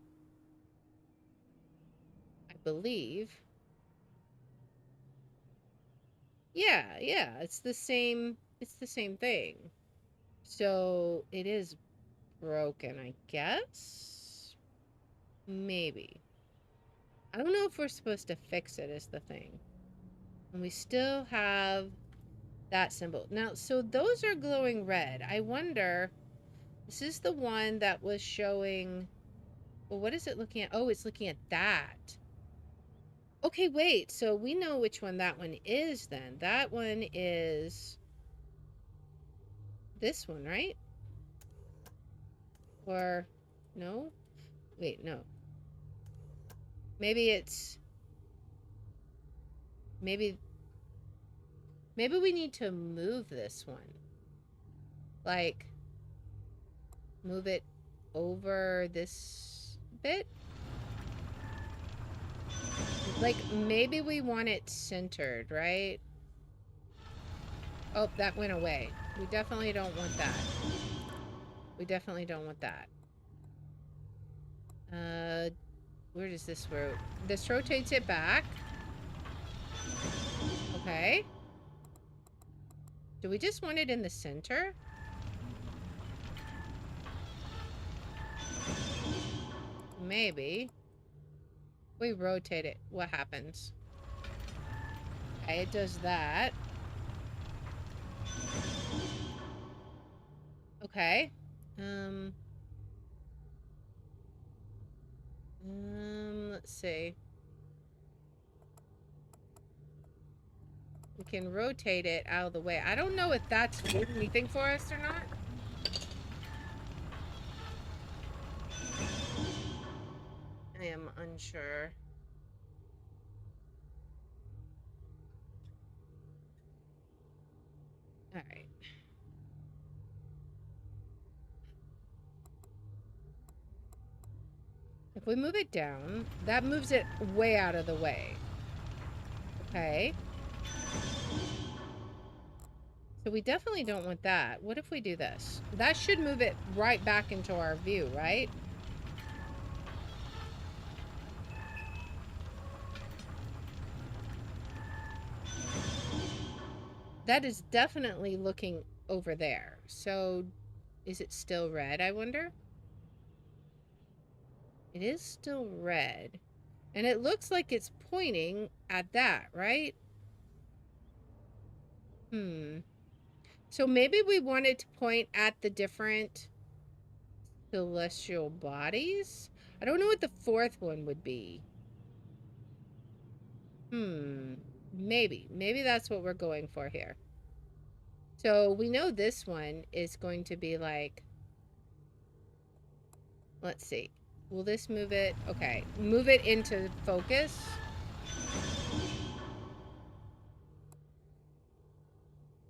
I believe. Yeah, it's the same thing. So it is broken, I guess? Maybe. I don't know if we're supposed to fix it is the thing. And we still have that symbol. Now, so those are glowing red. I wonder, this is the one that was showing... Well, what is it looking at? Oh, it's looking at that. Okay, wait. So we know which one that one is then. That one is this one, right? Or no? Wait, no. Maybe it's... Maybe we need to move this one. Like, move it over this bit? Like, maybe we want it centered, right? Oh, that went away. We definitely don't want that. We definitely don't want that. Where does this rotate? This rotates it back. Okay. Do we just want it in the center? Maybe. We rotate it. What happens? Okay, it does that. Okay. Let's see. We can rotate it out of the way. I don't know if that's doing anything for us or not. I am unsure. All right. If we move it down, that moves it way out of the way. Okay. So we definitely don't want that. What if we do this? That should move it right back into our view, right? That is definitely looking over there. So is it still red, I wonder? It is still red. And it looks like it's pointing at that, right? So maybe we wanted to point at the different celestial bodies? I don't know what the fourth one would be. Maybe. Maybe that's what we're going for here. So we know this one is going to be like... Let's see. Will this move it? Okay. Move it into focus.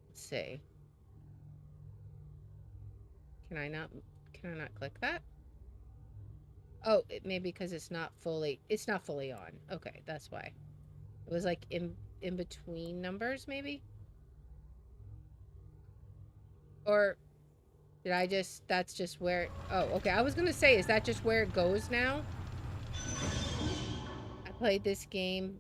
Let's see. Can I not click that? Oh, maybe because it's not fully on. Okay, that's why. It was like in between numbers, maybe? Or did I just, that's just where, oh, okay. I was gonna say, is that just where it goes now? I played this game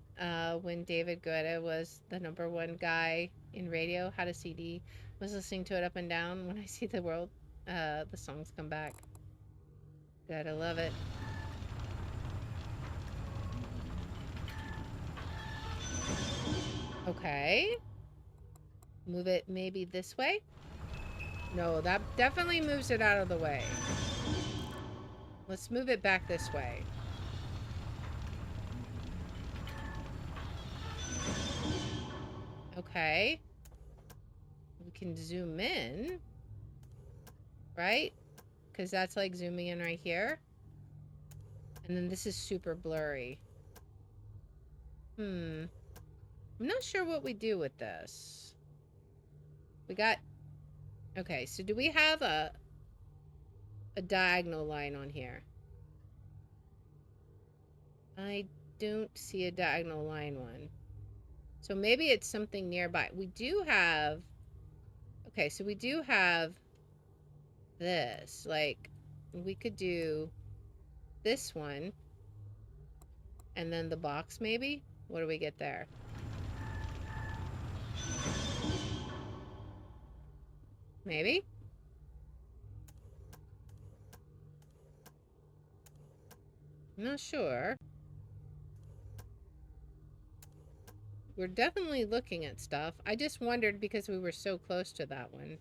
when David Guetta was the #1 guy in radio, had a CD, was listening to it up and down. When I see the world, the songs come back. Gotta love it. Okay. Move it maybe this way? No, that definitely moves it out of the way. Let's move it back this way. Okay. We can zoom in. Right? Because that's like zooming in right here. And then this is super blurry. I'm not sure what we do with this. We got... Okay, so do we have a diagonal line on here? I don't see a diagonal line one. So maybe it's something nearby. We do have... Okay, so we do have this. Like, we could do this one. And then the box, maybe? What do we get there? Maybe? I'm not sure. We're definitely looking at stuff. I just wondered because we were so close to that one.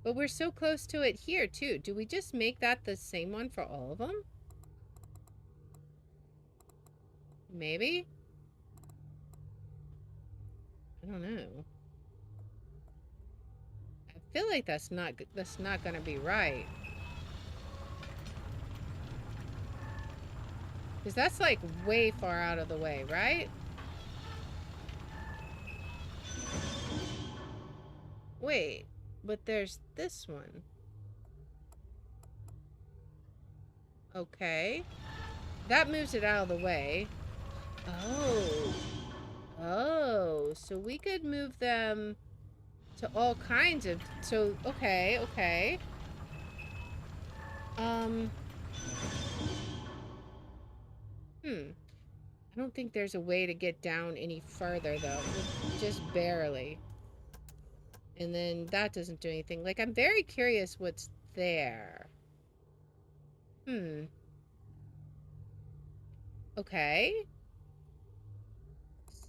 But we're so close to it here, too. Do we just make that the same one for all of them? Maybe? I don't know. I feel like that's not gonna be right. Because that's like way far out of the way, right? Wait, but there's this one. Okay. That moves it out of the way. Oh. Oh, so we could move them to all kinds of... So, okay, okay. I don't think there's a way to get down any further, though. Just barely. And then that doesn't do anything. Like, I'm very curious what's there. Okay.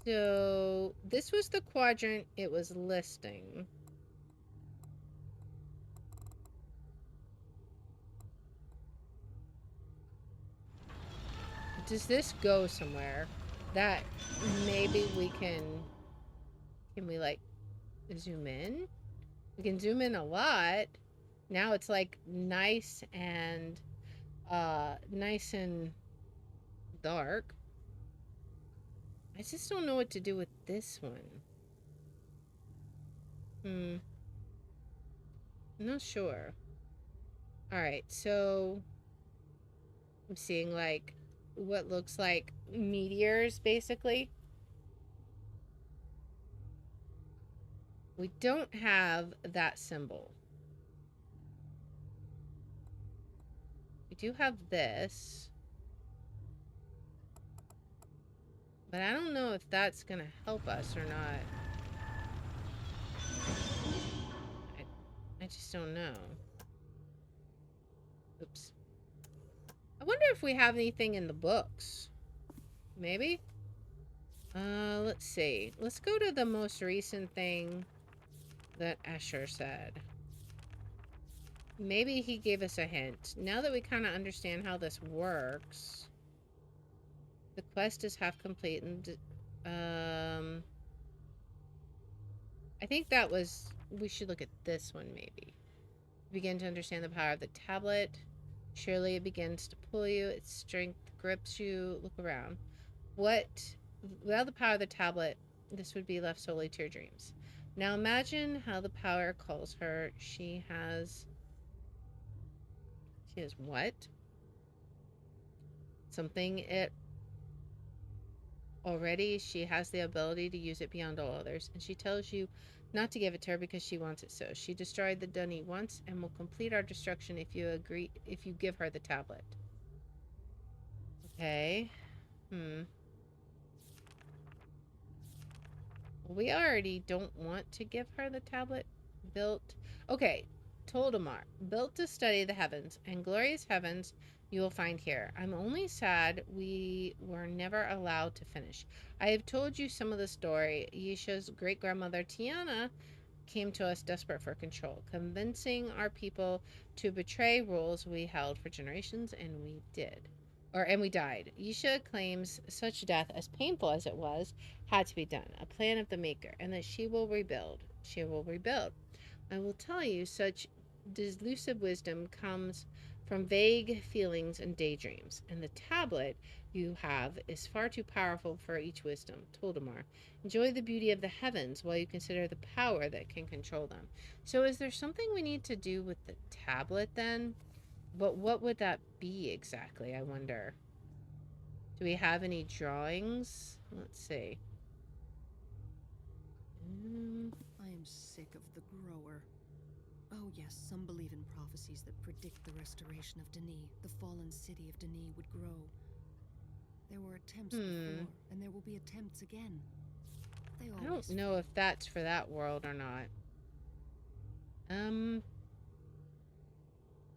So, this was the quadrant it was listing. Does this go somewhere? That maybe we can... Can we, like, zoom in? We can zoom in a lot. Now it's, like, nice and dark. I just don't know what to do with this one. I'm not sure. Alright, so I'm seeing, like, what looks like meteors, basically. We don't have that symbol. We do have this. But I don't know if that's gonna help us or not. I just don't know. Oops. I wonder if we have anything in the books. Maybe? Let's see. Let's go to the most recent thing that Escher said. Maybe he gave us a hint. Now that we kind of understand how this works, the quest is half complete. And I think that was... We should look at this one, maybe. Begin to understand the power of the tablet. Surely it begins to pull you. Its strength grips you. Look around. Without the power of the tablet, this would be left solely to your dreams. Now imagine how the power calls her. She has what? Something it already. She has the ability to use it beyond all others, and she tells you not to give it to her because she wants it so. She destroyed the Dunny once and will complete our destruction if you give her the tablet. Okay. We already don't want to give her the tablet. Okay. Toldomar. Built to study the heavens, and glorious heavens you will find here. I'm only sad we were never allowed to finish. I have told you some of the story. Yisha's great-grandmother Tiana came to us desperate for control, convincing our people to betray rules we held for generations, and we did. And we died. Yisha claims such death, as painful as it was, had to be done, a plan of the Maker, and that she will rebuild. She will rebuild. I will tell you, such delusive wisdom comes from vague feelings and daydreams, and the tablet you have is far too powerful for each wisdom. Toldemar, enjoy the beauty of the heavens while you consider the power that can control them. So is there something we need to do with the tablet then? But what would that be exactly, I wonder? Do we have any drawings? Let's see. I am sick of the grower. Oh yes, some believe in prophecies that predict the restoration of Denis. The fallen city of Denis would grow. There were attempts before, and there will be attempts again. I don't know if that's for that world or not.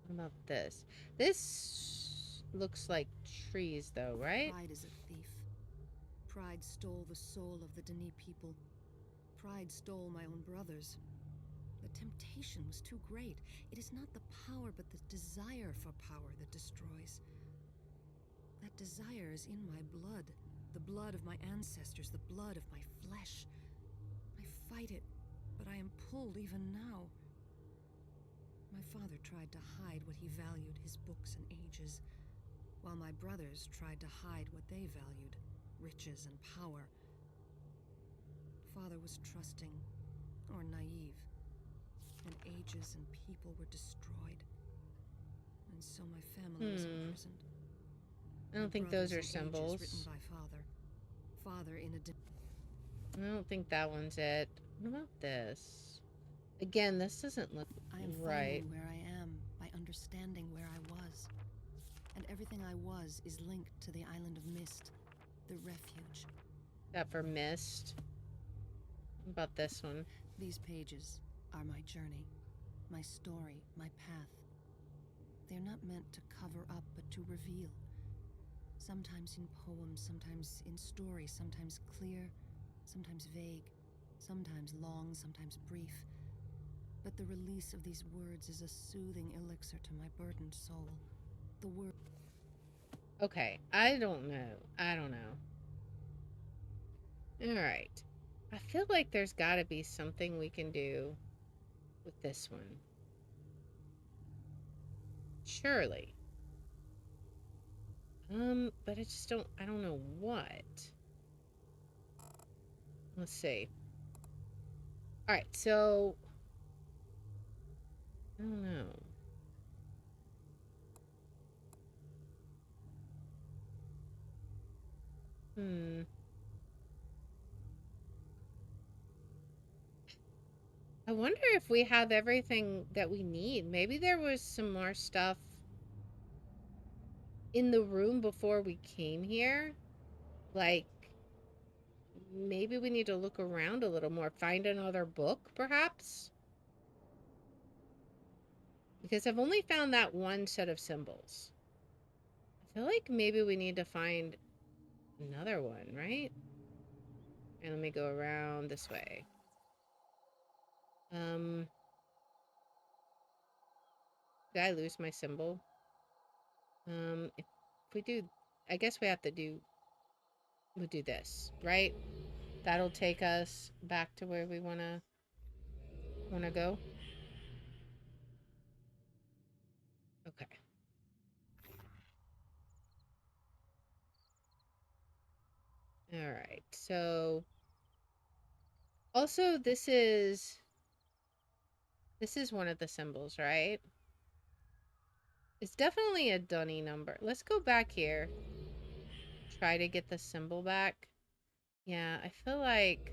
What about this? This looks like trees, though, right? Pride is a thief. Pride stole the soul of the Denis people. Pride stole my own brothers. The temptation was too great. It is not the power, but the desire for power that destroys. That desire is in my blood. The blood of my ancestors, the blood of my flesh. I fight it, but I am pulled even now. My father tried to hide what he valued, his books and ages, while my brothers tried to hide what they valued, riches and power. Father was trusting, or naive, and ages and people were destroyed. And so my family was imprisoned. I don't think those are symbols. Written by Father. father in a... I don't think that one's it. What about this? Again, this doesn't look I am right. finding where I am by understanding where I was. And everything I was is linked to the island of Myst, the refuge. That for Myst. What about this one? These pages are my journey, my story, my path. They're not meant to cover up, but to reveal. Sometimes in poems, sometimes in story, sometimes clear, sometimes vague, sometimes long, sometimes brief. But the release of these words is a soothing elixir to my burdened soul. The word... Okay, I don't know. I don't know. Alright. I feel like there's gotta be something we can do with this one. Surely. But I just don't... I don't know what. Let's see. Alright, so... I don't know. I wonder if we have everything that we need. Maybe there was some more stuff in the room before we came here. Like, maybe we need to look around a little more. Find another book, perhaps? Because I've only found that one set of symbols. I feel like maybe we need to find another one, right? And let me go around this way. Did I lose my symbol? If we do, I guess we have to do, we'll do this, right? That'll take us back to where we wanna go. Okay. All right. So also this is one of the symbols, right? It's definitely a dunny number. Let's go back here. Try to get the symbol back. Yeah, I feel like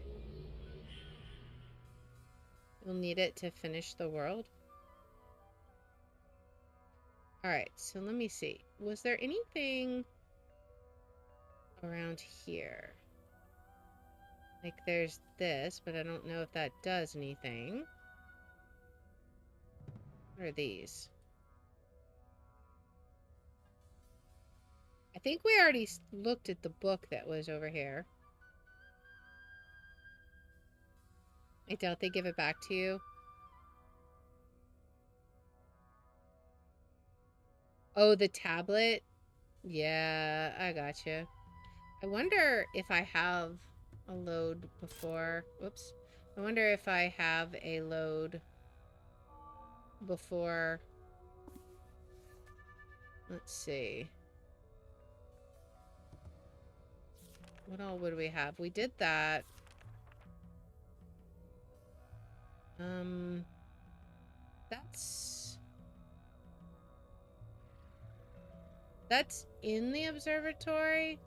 we'll need it to finish the world. All right, so let me see. Was there anything around here? Like there's this, but I don't know if that does anything. What are these? I think we already looked at the book that was over here. I doubt they give it back to you. Oh, the tablet? Yeah, I gotcha. I wonder if I have a load before... Whoops. I wonder if I have a load before... Let's see. What all would we have? We did that. That's in the observatory.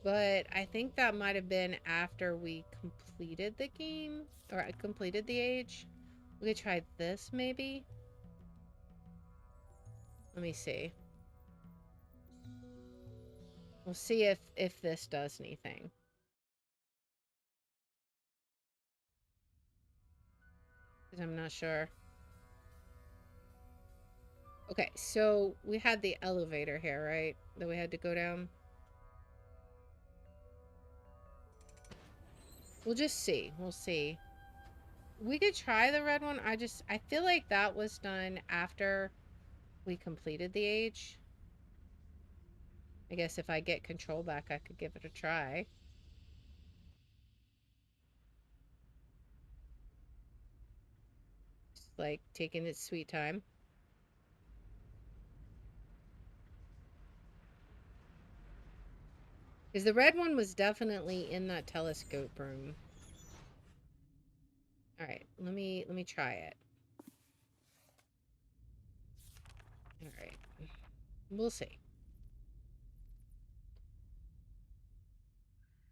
But I think that might have been after we completed the game. Or I completed the age. We could try this, maybe? Let me see. We'll see if this does anything. Because I'm not sure. Okay, so we had the elevator here, right? That we had to go down. We'll just see. We'll see. We could try the red one. I feel like that was done after we completed the age. I guess if I get control back, I could give it a try. Just like taking its sweet time. Because the red one was definitely in that telescope room. Alright, let me try it. Alright. We'll see.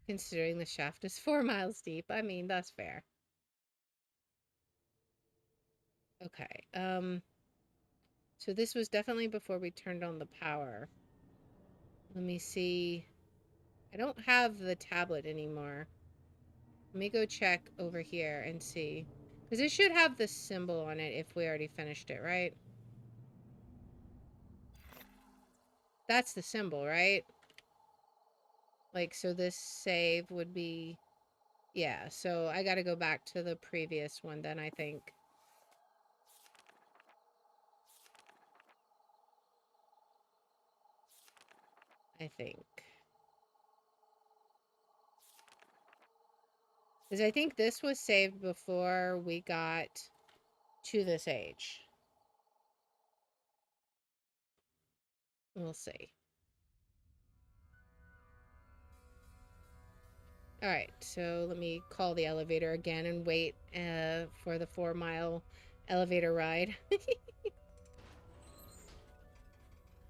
Considering the shaft is 4 miles deep. I mean, that's fair. Okay, so this was definitely before we turned on the power. Let me see. I don't have the tablet anymore. Let me go check over here and see. Because it should have the symbol on it if we already finished it, right? That's the symbol, right? Like, so this save would be... Yeah, so I gotta go back to the previous one then, I think. Because I think this was saved before we got to this age. We'll see. Alright, so let me call the elevator again and wait for the 4-mile elevator ride.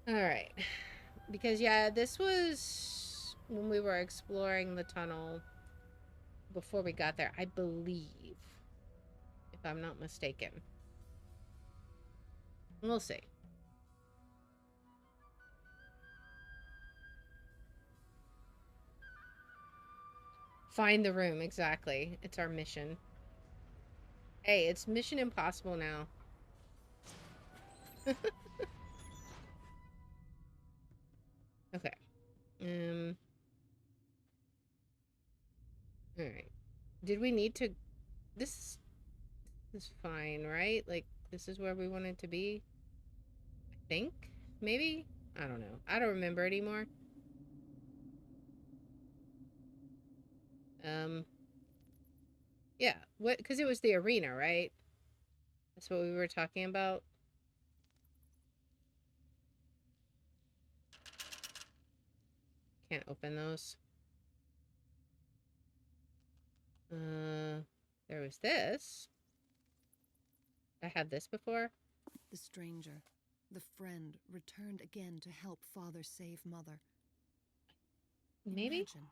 Alright. Because, yeah, this was when we were exploring the tunnel before we got there, I believe. If I'm not mistaken. We'll see. Find the room, exactly. It's our mission. Hey, it's Mission Impossible now. Okay. Alright. Did we need to... This is fine, right? Like, this is where we wanted to be? I think? Maybe? I don't know. I don't remember anymore. Yeah. What? Because it was the arena, right? That's what we were talking about. Can't open those. There was this. I had this before. The stranger, the friend, returned again to help father save mother. Maybe? Imagine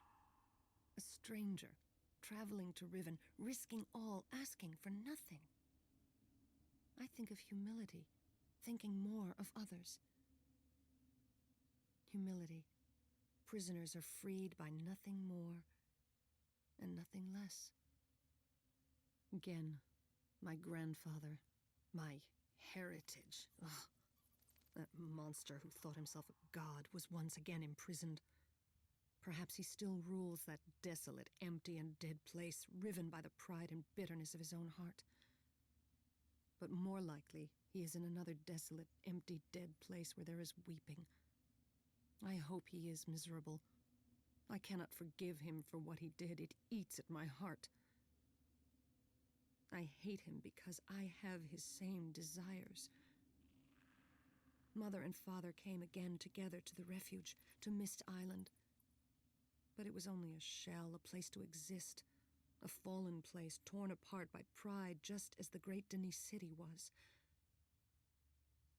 a stranger traveling to Riven, risking all, asking for nothing. I think of humility, thinking more of others. Humility. Prisoners are freed by nothing more and nothing less. Again, my grandfather, my heritage. Ugh. That monster who thought himself a god was once again imprisoned. Perhaps he still rules that desolate, empty, and dead place, riven by the pride and bitterness of his own heart. But more likely, he is in another desolate, empty, dead place where there is weeping. I hope he is miserable. I cannot forgive him for what he did. It eats at my heart. I hate him because I have his same desires. Mother and father came again together to the refuge, to Myst Island. But it was only a shell, a place to exist. A fallen place, torn apart by pride, just as the great Denis city was.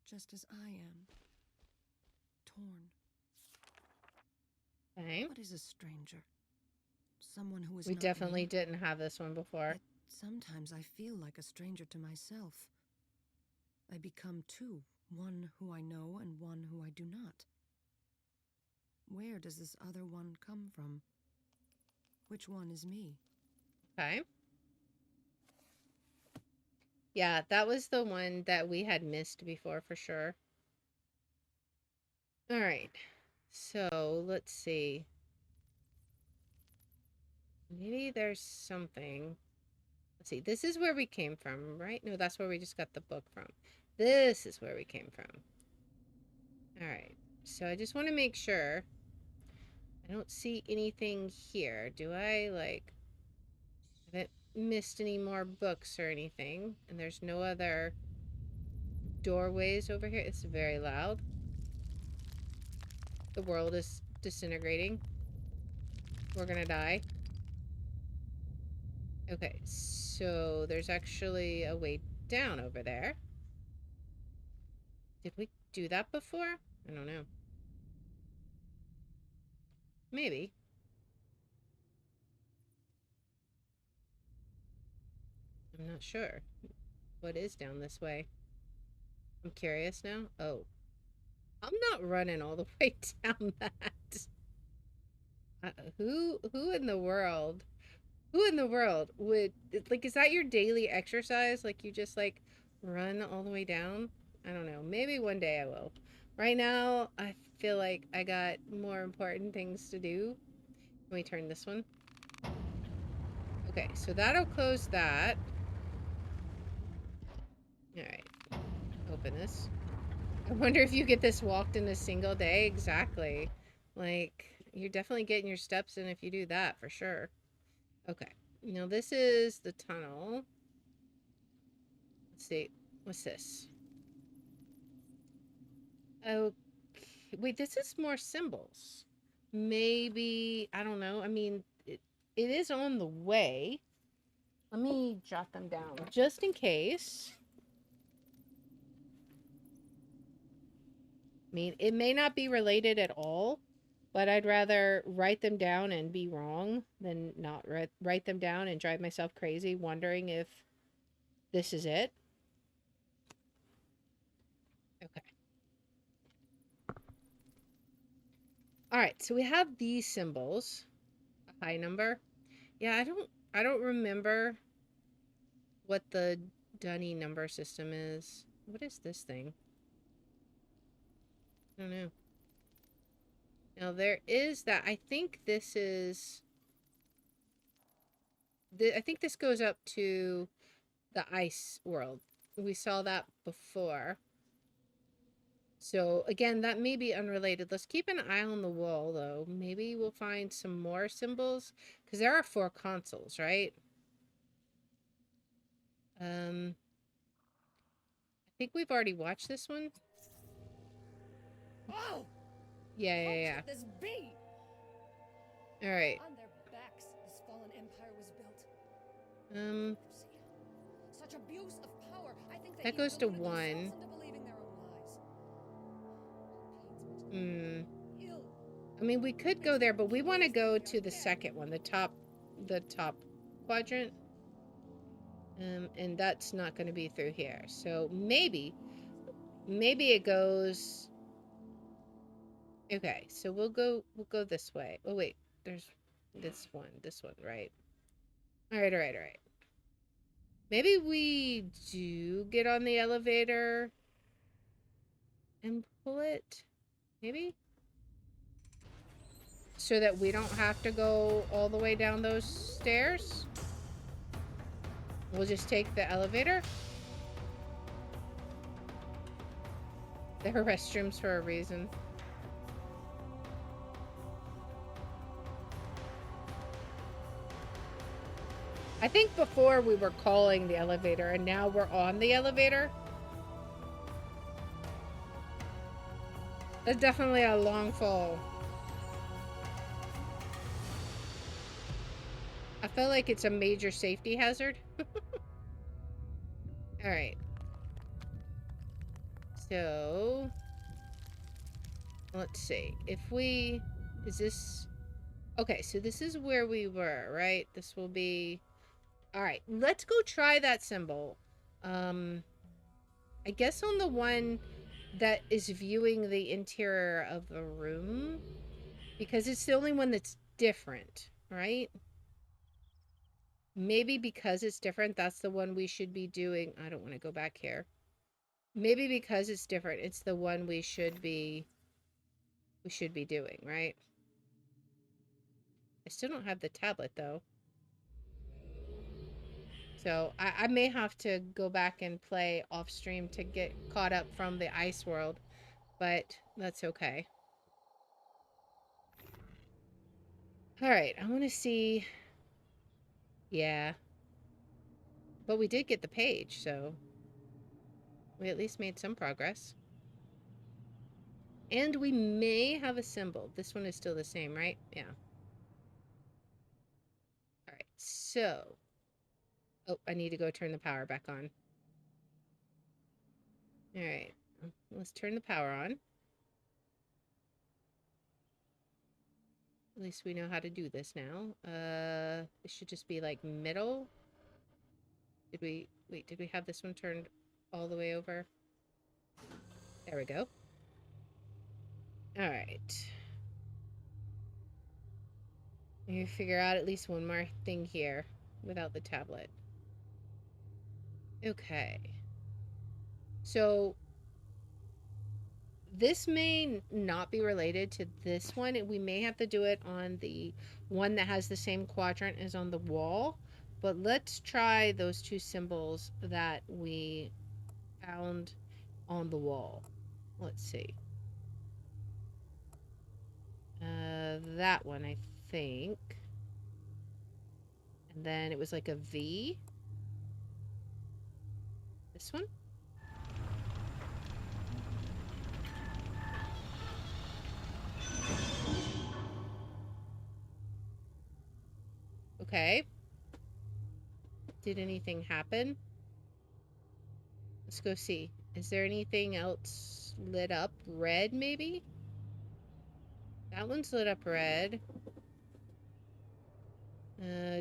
Just as I am. Torn. Okay. What is a stranger? Someone who is We not definitely me. didn't have this one before. Yet sometimes I feel like a stranger to myself. I become two, one who I know and one who I do not. Where does this other one come from? Which one is me? Okay. Yeah, that was the one that we had missed before for sure. Alright. So, let's see. Maybe there's something. Let's see. This is where we came from, right? No, that's where we just got the book from. This is where we came from. Alright. So, I just want to make sure. I don't see anything here. Do I, like... I haven't missed any more books or anything. And there's no other doorways over here. It's very loud. The world is disintegrating. We're gonna die. Okay, so there's actually a way down over there. Did we do that before? I don't know. Maybe. I'm not sure. What is down this way? I'm curious now. Oh. I'm not running all the way down that. Who in the world? Who in the world would, like, is that your daily exercise? Like, you just, like, run all the way down? I don't know. Maybe one day I will. Right now, I feel like I got more important things to do. Let me turn this one. Okay, so that'll close that. Alright. Open this. I wonder if you get this walked in a single day. Exactly. Like, you're definitely getting your steps in if you do that, for sure. Okay. Now, this is the tunnel. Let's see. What's this? Okay. Wait, this is more symbols. Maybe, I don't know. I mean, it is on the way. Let me jot them down just in case. I mean, it may not be related at all, but I'd rather write them down and be wrong than not write them down and drive myself crazy wondering if this is it. Okay. All right, so we have these symbols. A high number. Yeah, I don't remember what the Dunny number system is. What is this thing? I don't know. Now there is that. I think this is. I think this goes up to the ice world. We saw that before. So again, that may be unrelated. Let's keep an eye on the wall, though. Maybe we'll find some more symbols because there are 4 consoles, right? I think we've already watched this one. Oh! Yeah. How could this be? All right. On their backs, this fallen empire was built. Such abuse of power. I think they That goes to 1. into believing their own lies. I mean, we could go there, but we want to go to the second one, the top quadrant. And that's not going to be through here. So maybe it goes. Okay, so we'll go this way. Oh wait, there's this one, right? All right. Maybe we do get on the elevator and pull it. Maybe? So that we don't have to go all the way down those stairs? We'll just take the elevator? There are restrooms for a reason. I think before we were calling the elevator and now we're on the elevator. That's definitely a long fall. I feel like it's a major safety hazard. Alright. So, let's see. If we... Is this... Okay, so this is where we were, right? This will be... Alright, let's go try that symbol. I guess on the one that is viewing the interior of the room. Because it's the only one that's different, right? Maybe because it's different, that's the one we should be doing. I don't want to go back here. Maybe because it's different, it's the one we should be doing, right? I still don't have the tablet, though. So I may have to go back and play off stream to get caught up from the ice world, but that's okay. All right, I want to see. Yeah. But we did get the page, so we at least made some progress. And we may have a symbol. This one is still the same, right? Yeah. All right, so. Oh, I need to go turn the power back on. All right, let's turn the power on. At least we know how to do this now. It should just be like middle. Did we... Wait, did we have this one turned all the way over? There we go. Alright. You figure out at least one more thing here without the tablet. Okay. So this may not be related to this one. We may have to do it on the one that has the same quadrant as on the wall. But let's try those two symbols that we found on the wall. Let's see. That one, I think. And then it was like a V. This one? Okay. Did anything happen? Let's go see. Is there anything else lit up red, maybe? That one's lit up red.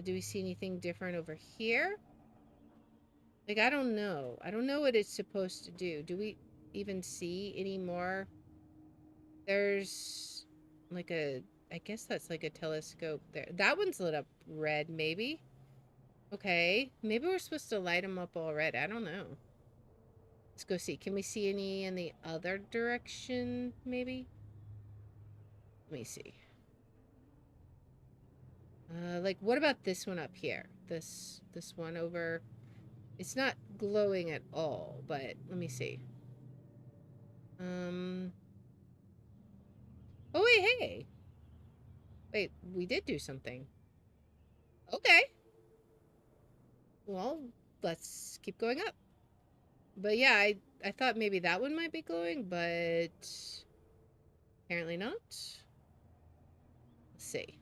Do we see anything different over here? Like, I don't know. I don't know what it's supposed to do. Do we even see any more? There's like a... I guess that's like a telescope there. That one's lit up red, maybe? Okay. Maybe we're supposed to light them up all red. I don't know. Let's go see. Can we see any in the other direction, maybe? Let me see. Like, what about this one up here? This one over... It's not glowing at all, but let me see. Oh, wait, hey! Wait, we did do something. Okay. Well, let's keep going up. But yeah, I thought maybe that one might be glowing, but... apparently not. Let's see.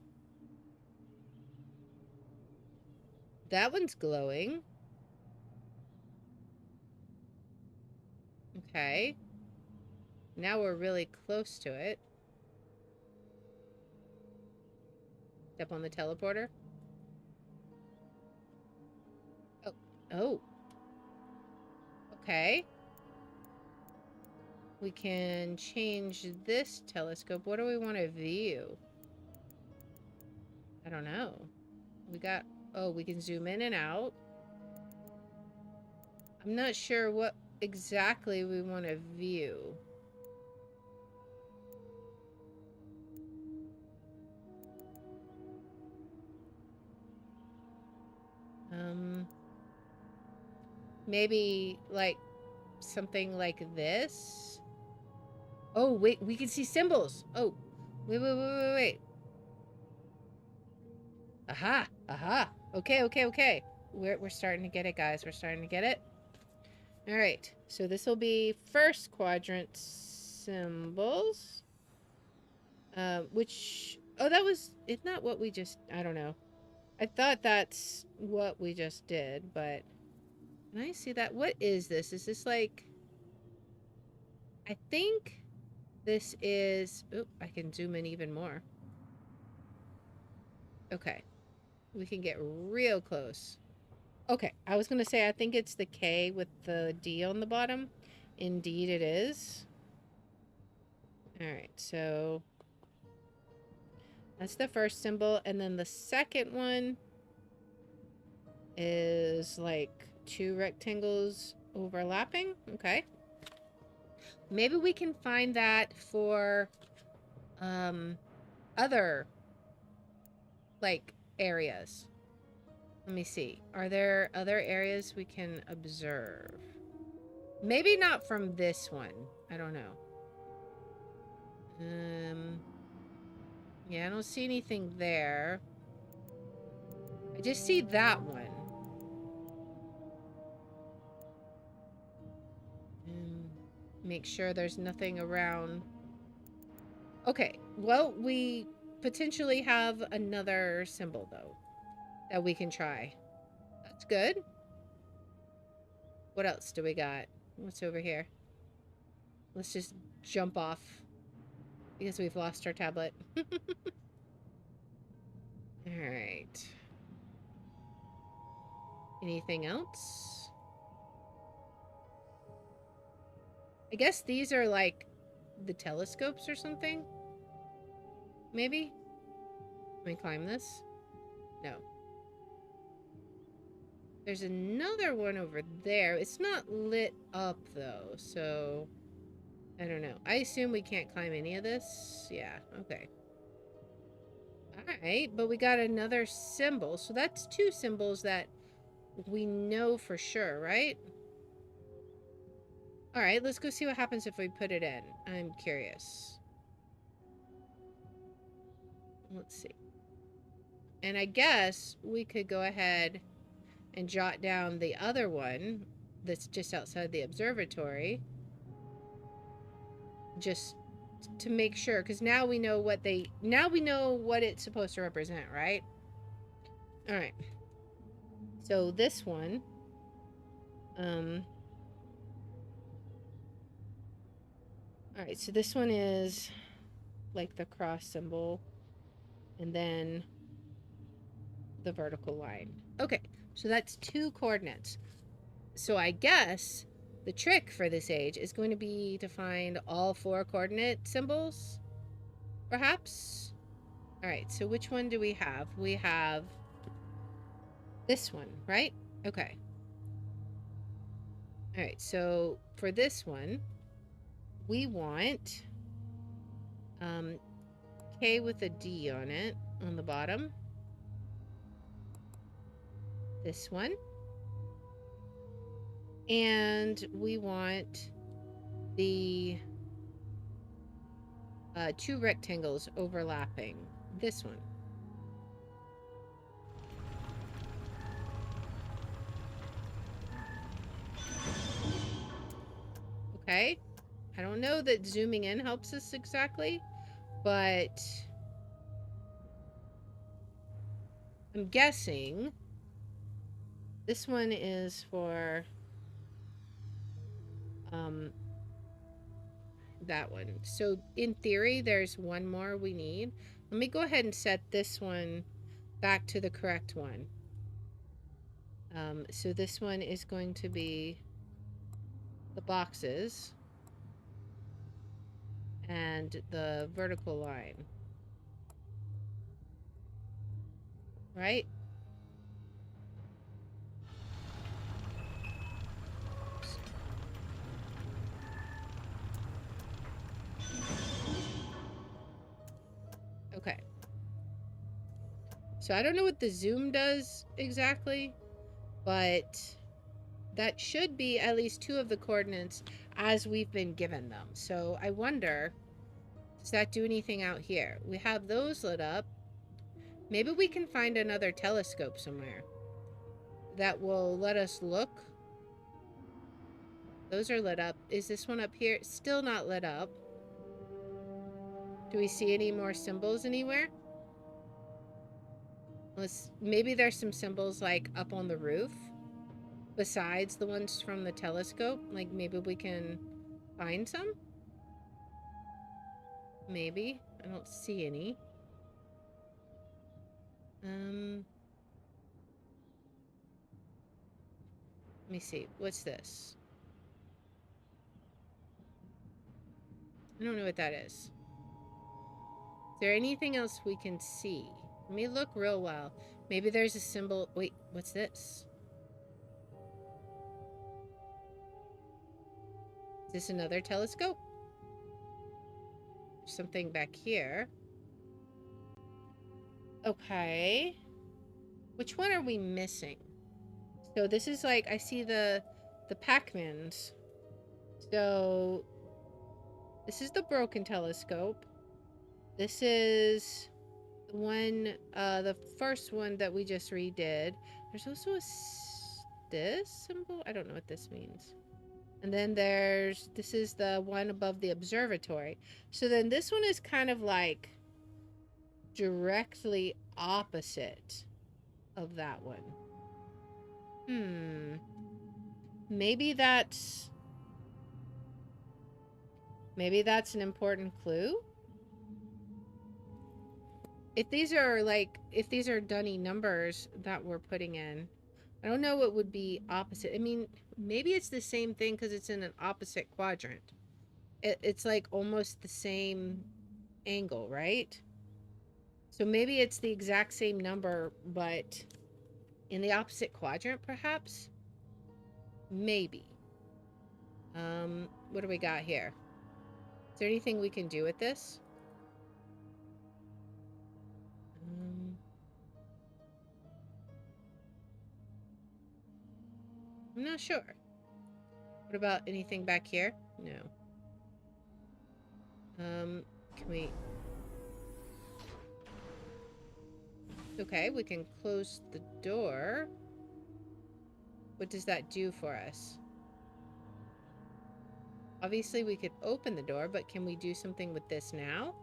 That one's glowing. Okay. Now we're really close to it. Step on the teleporter. Oh. Oh. Okay. We can change this telescope. What do we want to view? I don't know. We got... Oh, we can zoom in and out. I'm not sure what exactly we want to view. Maybe, like, something like this? Oh, wait, we can see symbols! Oh, wait. Aha! Aha! Okay. We're starting to get it, guys. We're starting to get it. Alright, so this will be first quadrant symbols. Which... Oh, that was... It's not what we just... I don't know. I thought that's what we just did, but... Can I see that? What is this? Is this like... I think this is... Oh, I can zoom in even more. Okay. We can get real close. Okay, I was going to say I think it's the K with the D on the bottom. Indeed it is. Alright, so... That's the first symbol. And then the second one is like two rectangles overlapping. Okay. Maybe we can find that for other like areas. Let me see. Are there other areas we can observe? Maybe not from this one. I don't know. Yeah, I don't see anything there. I just see that one. Make sure there's nothing around. Okay, well, we potentially have another symbol, though, that we can try. That's good. What else do we got? What's over here? Let's just jump off because we've lost our tablet. Alright. Anything else? I guess these are like the telescopes or something? Maybe? Can we climb this? No. There's another one over there. It's not lit up though, so I don't know. I assume we can't climb any of this. Yeah, okay. Alright, but we got another symbol. So that's 2 symbols that we know for sure, right? Alright, let's go see what happens if we put it in. I'm curious. Let's see. And I guess we could go ahead and jot down the other one that's just outside the observatory. Just to make sure, because now we know what it's supposed to represent, right? Alright. So this one, alright, so this one is like the cross symbol and then the vertical line. Okay, so that's 2 coordinates. So I guess the trick for this age is going to be to find all 4 coordinate symbols, perhaps? Alright, so which one do we have? We have this one, right? Okay. Alright, so for this one, we want K with a D on it, on the bottom. This one. And we want the 2 rectangles overlapping. This one. Okay. I don't know that zooming in helps us exactly, but I'm guessing this one is for that one. So in theory, there's one more we need. Let me go ahead and set this one back to the correct one. So this one is going to be the boxes and the vertical line. Right? Okay. So I don't know what the zoom does exactly, but that should be at least 2 of the coordinates as we've been given them. So I wonder, does that do anything out here? We have those lit up. Maybe we can find another telescope somewhere that will let us look. Those are lit up. Is this one up here? Still not lit up. Do we see any more symbols anywhere? Maybe there's some symbols like up on the roof besides the ones from the telescope. Like maybe we can find some? Maybe. I don't see any. Let me see. What's this? I don't know what that is. Is there anything else we can see? Let me look real well. Maybe there's a symbol. Wait, what's this? Is this another telescope? There's something back here. Okay. Which one are we missing? So this is like, I see the Pac-Mans. So this is the broken telescope. This is the one, the first one that we just redid. There's also this symbol? I don't know what this means. And then this is the one above the observatory. So then this one is kind of like directly opposite of that one. Maybe that's an important clue. If these are dunny numbers that we're putting in, I don't know what would be opposite. I mean, maybe it's the same thing because it's in an opposite quadrant. It's like almost the same angle, right? So maybe it's the exact same number, but in the opposite quadrant, perhaps? Maybe. What do we got here? Is there anything we can do with this? I'm not sure. What about anything back here? No. Can we... Okay, we can close the door. What does that do for us? Obviously, we could open the door, but can we do something with this now?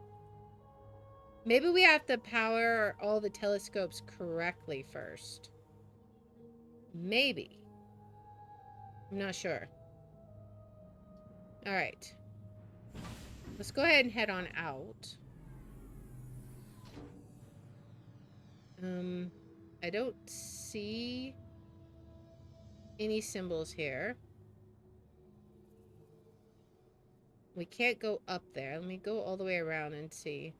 Maybe we have to power all the telescopes correctly first. Maybe. I'm not sure. Alright. Let's go ahead and head on out. I don't see any symbols here. We can't go up there. Let me go all the way around and see.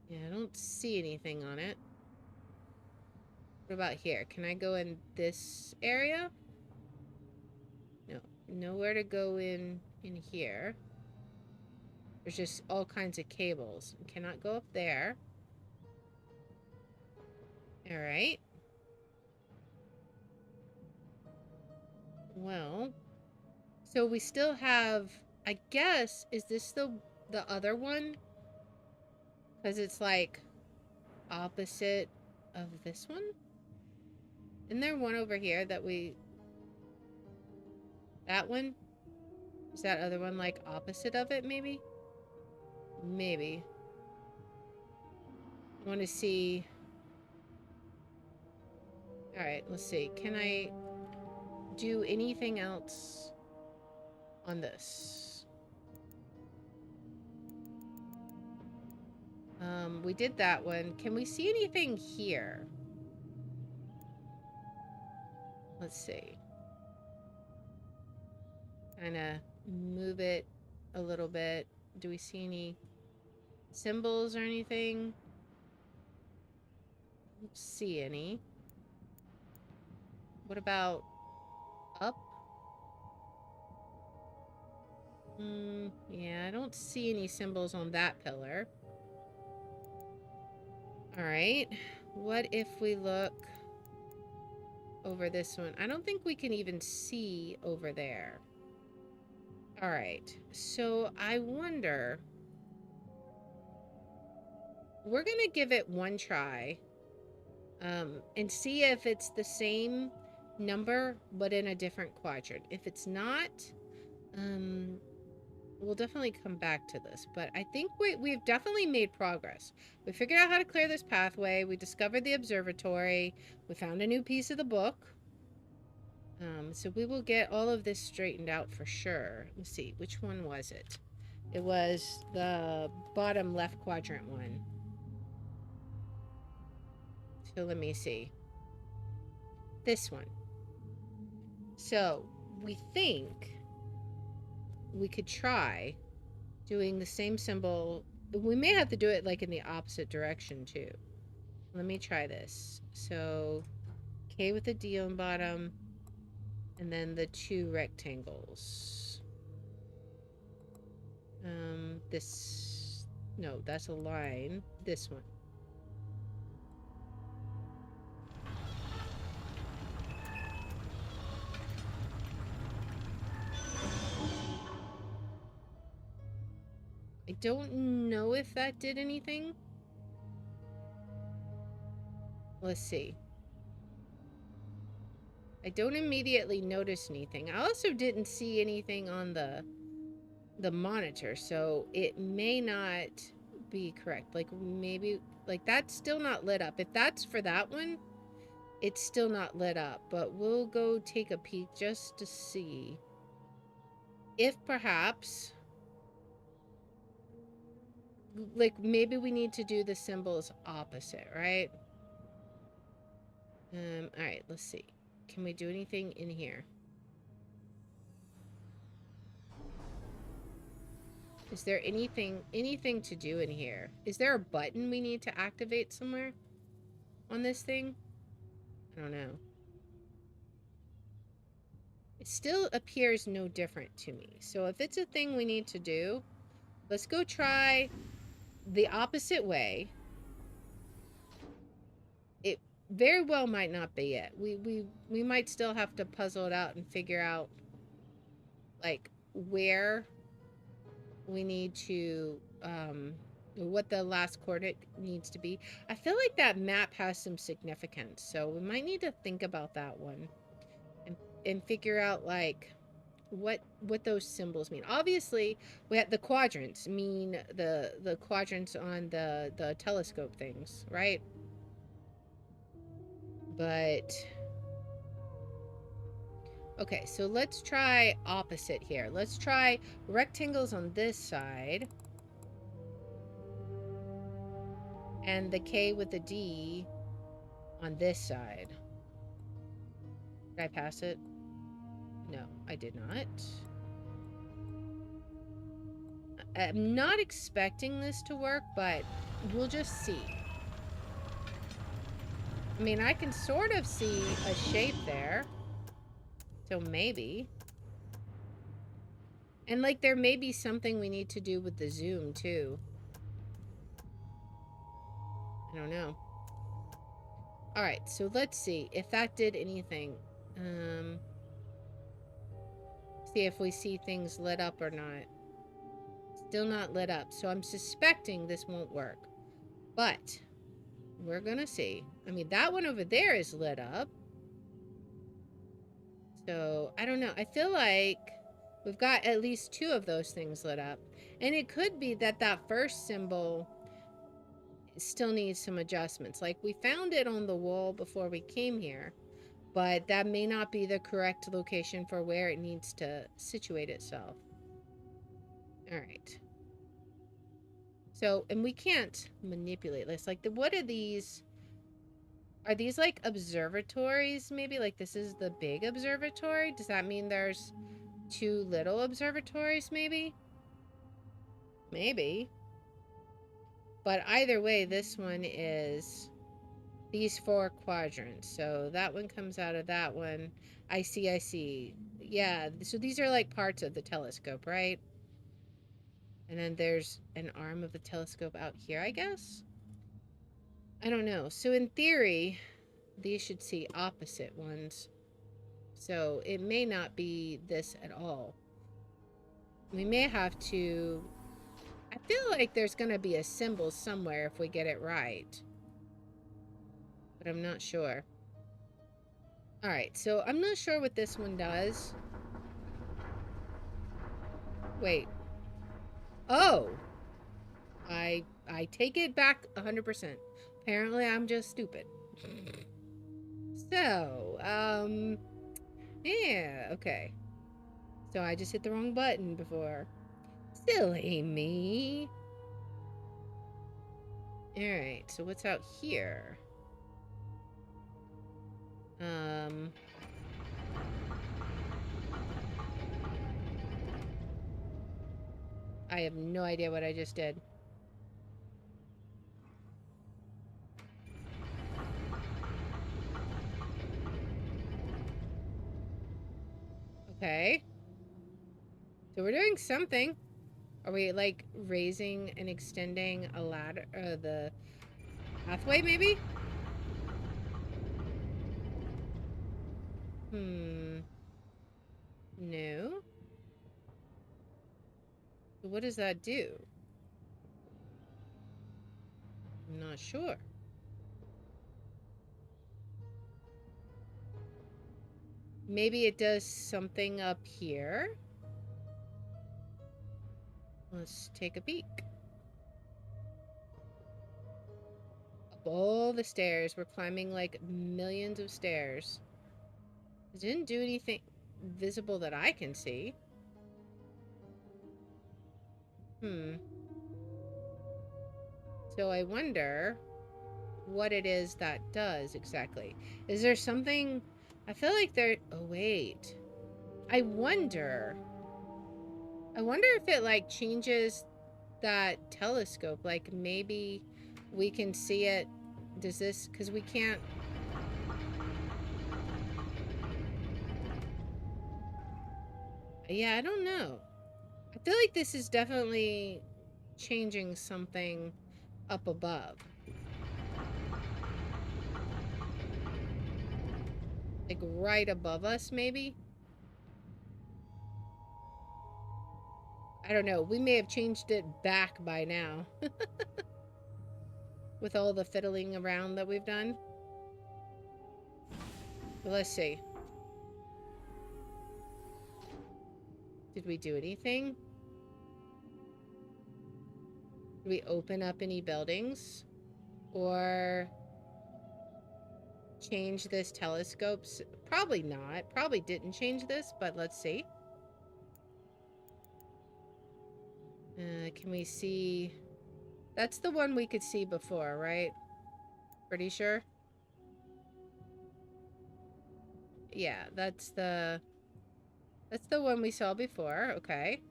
Yeah, I don't see anything on it. What about here? Can I go in this area? No. Nowhere to go in here. There's just all kinds of cables. Cannot go up there. Alright. Well, so we still have, I guess, is this the other one? Because it's like opposite of this one? Isn't there one over here that we... That one? Is that other one like opposite of it, maybe? Maybe. I want to see... Alright, let's see. Can I do anything else on this? We did that one. Can we see anything here? Let's see. Kind of move it a little bit. Do we see any symbols or anything? Don't see any. What about up? Yeah, I don't see any symbols on that pillar. Alright. What if we look over this one? I don't think we can even see over there. Alright. So I wonder... We're gonna give it one try. And see if it's the same number, but in a different quadrant. If it's not, we'll definitely come back to this. But I think we've definitely made progress. We figured out how to clear this pathway. We discovered the observatory. We found a new piece of the book. So we will get all of this straightened out for sure. Let's see, which one was it? It was the bottom left quadrant one. So let me see. This one. So we think we could try doing the same symbol. We may have to do it like in the opposite direction too. Let me try this. So K with the D on bottom, and then the two rectangles. This, no, that's a line. This one. I don't know if that did anything. Let's see. I don't immediately notice anything. I also didn't see anything on the monitor, so it may not be correct. Like maybe, like that's still not lit up. If that's for that one, it's still not lit up, but we'll go take a peek just to see if perhaps, like maybe we need to do the symbols opposite, right? Alright, let's see. Can we do anything in here? Is there anything to do in here? Is there a button we need to activate somewhere on this thing? I don't know. It still appears no different to me. So if it's a thing we need to do, let's go try the opposite way. It very well might not be it. We might still have to puzzle it out and figure out like where we need to what the last coordinate needs to be. I feel like that map has some significance, so we might need to think about that one and figure out like what those symbols mean. Obviously, we have the quadrants mean the quadrants on the telescope things, right? But okay, so let's try opposite here. Let's try rectangles on this side. And the K with the D on this side. Did I pass it? No, I did not. I'm not expecting this to work, but we'll just see. I mean, I can sort of see a shape there. So maybe. And like there may be something we need to do with the zoom too. I don't know. Alright, so let's see if that did anything. See if we see things lit up or not. Still not lit up, so I'm suspecting this won't work. But we're gonna see. I mean, that one over there is lit up. So, I don't know. I feel like we've got at least 2 of those things lit up. And it could be that that first symbol still needs some adjustments. Like, we found it on the wall before we came here, but that may not be the correct location for where it needs to situate itself. Alright. So, and we can't manipulate this. Like, what are these? Are these like observatories? Maybe like this is the big observatory? Does that mean there's 2 little observatories maybe? Maybe. But either way, this one is these 4 quadrants. So that one comes out of that one. I see. Yeah, so these are like parts of the telescope, right? And then there's an arm of the telescope out here, I guess? I don't know. So in theory, these should see opposite ones. So it may not be this at all. We may have to... I feel like there's going to be a symbol somewhere if we get it right. But I'm not sure. Alright, so I'm not sure what this one does. Wait. Oh! I take it back 100%. Apparently I'm just stupid. So, yeah, okay. So I just hit the wrong button before. Silly me. Alright, so what's out here? I have no idea what I just did. Okay. So we're doing something. Are we, like, raising and extending a ladder, the pathway, maybe? No. So what does that do? I'm not sure. Maybe it does something up here. Let's take a peek. Up all the stairs. We're climbing like millions of stairs. It didn't do anything visible that I can see. So I wonder what it is that does exactly. Is there something... I feel like there... Oh, wait. I wonder if it, like, changes that telescope. Like, maybe we can see it. Does this... Because we can't... Yeah, I don't know. I feel like this is definitely changing something up above. Like, right above us, maybe? I don't know. We may have changed it back by now. With all the fiddling around that we've done. But let's see. Did we do anything? Did we open up any buildings? Or change this telescope? Probably not. Probably didn't change this, but let's see. Can we see... That's the one we could see before, right? Pretty sure? Yeah, that's the one we saw before. Okay.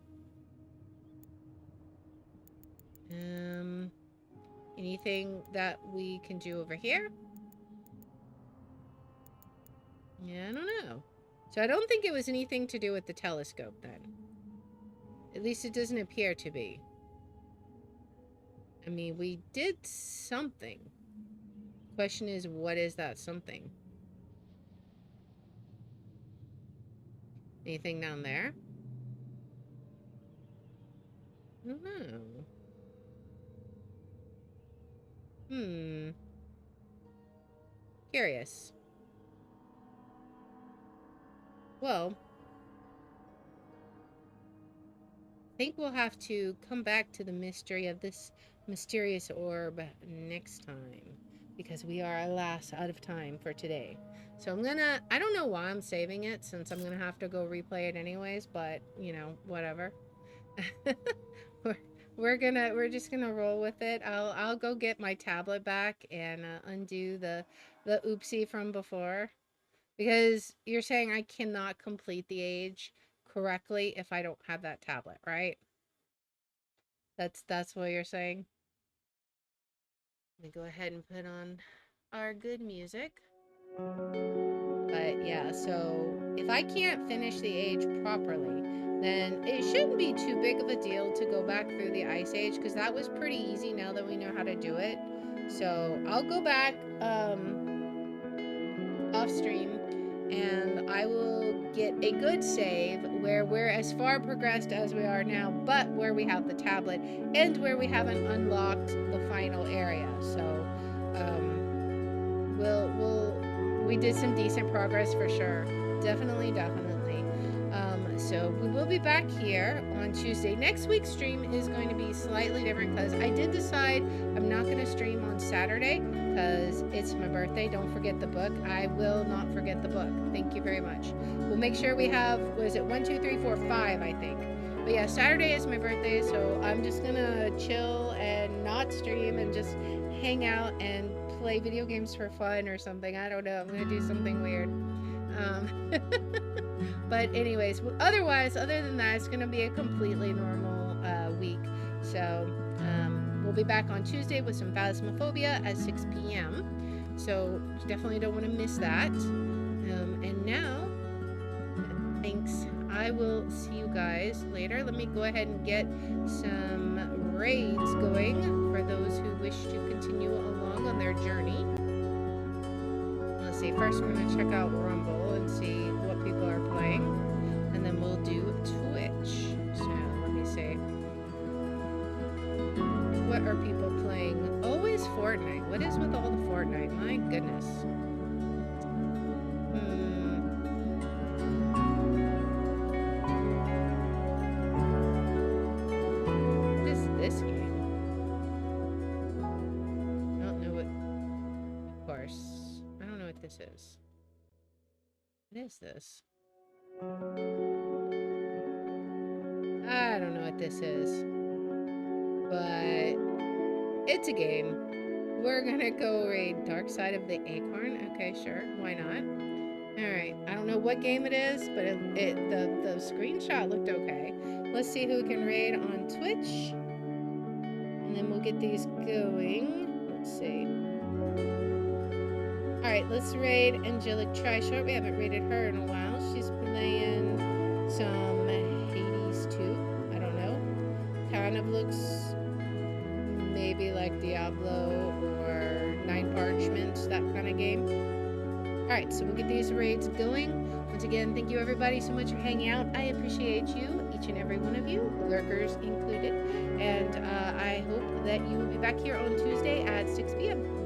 Anything that we can do over here? Yeah, I don't know. So I don't think it was anything to do with the telescope then. At least it doesn't appear to be. I mean, we did something. Question is, what is that something? Anything down there? I don't know. Curious. Well, I think we'll have to come back to the mystery of this mysterious orb next time, because we are, alas, out of time for today. So I don't know why I'm saving it, since I'm gonna have to go replay it anyways, but, you know, whatever. we're just gonna roll with it. I'll go get my tablet back and undo the oopsie from before, because you're saying I cannot complete the age correctly if I don't have that tablet, right? That's what you're saying. Let me go ahead and put on our good music. But yeah, so if I can't finish the age properly, then it shouldn't be too big of a deal to go back through the Ice Age, because that was pretty easy now that we know how to do it. So I'll go back off stream, and I will get a good save where we're as far progressed as we are now, but where we have the tablet and where we haven't unlocked the final area. So we did some decent progress for sure. Definitely. So we will be back here on Tuesday. Next week's stream is going to be slightly different, because I did decide I'm not going to stream on Saturday because it's my birthday. Don't forget the book. I will not forget the book. Thank you very much. We'll make sure we have, what is it, 1, 2, 3, 4, 5, I think. But yeah, Saturday is my birthday, so I'm just gonna chill and not stream and just hang out and play video games for fun or something. I don't know. I'm gonna do something weird. But anyways, otherwise, other than that, it's gonna be a completely normal week. So we'll be back on Tuesday with some Phasmophobia at 6 p.m. So you definitely don't want to miss that. And now, thanks. I will see you guys later. Let me go ahead and get some raids going for those who wish to continue along on their journey. Let's see. First, we're going to check out Rumble and see what people are playing. And then we'll do Twitch. So, let me see. What are people playing? Always Fortnite. What is with all the Fortnite? My goodness. What is this game? I don't know what... Of course. I don't know what this is. What is this? I don't know what this is. But it's a game. We're gonna go raid Dark Side of the Acorn. Okay, sure. Why not? Alright. I don't know what game it is, but the screenshot looked okay. Let's see who can raid on Twitch. And then we'll get these going. Let's see. Alright, let's raid Angelic Tryshort. We haven't raided her in a while. She's playing some Hades 2. I don't know. Kind of looks maybe like Diablo or Nine Parchments, that kind of game. Alright, so we'll get these raids going. Once again, thank you everybody so much for hanging out. I appreciate you, each and every one of you, lurkers included. And I hope that you will be back here on Tuesday at 6 p.m.